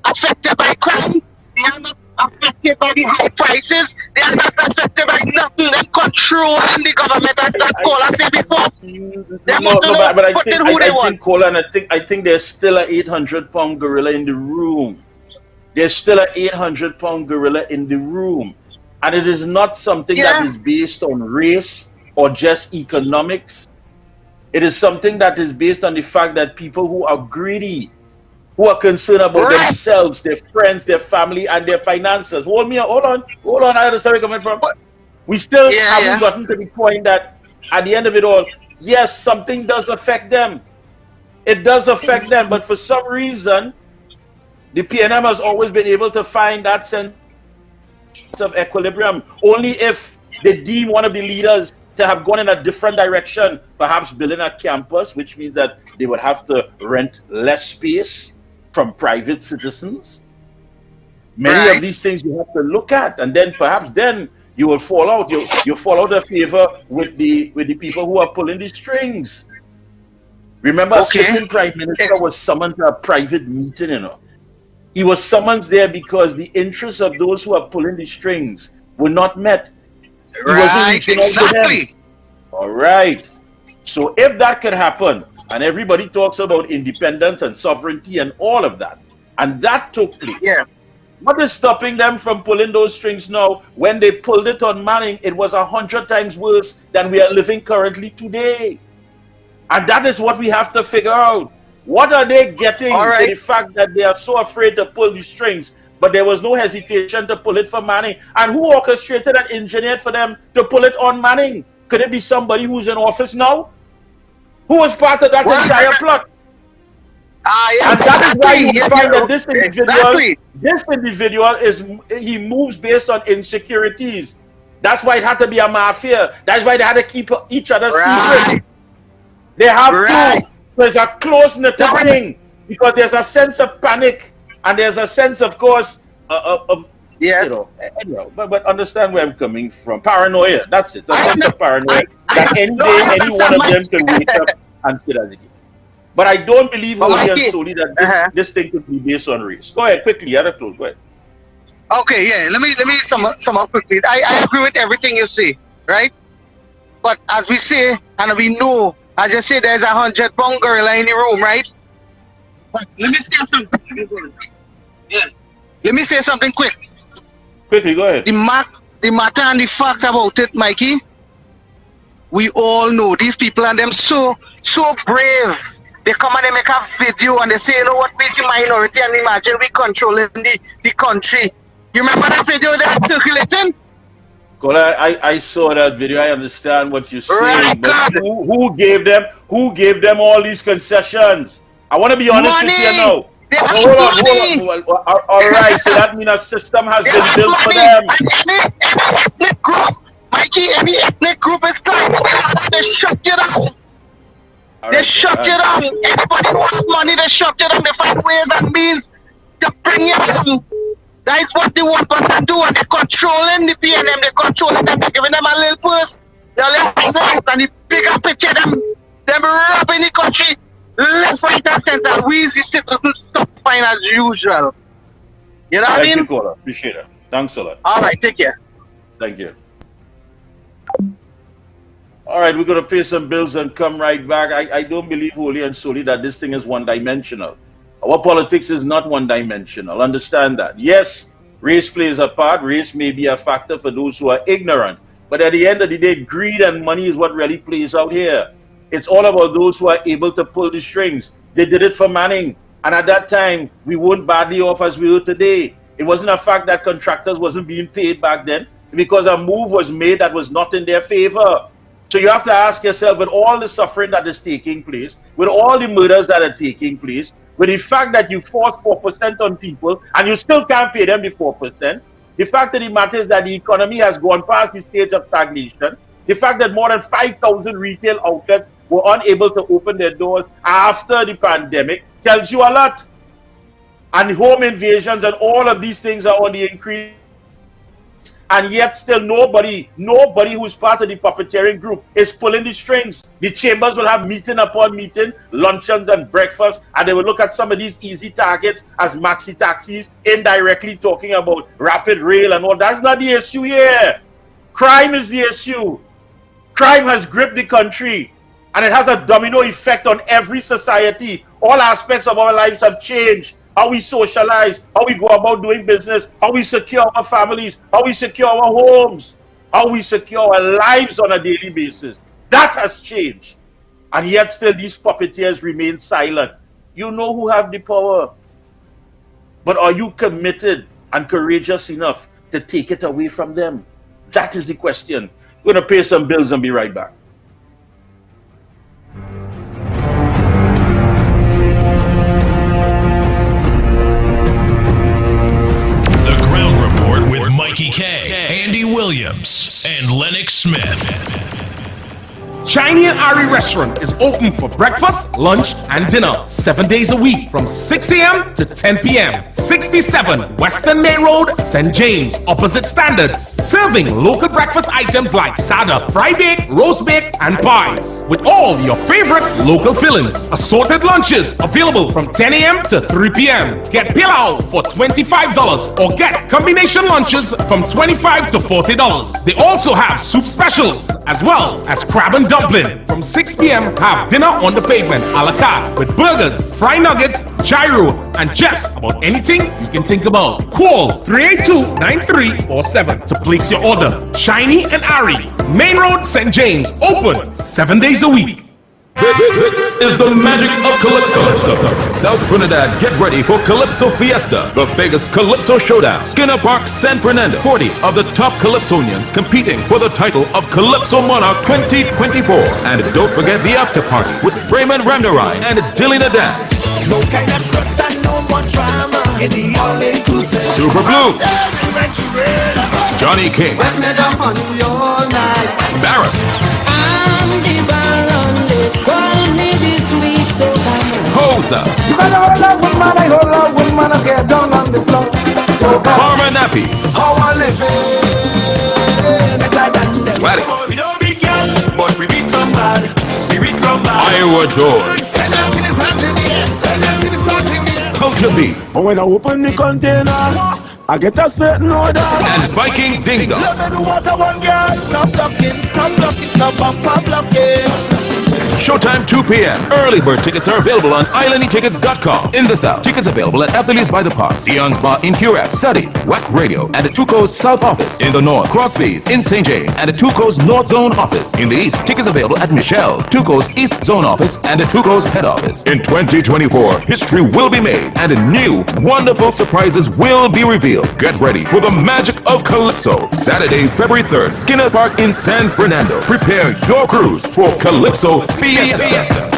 affected by crime. They are not affected by the high prices. They are not affected by nothing. They're controlling the government. That's all I said before. But I think, Colin, I think there's still an 800-pound gorilla in the room. There's still an 800-pound gorilla in the room. And it is not something that is based on race or just economics. It is something that is based on the fact that people who are greedy, who are concerned about themselves, their friends, their family, and their finances. Hold on. I understand where you're coming from. We still haven't gotten to the point that at the end of it all, yes, something does affect them. It does affect them, but for some reason, the PNM has always been able to find that sense of equilibrium. Only if they deem one of the leaders to have gone in a different direction, perhaps building a campus, which means that they would have to rent less space from private citizens. Many of these things you have to look at, and then perhaps then you will fall out. You fall out of favor with the people who are pulling the strings. Remember, a certain prime minister was summoned to a private meeting. You know, he was summoned there because the interests of those who are pulling the strings were not met. He wasn't reaching out to them. All right. So if that can happen, and everybody talks about independence and sovereignty and all of that, and that took place, What is stopping them from pulling those strings now? When they pulled it on Manning, it was 100 times worse than we are living currently today. And that is what we have to figure out. What are they getting with the fact that they are so afraid to pull the strings? But there was no hesitation to pull it for Manning. And who orchestrated and engineered for them to pull it on Manning? Could it be somebody who's in office now? Who was part of that entire plot? Yes, and that is why you find that this individual he moves based on insecurities. That's why it had to be a mafia. That's why they had to keep each other secret. They have to. There's a close-knit thing because there's a sense of panic and there's a sense, of course, of yes. But understand where I'm coming from. Paranoia. That's it. A sense of paranoia that any day any one of them can wake up and say that again. But I don't believe wholly and solely that this thing could be based on race. Go ahead, quickly. Go ahead. Okay, yeah. Let me sum up quickly. I agree with everything you say, right? But as we say, and we know, as you say, there's 100-pound gorilla in the room, right? But let me say something. Yeah. Let me say something quick. Quickly, go ahead. The matter and the fact about it, Mikey, we all know these people and them so brave. They come and they make a video and they say, you know what, we see minority and imagine we controlling the country. You remember that video that's circulating? Kola, I saw that video. I understand what you're saying, but who gave them all these concessions? I want to be honest with you now. Hold on. All right, so that means a system has been built for them. Any ethnic group, Mikey, any ethnic group is trying. They shut you down. They shut you down. Anybody who has money, they shut you down. They find ways and means to bring you down. That is what they want us to do, and they're controlling the PNM, they're controlling them, they're giving them a little purse. They're left and the bigger picture, them robbing the country, left, right, and center. We as the citizens stop fine as usual. You know what I mean? Thank you, Kola. Appreciate it. Thanks a lot. All right, take care. Thank you. All right, we're going to pay some bills and come right back. I don't believe wholly and solely that this thing is one-dimensional. Our politics is not one-dimensional. Understand that. Yes, race plays a part. Race may be a factor for those who are ignorant. But at the end of the day, greed and money is what really plays out here. It's all about those who are able to pull the strings. They did it for Manning. And at that time, we weren't badly off as we are today. It wasn't a fact that contractors wasn't being paid back then, because a move was made that was not in their favor. So you have to ask yourself, with all the suffering that is taking place, with all the murders that are taking place, with the fact that you force 4% on people and you still can't pay them the 4%, the fact of the matter is that the economy has gone past the stage of stagnation, the fact that more than 5,000 retail outlets were unable to open their doors after the pandemic tells you a lot. And home invasions and all of these things are on the increase. And yet still nobody who's part of the puppeteering group is pulling the strings. The chambers will have meeting upon meeting, luncheons and breakfast, and they will look at some of these easy targets as maxi taxis, indirectly talking about rapid rail and all. That's not the issue here. Crime is the issue. Crime has gripped the country, and it has a domino effect on every society. All aspects of our lives have changed. How we socialize, how we go about doing business, how we secure our families, how we secure our homes, how we secure our lives on a daily basis. That has changed. And yet still these puppeteers remain silent. You know who have the power. But are you committed and courageous enough to take it away from them? That is the question. We're going to pay some bills and be right back. Mikey K, Andy Williams, and Lennox Smith. Chinese and Ari Restaurant is open for breakfast, lunch, and dinner 7 days a week from 6 a.m. to 10 p.m. 67 Western Main Road, St. James, opposite Standards. Serving local breakfast items like sada, fried bake, roast bake, and pies. With all your favorite local fillings. Assorted lunches available from 10 a.m. to 3 p.m. Get pilau for $25 or get combination lunches from $25 to $40. They also have soup specials as well as crab and dumpling. From 6 p.m. have dinner on the pavement a la carte with burgers, fried nuggets, gyro, and just about anything you can think about. Call 382-9347 to place your order. Shiny and Ari, Main Road, St. James, open 7 days a week. This is the magic of Calypso. South Trinidad, get ready for Calypso Fiesta, the biggest Calypso showdown. Skinner Park, San Fernando. 40 of the top Calypsonians competing for the title of Calypso Monarch 2024. And don't forget the after party with Raymond Ramdarai and Dylan Adan. No kind of shots and no more drama in the all-inclusive. Super Blue. Johnny King. Barrett. I'm the Baron, they call me the sweet soca. Hosa. You gotta hold up with man, I hold up with man, I get down on the floor. Farmer Nappy. How I live Waddy. We don't beat girl, but we beat from bad. We beat from bad. Iowa George. Send out in his hand in the air, send out in his heart in the air. Culture Beat. But when I open the container, I get a certain order. And Viking Ding Dong. Let me do what I want, girl. Stop blocking, stop bumper blocking. Showtime 2 p.m. Early bird tickets are available on islandtickets.com. In the South, tickets available at Athletes by the Park, Sion's Bar in QS, Studies, WAC Radio, and the Tuco's South Office. In the North, Crosby's in St. James, and the Tuco's North Zone Office. In the East, tickets available at Michelle, Tuco's East Zone Office, and the Tuco's Head Office. In 2024, history will be made, and new, wonderful surprises will be revealed. Get ready for the magic of Calypso. Saturday, February 3rd, Skinner Park in San Fernando. Prepare your cruise for Calypso Fiesta.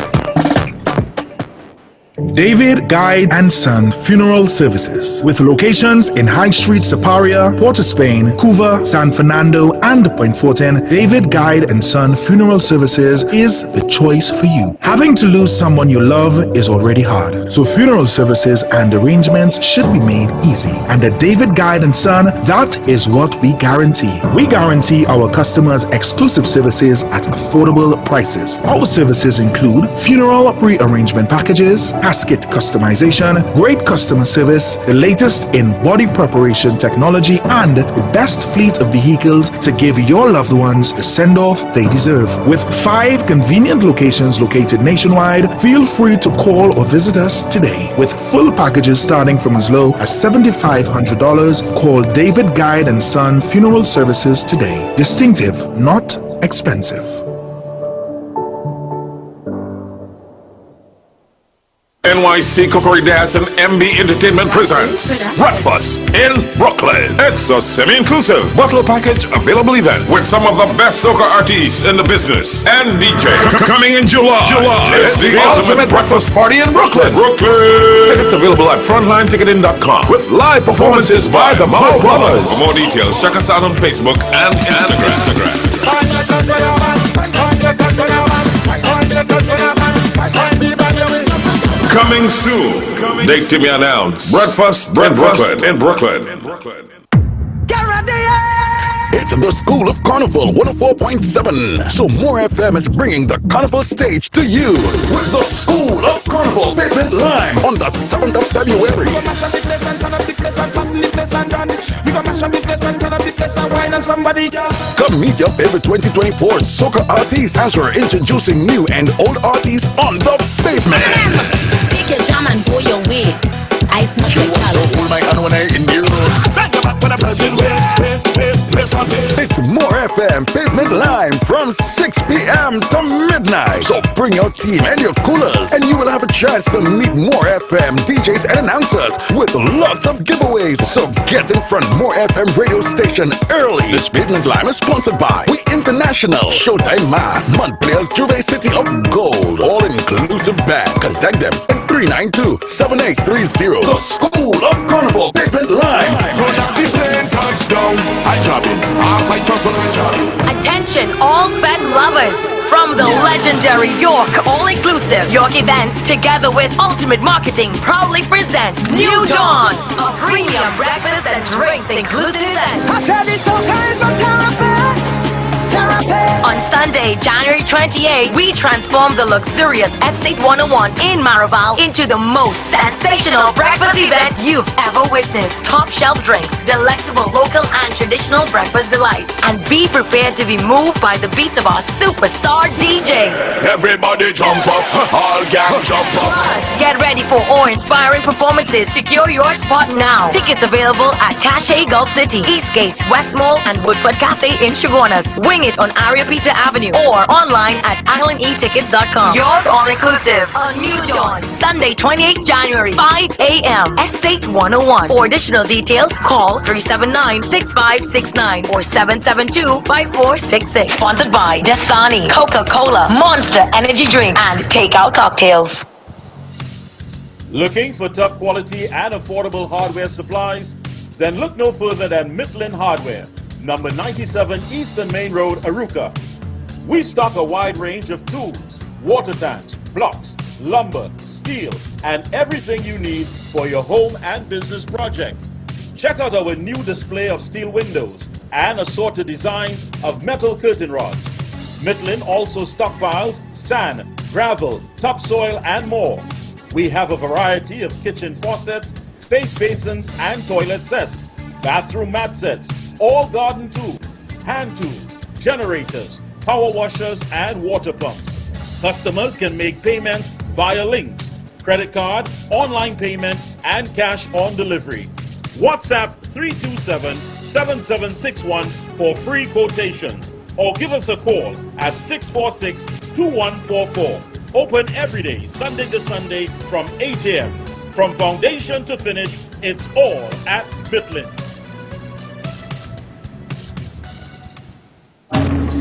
David Guide and Son Funeral Services, with locations in High Street, Siparia, Port of Spain, Couva, San Fernando, and Point Fortin. David Guide and Son Funeral Services is the choice for you. Having to lose someone you love is already hard, so funeral services and arrangements should be made easy. And at David Guide and Son, that is what we guarantee. We guarantee our customers exclusive services at affordable prices. Our services include funeral pre-arrangement packages, casket customization, great customer service, the latest in body preparation technology, and the best fleet of vehicles to give your loved ones the send-off they deserve. With 5 convenient locations located nationwide, feel free to call or visit us today. With full packages starting from as low as $7,500, call David Guide and Son Funeral Services today. Distinctive, not expensive. NYC Cookery Dance and MB Entertainment presents Breakfast in Brooklyn. It's a semi-inclusive bottle package available event with some of the best soca artists in the business and DJs. Coming in July. It's the ultimate breakfast party in Brooklyn. Tickets available at frontlineticketing.com with live performances by the Mao Brothers. For more details, check us out on Facebook and Instagram. Coming soon. Date to be announced. Breakfast in Brooklyn. Get ready! It's the School of Carnival 104.7. So More FM is bringing the Carnival stage to you with the School of Carnival Pavement Lime on the 7th of February. Come meet your favorite 2024 soca artists as we're introducing new and old artists on the pavement. Take your drum and go your way. I smell your hold my hand when I in you. It's More FM Pavement Lime from 6 p.m. to midnight. So bring your team and your coolers, and you will have a chance to meet More FM DJs and announcers with lots of giveaways. So get in front More FM radio station early. This Pavement Lime is sponsored by We International, Showtime Mass, Montpelier's Juve City of Gold, all-inclusive band. Contact them at 392-7830. The School of Carnival Pavement Lime. Attention all Fed lovers! From the legendary York All-Inclusive York Events together with Ultimate Marketing proudly present New Dawn, a premium breakfast and drinks inclusive event. On Sunday, January 28, we transform the luxurious Estate 101 in Maraval into the most sensational breakfast event you've ever witnessed. Top shelf drinks, delectable local and traditional breakfast delights, and be prepared to be moved by the beats of our superstar DJs. Everybody jump up, all gang jump up. Plus, get ready ready for awe-inspiring performances. Secure your spot now. Tickets available at Cache Gulf City, Eastgate, West Mall, and Woodford Cafe in Chaguanas. Wing it on Aria Peter Avenue or online at islandetickets.com. Your all-inclusive. A new dawn. Sunday, 28th January, 5 a.m. Estate 101. For additional details, call 379-6569 or 772-5466. Sponsored by Dasani, Coca-Cola, Monster Energy Drink, and Takeout Cocktails. Looking for top quality and affordable hardware supplies? Then look no further than Midland Hardware, number 97 Eastern Main Road, Aruka. We stock a wide range of tools, water tanks, blocks, lumber, steel, and everything you need for your home and business project. Check out our new display of steel windows and assorted designs of metal curtain rods. Midland also stockpiles sand, gravel, topsoil, and more. We have a variety of kitchen faucets, face basins, and toilet sets, bathroom mat sets, all garden tools, hand tools, generators, power washers, and water pumps. Customers can make payments via links, credit card, online payment, and cash on delivery. WhatsApp 327-7761 for free quotations, or give us a call at 646-2144. Open every day, Sunday to Sunday from 8 a.m. From foundation to finish, it's all at Midland.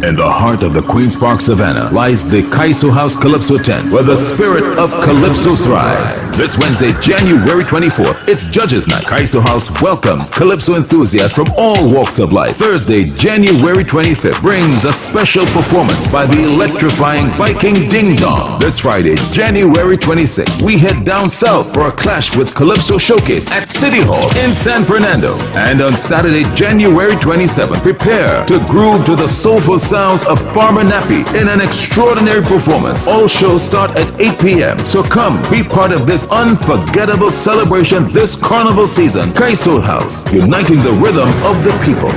In the heart of the Queen's Park Savannah lies the Kaiso House Calypso tent, where the spirit of Calypso thrives. This Wednesday, January 24th, it's Judges Night. Kaiso House welcomes Calypso enthusiasts from all walks of life. Thursday, January 25th, brings a special performance by the electrifying Viking Ding Dong. This Friday, January 26th, we head down south for a clash with Calypso Showcase at City Hall in San Fernando. And on Saturday, January 27th, prepare to groove to the soulful sounds of Farmer Nappy in an extraordinary performance. All shows start at 8 p.m. So come be part of this unforgettable celebration this carnival season. Kaiso House, uniting the rhythm of the people.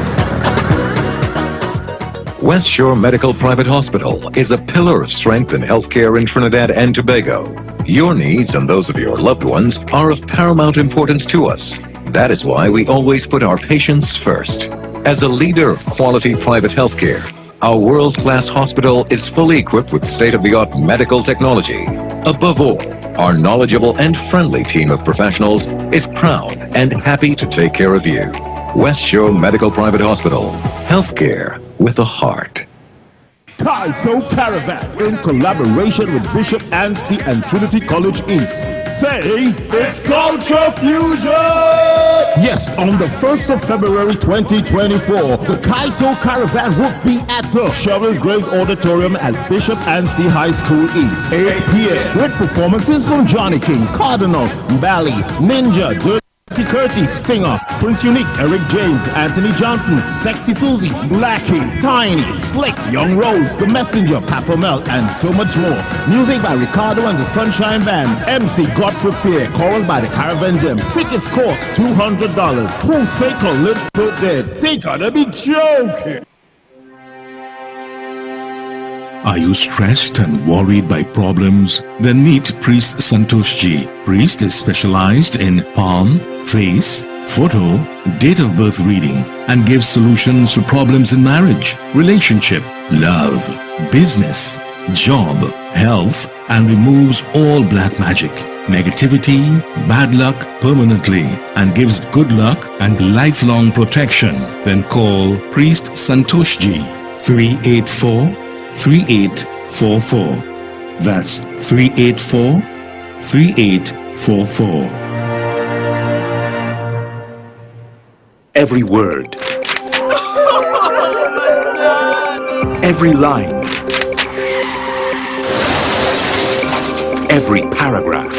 West Shore Medical Private Hospital is a pillar of strength in healthcare in Trinidad and Tobago. Your needs and those of your loved ones are of paramount importance to us. That is why we always put our patients first. As a leader of quality private healthcare, our world-class hospital is fully equipped with state-of-the-art medical technology. Above all, our knowledgeable and friendly team of professionals is proud and happy to take care of you. West Shore Medical Private Hospital. Healthcare with a heart. Kaiso Caravan, in collaboration with Bishop Anstey and Trinity College East, say it's Culture Fusion! Yes, on the 1st of February 2024, the Kaiso Caravan will be at the Cheryl Graves Auditorium at Bishop Anstey High School East, 8 p.m. with performances from Johnny King, Cardinal, Bally, Ninja, Dirty Curtis, Stinger, Prince Unique, Eric James, Anthony Johnson, Sexy Susie, Blackie, Tiny, Slick, Young Rose, The Messenger, Papa Mel, and so much more. Music by Ricardo and the Sunshine Band. MC Godfrey Pierre, chorus by the Caravan Gems. Tickets cost $200. Who say Calypso dead? They gotta be joking. Are you stressed and worried by problems? Then meet Priest Santosh Ji. Priest is specialized in palm, face, photo, date of birth reading, and gives solutions to problems in marriage, relationship, love, business, job, health, and removes all black magic, negativity, bad luck permanently, and gives good luck and lifelong protection. Then call Priest Santosh Ji, 384-3844. That's 384-3844. Every word, every line, every paragraph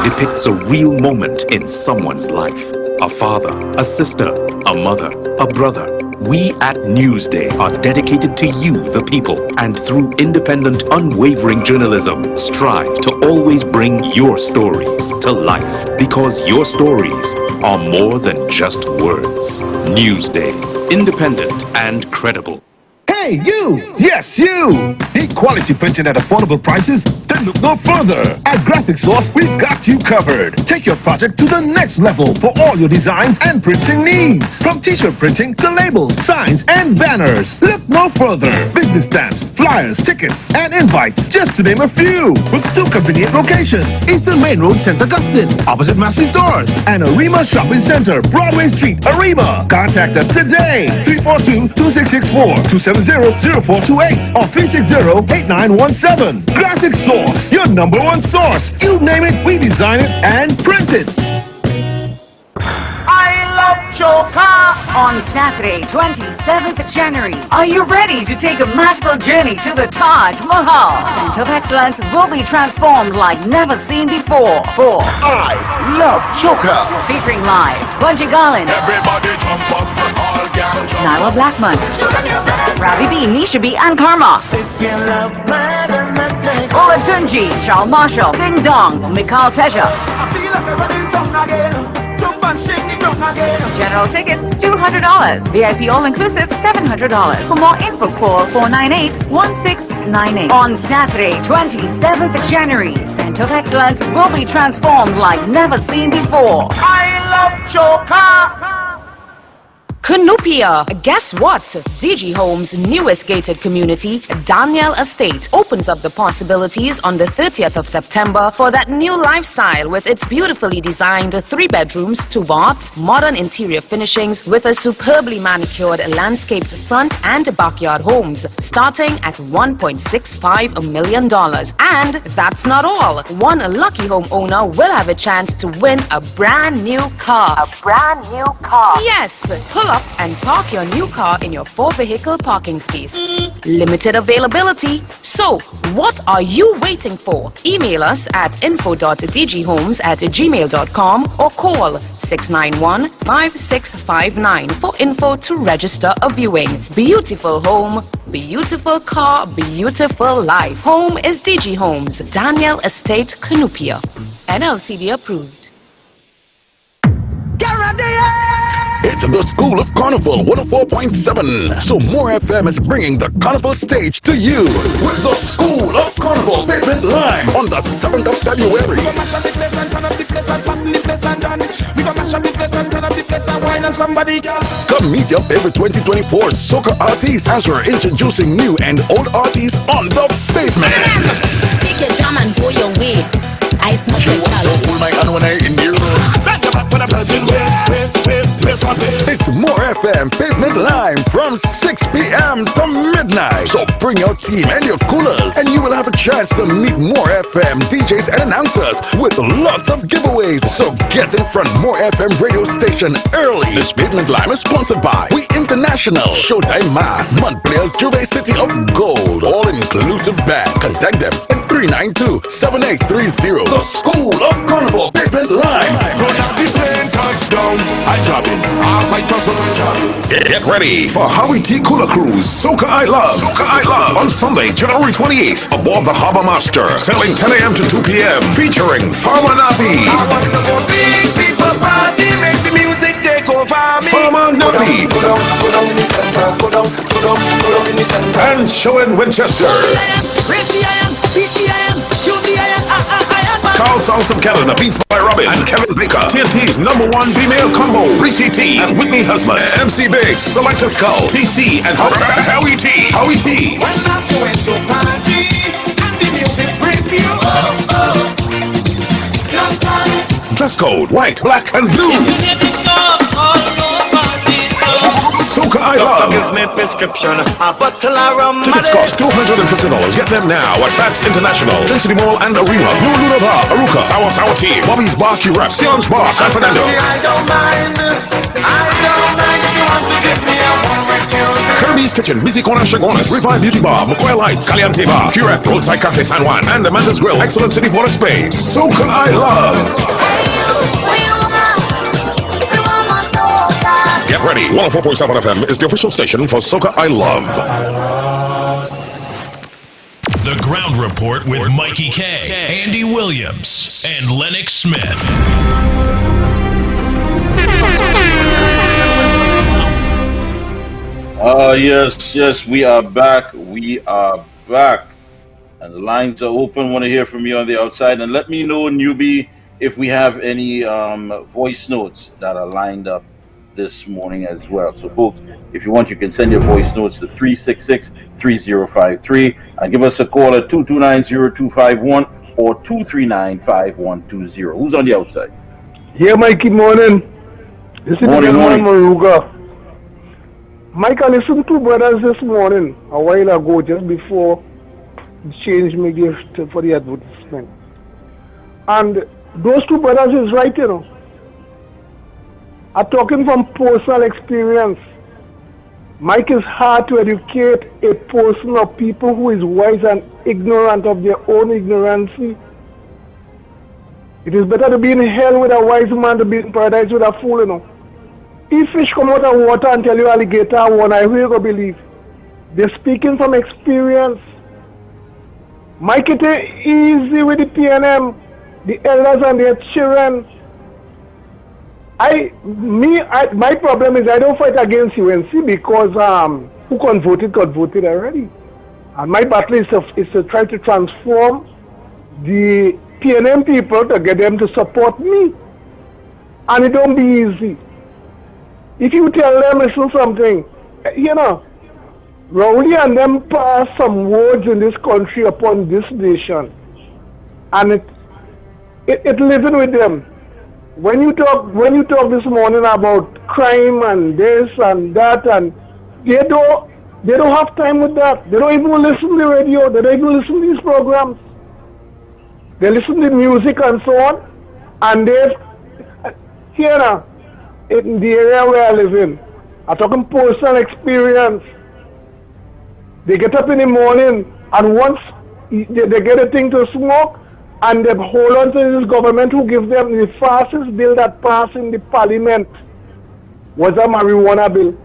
depicts a real moment in someone's life. A father, a sister, a mother, a brother. We at Newsday are dedicated to you, the people, and through independent, unwavering journalism, strive to always bring your stories to life, because your stories are more than just words. Newsday, independent and credible. Hey Hey, you! Yes, you! Need quality printing at affordable prices? Then look no further. At Graphic Source, we've got you covered. Take your project to the next level for all your designs and printing needs. From t-shirt printing to labels, signs, and banners. Look no further. Business stamps, flyers, tickets, and invites, just to name a few. With 2 convenient locations. Eastern Main Road, St. Augustine, opposite Massey Stores. And Arima Shopping Center, Broadway Street, Arima. Contact us today. 342-2664, 270-0428, or 360-8917. Graphic Source, your #1 source. You name it, we design it and print it. I love Choka! On Saturday, 27th January, are you ready to take a magical journey to the Taj Mahal? Center of Excellence will be transformed like never seen before. For I love Choka! Featuring live Bunji Garlin, Everybody jump up, all gal jump Nyla Blackman, Ravi B, Nisha B, and Karma. Olatunji, Charles Marshall, Ding Dong, Mikal Teja. General tickets, $200. VIP all-inclusive, $700. For more info, call 498-1698. On Saturday, 27th January, Center of Excellence will be transformed like never seen before. I love Choka! Canopia. Guess what? DG Homes' newest gated community, Daniel Estate, opens up the possibilities on the 30th of September for that new lifestyle with its beautifully designed 3 bedrooms, 2 baths, modern interior finishings with a superbly manicured landscaped front and backyard homes, starting at $1.65 million. And that's not all. One lucky homeowner will have a chance to win a brand new car. A brand new car. Yes, pull up and park your new car in your 4-vehicle parking space. Limited availability. So, what are you waiting for? Email us at info.dghomes@gmail.com or call 691-5659 for info to register a viewing. Beautiful home, beautiful car, beautiful life. Home is DG Homes, Daniel Estate, Canopia. NLCD approved. It's the School of Carnival 104.7. So More FM is bringing the Carnival stage to you with the School of Carnival Pavement Lime on the 7th of February. Come meet your favorite 2024 soca artists as we're introducing new and old artists on the pavement. Take your drum and go your way. I smell You want to hold my hand when I in the It's More FM Pavement Lime from 6 p.m. to midnight. So bring your team and your coolers, and you will have a chance to meet More FM DJs and announcers with lots of giveaways. So get in front More FM radio station early. This Pavement Lime is sponsored by We International, Showtime Mass, Mud Players, Juve City of Gold, all-inclusive band. Contact them at 392-7830. The School of Carnival Pavement Lime. touchdown. I drop it. As I toss on the job. Get ready for Howie T. Cooler Cruise, Soca I Love. Soca I Love on Sunday, January 28th, aboard the Harbor Master, sailing 10 a.m. to 2 p.m. featuring Farmer Nappy. I want to go big people party, make the music take over me. Farmer Nappy. Go down in the center, go down in the center. And Showin Winchester. Raise the iron, beat the iron, shoot the iron, Carl Songs of Canada, Beats by Robin and Kevin Baker. TNT's #1 female combo, Reese T and Whitney Husband. MC Biggs, Selector Skull, TC and Howie T. Howie T. When I went to party and the music bring me long time. Dress code, white, black and blue. Soca I Love. Give me prescription, a bottle of rum. Tickets cost $250. Get them now at Fats International, Glen City Mall and Arena, New Luna Bar, Aruka, Sour Tea, Bobby's Bar, Curacao, Sion's Bar, San Fernando. I don't mind if you want to give me a one with you. Kirby's Kitchen, Busy Corner, Chagonas, Revive Beauty Bar, McCoy Lights, Caliente Bar, Curacao, Roadside Cafe San Juan, and Amanda's Grill, Excellent City Water Space. Soca I Love. Get ready. 104.7 FM is the official station for Soca I Love. The Ground Report with Mikey K, Andy Williams, and Lennox Smith. Yes, we are back. We are back. And the lines are open. Want to hear from you on the outside. And let me know, newbie, if we have any voice notes that are lined up this morning as well. So, folks, if you want, you can send your voice notes to 366-3053 and give us a call at 229-0251 or 239-5120. Who's on the outside? Yeah, Mikey, morning. This is Morning. Maruga. Mike, I listened to brothers this morning, a while ago, just before the change me gift for the advertisement. And those two brothers is right, you know. I'm talking from personal experience. Mike, is hard to educate a person or people who is wise and ignorant of their own ignorance. It is better to be in hell with a wise man than to be in paradise with a fool, you know. If fish come out of water and tell you alligator one, I will go believe. They're speaking from experience. Mike, it ain't easy with the PNM, the elders and their children. My problem is I don't fight against UNC because who got voted already. And my battle is to try to transform the PNM people to get them to support me. And it don't be easy. If you tell them, listen something, you know, Rowley and them pass some words in this country upon this nation. And it living with them. When you talk this morning about crime and this and that, and they don't have time with that. They don't even listen to the radio. They don't even listen to these programs. They listen to music and so on. And here now, in the area where I live in, I'm talking personal experience. They get up in the morning and once they get a thing to smoke, and they hold on to this government who gives them the fastest bill that passed in the parliament was a marijuana bill.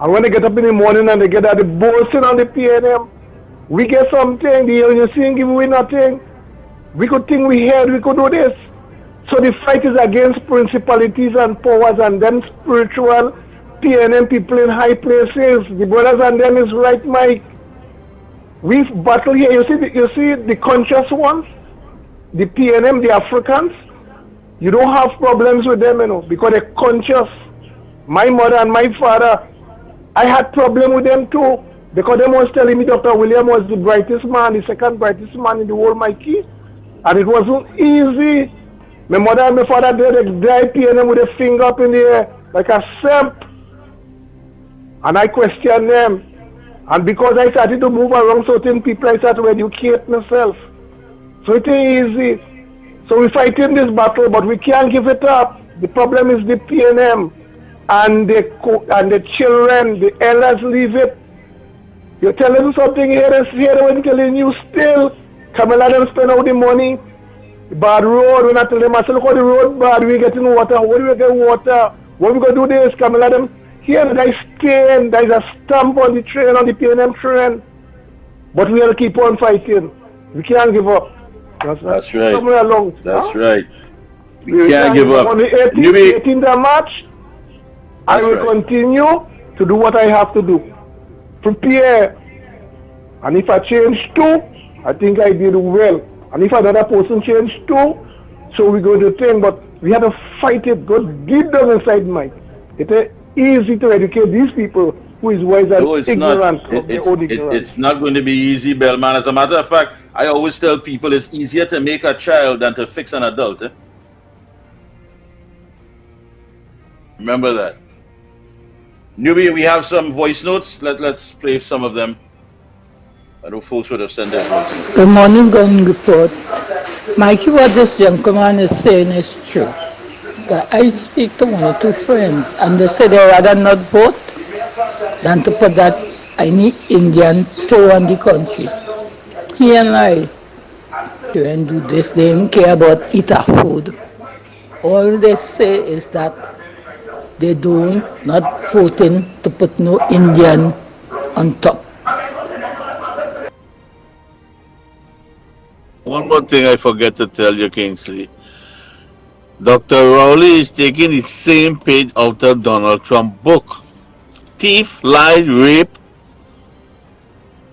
And when they get up in the morning and they get at the boasting on the PNM, we get something, the UNC give away nothing. We could think we had, we could do this. So the fight is against principalities and powers and them spiritual PNM people in high places. The brothers and them is right, Mike. We've battled here. You see the conscious ones, the PNM, the Africans. You don't have problems with them, you know, because they're conscious. My mother and my father, I had problem with them too, because they was telling me Dr. William was the brightest man, the second brightest man in the world, Mikey. And it wasn't easy. My mother and my father did a dry PNM with a finger up in the air, like a simp. And I questioned them. And because I started to move around certain people, I started to educate myself. So it ain't easy. So we're fighting this battle, but we can't give it up. The problem is the PNM and the children, the elders leave it. You're telling them something here, when telling you still, come and let them spend all the money. The bad road, when I tell them, I say, look how the road bad, we getting water, where do we get water? When we going to do this, come and let them, here there is stain, there is a stamp on the train, on the PNM train. But we have to keep on fighting. We can't give up. That's right. Somewhere along. That's right. We can't give up. On the 18th of March, I will continue to do what I have to do. Prepare. And if I change too, I think I did well. And if another person change too, so we're going to think, but we have to fight it. God deep down inside Mike. It's easy to educate these people who is wise and ignorant of their own ignorance. It's not going to be easy, Bellman. As a matter of fact, I always tell people it's easier to make a child than to fix an adult. Remember that. Newbie, we have some voice notes. Let's play some of them. I know folks would have sent their voice notes. Good morning, gun report. Mikey, what this gentleman is saying is true. I speak to one or two friends, and they say they rather not vote than to put that any Indian toe on the country. He and I don't do this. They don't care about eat our food. All they say is that they don't not voting to put no Indian on top. One more thing I forget to tell you, Kingsley. Dr. Rowley is taking the same page out of Donald Trump's book. thief, lie, rape,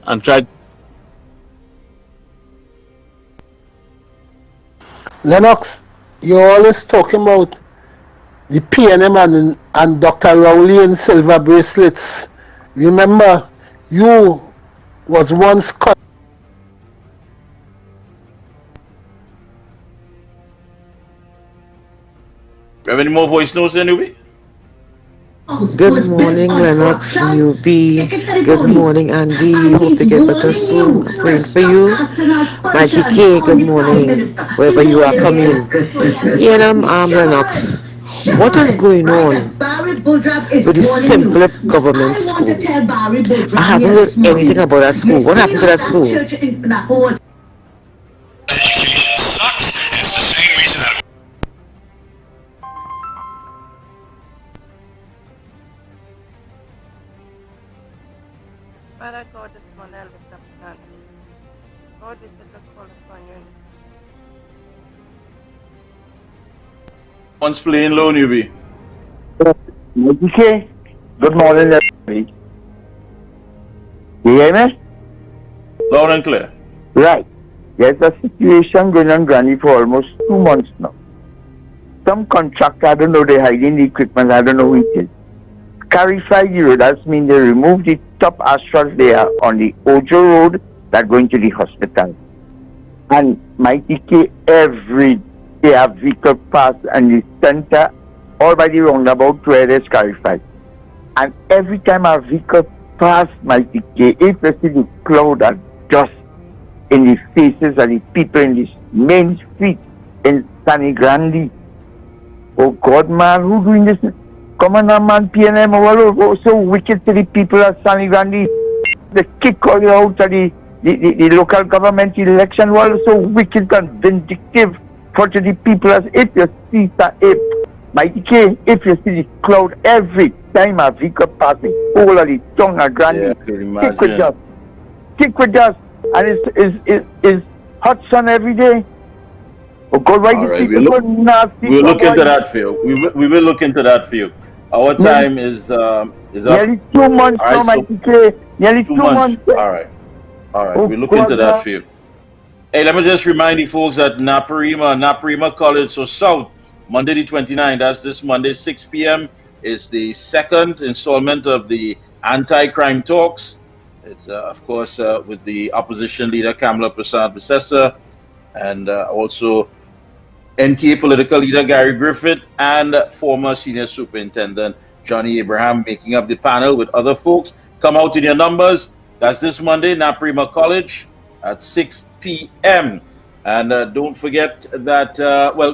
and tried. Lennox, you're always talking about the PNM and Dr. Rowley and silver bracelets. Remember, you was once cut. Have any more voice notes anyway? Good morning, Lennox, Newbie. Good morning, Andy. Hope you get better soon. Praying for you. Mikey K, good morning. Wherever you are coming. Lennox, what is going on with the Simple Government School? I haven't heard anything about that school. What happened to that school? Father God, this morning I lift up Ghana. God, we set a call upon you. Once playing low, newbie. Okay. Good morning, everybody. You hear me? Loud and clear. Right. There's a situation going on, Granny, for almost 2 months now. Some contractor, I don't know, they're hiding the equipment, I don't know who it is. Clarified the road, that means they removed the top asphalt there on the Ojo Road that going to the hospital. And Mighty K, every day a vehicle pass and the center, all by the roundabout where it's clarified. And every time a vehicle pass Mighty K, if you see the cloud and dust in the faces of the people in this main street in Sunny Grande. Oh God, man, who doing this? Come on, man, PNM, oh, so wicked to the people of Sunny Grande. They kick all you out of the local government election. Well, so wicked and vindictive for to the people. As if you see that, Mighty K, if you see the cloud every time a vehicle passing, all of the tongue of Grande, kick with us, and it's hot sun every day. Oh God, why All do right, people so nasty? We'll look into that for you. We will look into that for you. Our time is up. Nearly 2 months now, Mighty K. Nearly 2 months. All right. Oh, We'll look God, into that for you. Hey, let me just remind you folks that Naparima College, so South, Monday the 29th, that's this Monday, 6 p.m., is the second installment of the anti-crime talks. It's, of course, with the opposition leader, Kamala Prasad-Bissessar, and also NTA political leader Gary Griffith and former senior superintendent Johnny Abraham making up the panel with other folks. Come out in your numbers. That's this Monday, Naparima College at 6 p.m. And don't forget that,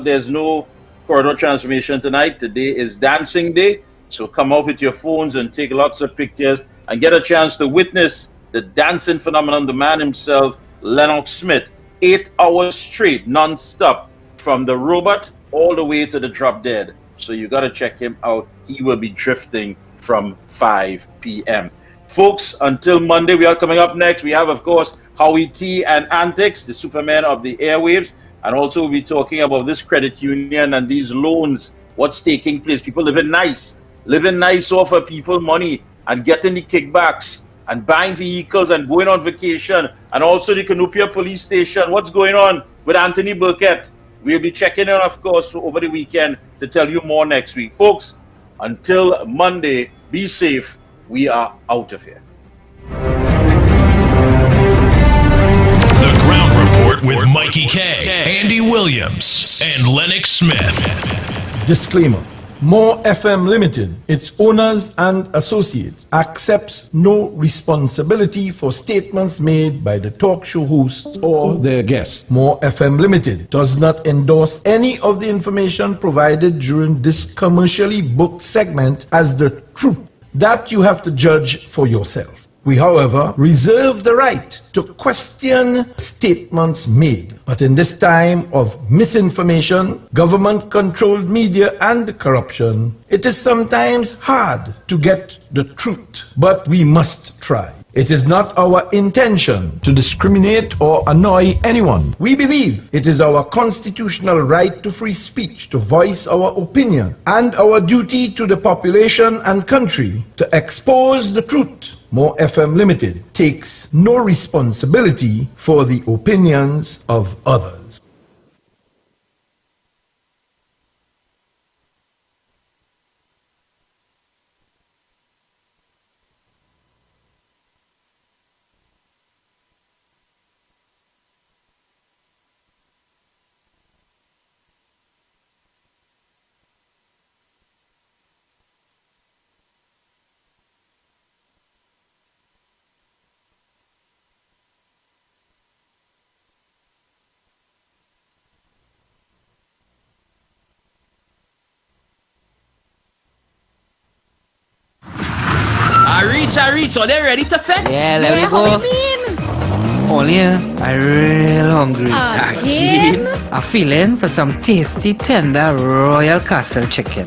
there's no corridor transformation tonight. Today is dancing day. So come out with your phones and take lots of pictures and get a chance to witness the dancing phenomenon, the man himself, Lennox Smith. 8 hours straight, non-stop, from the robot all the way to the drop dead. So you got to check him out. He will be drifting from 5 p.m. Folks, until Monday, we are coming up next. We have, of course, Howie T and Antics, the Superman of the airwaves. And also we'll be talking about this credit union and these loans, what's taking place. People living nice off of people money and getting the kickbacks and buying vehicles and going on vacation, and also the Canoopia police station. What's going on with Anthony Burkett? We'll be checking in, of course, over the weekend to tell you more next week. Folks, until Monday, be safe. We are out of here. The Ground Report with Mikey K, Andy Williams, and Lennox Smith. Disclaimer. More FM Limited, its owners and associates, accepts no responsibility for statements made by the talk show hosts or their guests. More FM Limited does not endorse any of the information provided during this commercially booked segment as the truth. That you have to judge for yourself. We, however, reserve the right to question statements made. But in this time of misinformation, government-controlled media, and corruption, it is sometimes hard to get the truth. But we must try. It is not our intention to discriminate or annoy anyone. We believe it is our constitutional right to free speech, to voice our opinion, and our duty to the population and country to expose the truth. More FM Limited takes no responsibility for the opinions of others. I reach, so they're ready to fetch? Yeah, let me go. Only I real hungry. Again? I'm feeling for some tasty, tender Royal Castle chicken.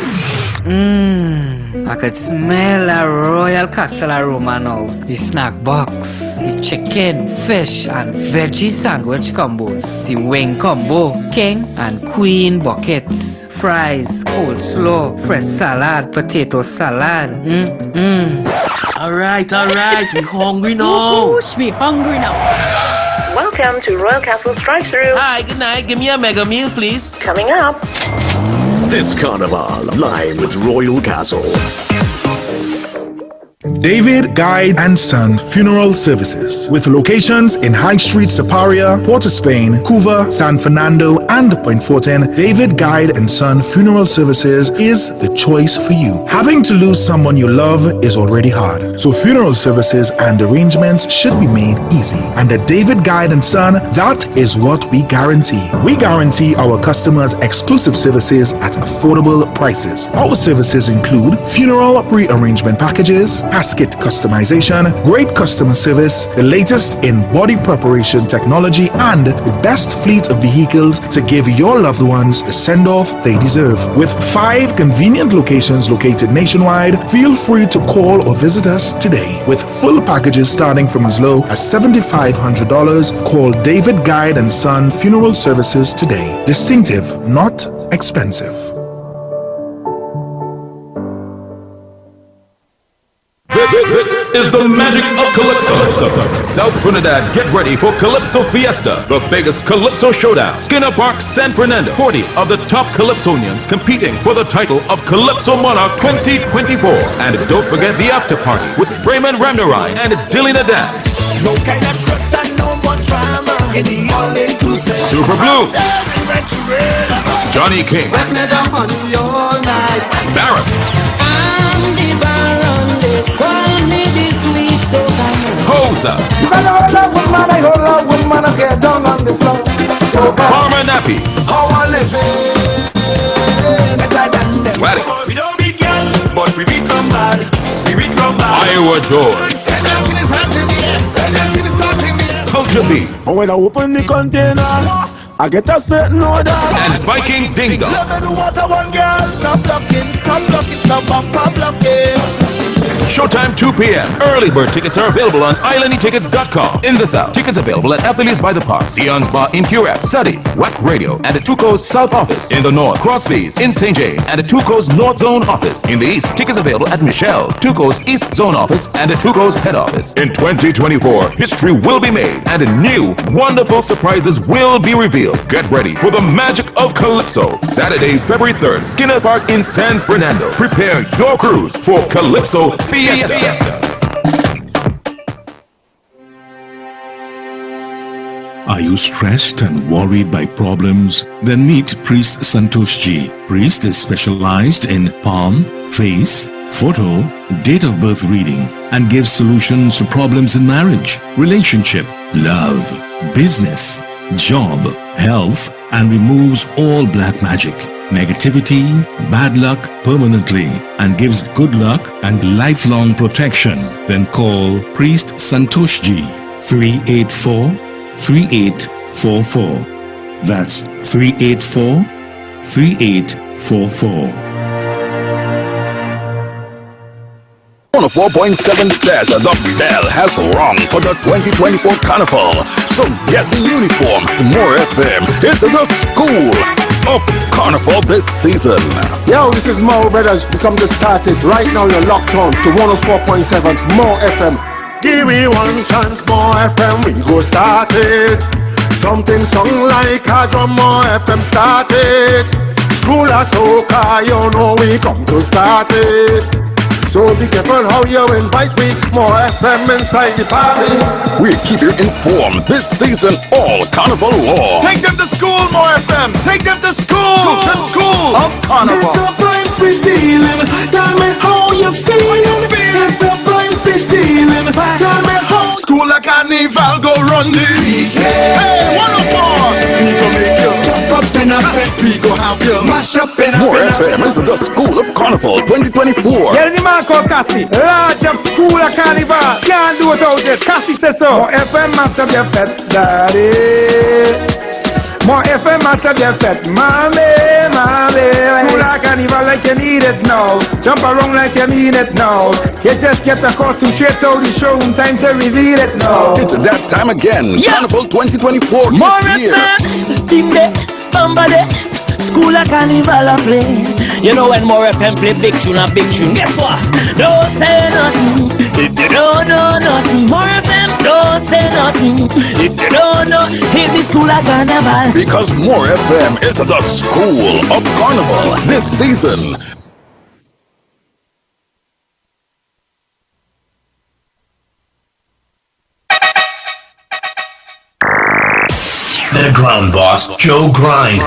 I could smell a Royal Castle aroma now. The snack box, the chicken, fish, and veggie sandwich combos, the wing combo, king and queen buckets, fries, coleslaw, fresh salad, potato salad. Alright, we hungry now. Whoosh, we hungry now. Welcome to Royal Castle's drive-thru. Hi, good night. Give me a mega meal, please. Coming up. This Carnival, live with Royal Castle. David Guide and Son Funeral Services, with locations in High Street, Siparia, Port of Spain, Couva, San Fernando, and Point Fortin. David Guide and Son Funeral Services is the choice for you. Having to lose someone you love is already hard, so funeral services and arrangements should be made easy. And at David Guide and Son, that is what we guarantee. We guarantee our customers exclusive services at affordable prices. Our services include funeral pre-arrangement packages, casket customization, great customer service, the latest in body preparation technology, and the best fleet of vehicles to give your loved ones the send-off they deserve. With 5 convenient locations located nationwide, feel free to call or visit us today. With full packages starting from as low as $7,500, call David Guide and Son Funeral Services today. Distinctive, not expensive. This is the magic of Calypso. South Trinidad, get ready for Calypso Fiesta, the biggest Calypso showdown. Skinner Park, San Fernando. 40 of the top Calypsonians competing for the title of Calypso Monarch 2024. And don't forget the after party with Raymond Ramnarine and Dilly Nadan. No kind of stress and no more drama in the all-inclusive. Super Blue. Johnny King. Barrett. Call me this sweet so Hosa. Farmer Nappy. We don't beat girl, but we beat somebody. We beat somebody. Iowa George. Culture B. When I open the container, I get a certain order. And Viking Ding Dong. Let me the water one girl. Stop blocking, stop bumper blocking. Showtime 2 p.m. Early bird tickets are available on islandetickets.com. In the South, tickets available at Athletes by the Park, Sion's Bar in QS, Suddy's, WAC Radio, and the Tuco's South Office. In the North, Crosby's in St. James, and the Tuco's North Zone Office. In the East, tickets available at Michelle, Tuco's East Zone Office, and the Tuco's Head Office. In 2024, history will be made, and new, wonderful surprises will be revealed. Get ready for the magic of Calypso. Saturday, February 3rd, Skinner Park in San Fernando. Prepare your cruise for Calypso Fiesta. Are you stressed and worried by problems? Then meet Priest Santosh Ji. Priest is specialized in palm, face, photo, date of birth reading, and gives solutions to problems in marriage, relationship, love, business, job, health, and removes all black magic, negativity, bad luck permanently, and gives good luck and lifelong protection. Then call Priest Santosh Ji 384-3844. That's 384-3844. 104.7 says the bell has rung for the 2024 Carnival. So get the uniform. More FM is the school of Carnival this season. Yo, this is Mo Brothers. We come to start it. Right now you're locked on to 104.7 More FM. Give me one chance, More FM, we go start it. Something sung like a drum, More FM start it. School of soca, you know we come to start it. So be careful how you invite me. More FM inside the party. We keep you informed this season all Carnival long. Take them to school, More FM. Take them to school. The school of Carnival. It's the vibes we dealing. Tell me how you feeling. It's the vibes we dealing. Tell me how. School of Carnival go run the Hey, 104. We go make you jump up in a bed. We go have you mash up in a More FM is the school of Carnival 2024. Yeah, the man called Cassie. Large up school of Carnival. Can't do it out there. Cassie says so. More FM mash up your fat daddy. More FM mash up your fat mommy. School of Carnival like you need it now. Jump around like you mean it now. You just get the costume straight out the show. Time to reveal it now. It's that time again. Yeah. Carnival 2024 More this year. FM. Team day. Somebody. School of Carnival a play. You know when More FM play big tune and big tune. Guess what? Don't say nothing if you don't know nothing. More FM, don't say nothing if you don't know. Here's the School of Carnival. Because More FM is the school of Carnival this season. The ground boss, Joe Grind.